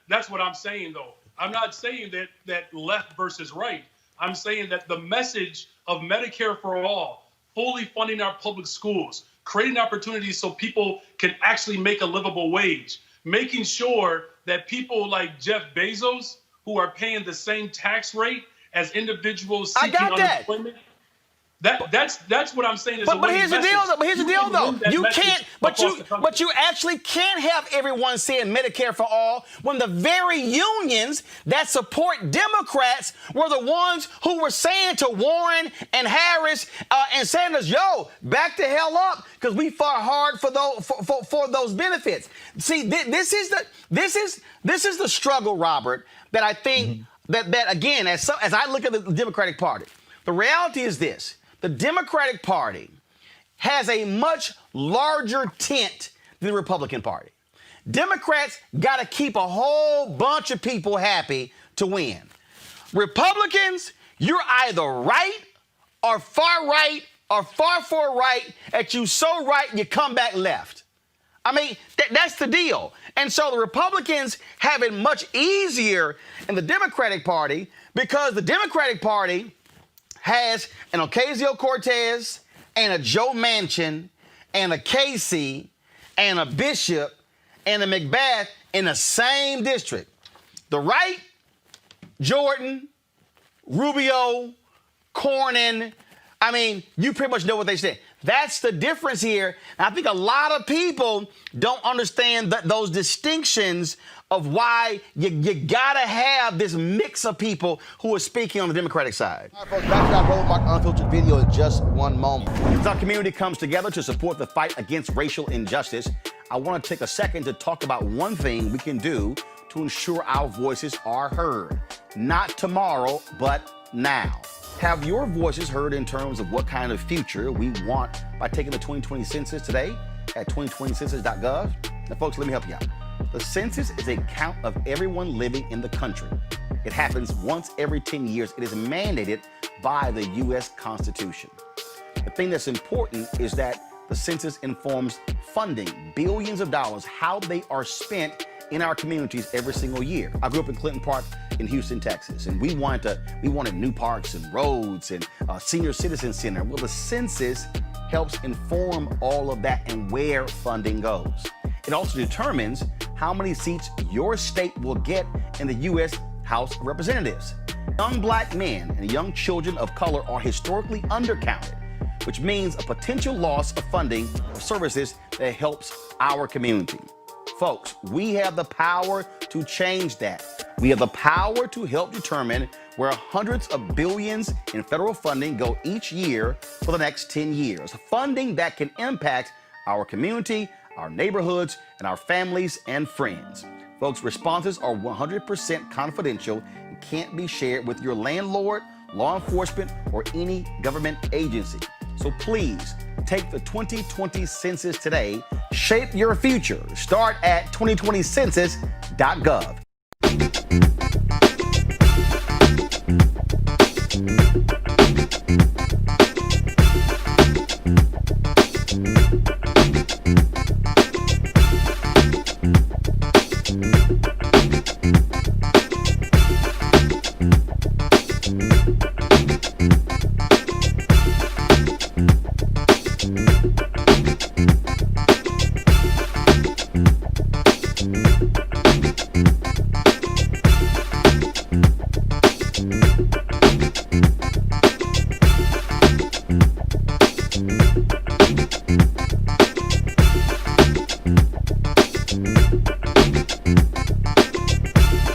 that's what I'm saying, though. I'm not saying that left versus right. I'm saying that the message of Medicare for all, fully funding our public schools, creating opportunities so people can actually make a livable wage, making sure that people like Jeff Bezos, who are paying the same tax rate as individuals seeking unemployment. That's what I'm saying.
But here's the deal, though. You can't. But you actually can't have everyone saying Medicare for all when the very unions that support Democrats were the ones who were saying to Warren and Harris and Sanders, "Yo, back the hell up," because we fought hard for those benefits. See, this is the struggle, Robert, that I think that again, as I look at the Democratic Party, the reality is this. The Democratic Party has a much larger tent than the Republican Party. Democrats got to keep a whole bunch of people happy to win. Republicans, you're either right or far right, that you so right you come back left. I mean, that's the deal. And so the Republicans have it much easier in the Democratic Party because the Democratic Party has an Ocasio-Cortez and a Joe Manchin and a Casey and a Bishop and a McBath in the same district. The right, Jordan, Rubio, Cornyn, I mean, you pretty much know what they said. That's the difference here. And I think a lot of people don't understand those distinctions of why you got to have this mix of people who are speaking on the Democratic side.
All right, folks, back to that Roland Mark Unfiltered video in just one moment.
As our community comes together to support the fight against racial injustice, I want to take a second to talk about one thing we can do to ensure our voices are heard. Not tomorrow, but now. Have your voices heard in terms of what kind of future we want by taking the 2020 census today at 2020census.gov? Now, folks, let me help you out. The census is a count of everyone living in the country. It happens once every 10 years. It is mandated by the U.S. Constitution. The thing that's important is that the census informs funding, billions of dollars, how they are spent in our communities every single year. I grew up in Clinton Park in Houston, Texas, and we wanted new parks and roads and a senior citizen center. Well, the census helps inform all of that and where funding goes. It also determines how many seats your state will get in the U.S. House of Representatives. Young black men and young children of color are historically undercounted, which means a potential loss of funding for services that helps our community. Folks, we have the power to change that. We have the power to help determine where hundreds of billions in federal funding go each year for the next 10 years. Funding that can impact our community, our neighborhoods, and our families and friends. Folks, responses are 100% confidential and can't be shared with your landlord, law enforcement, or any government agency. So please take the 2020 census today. Shape your future. Start at 2020census.gov.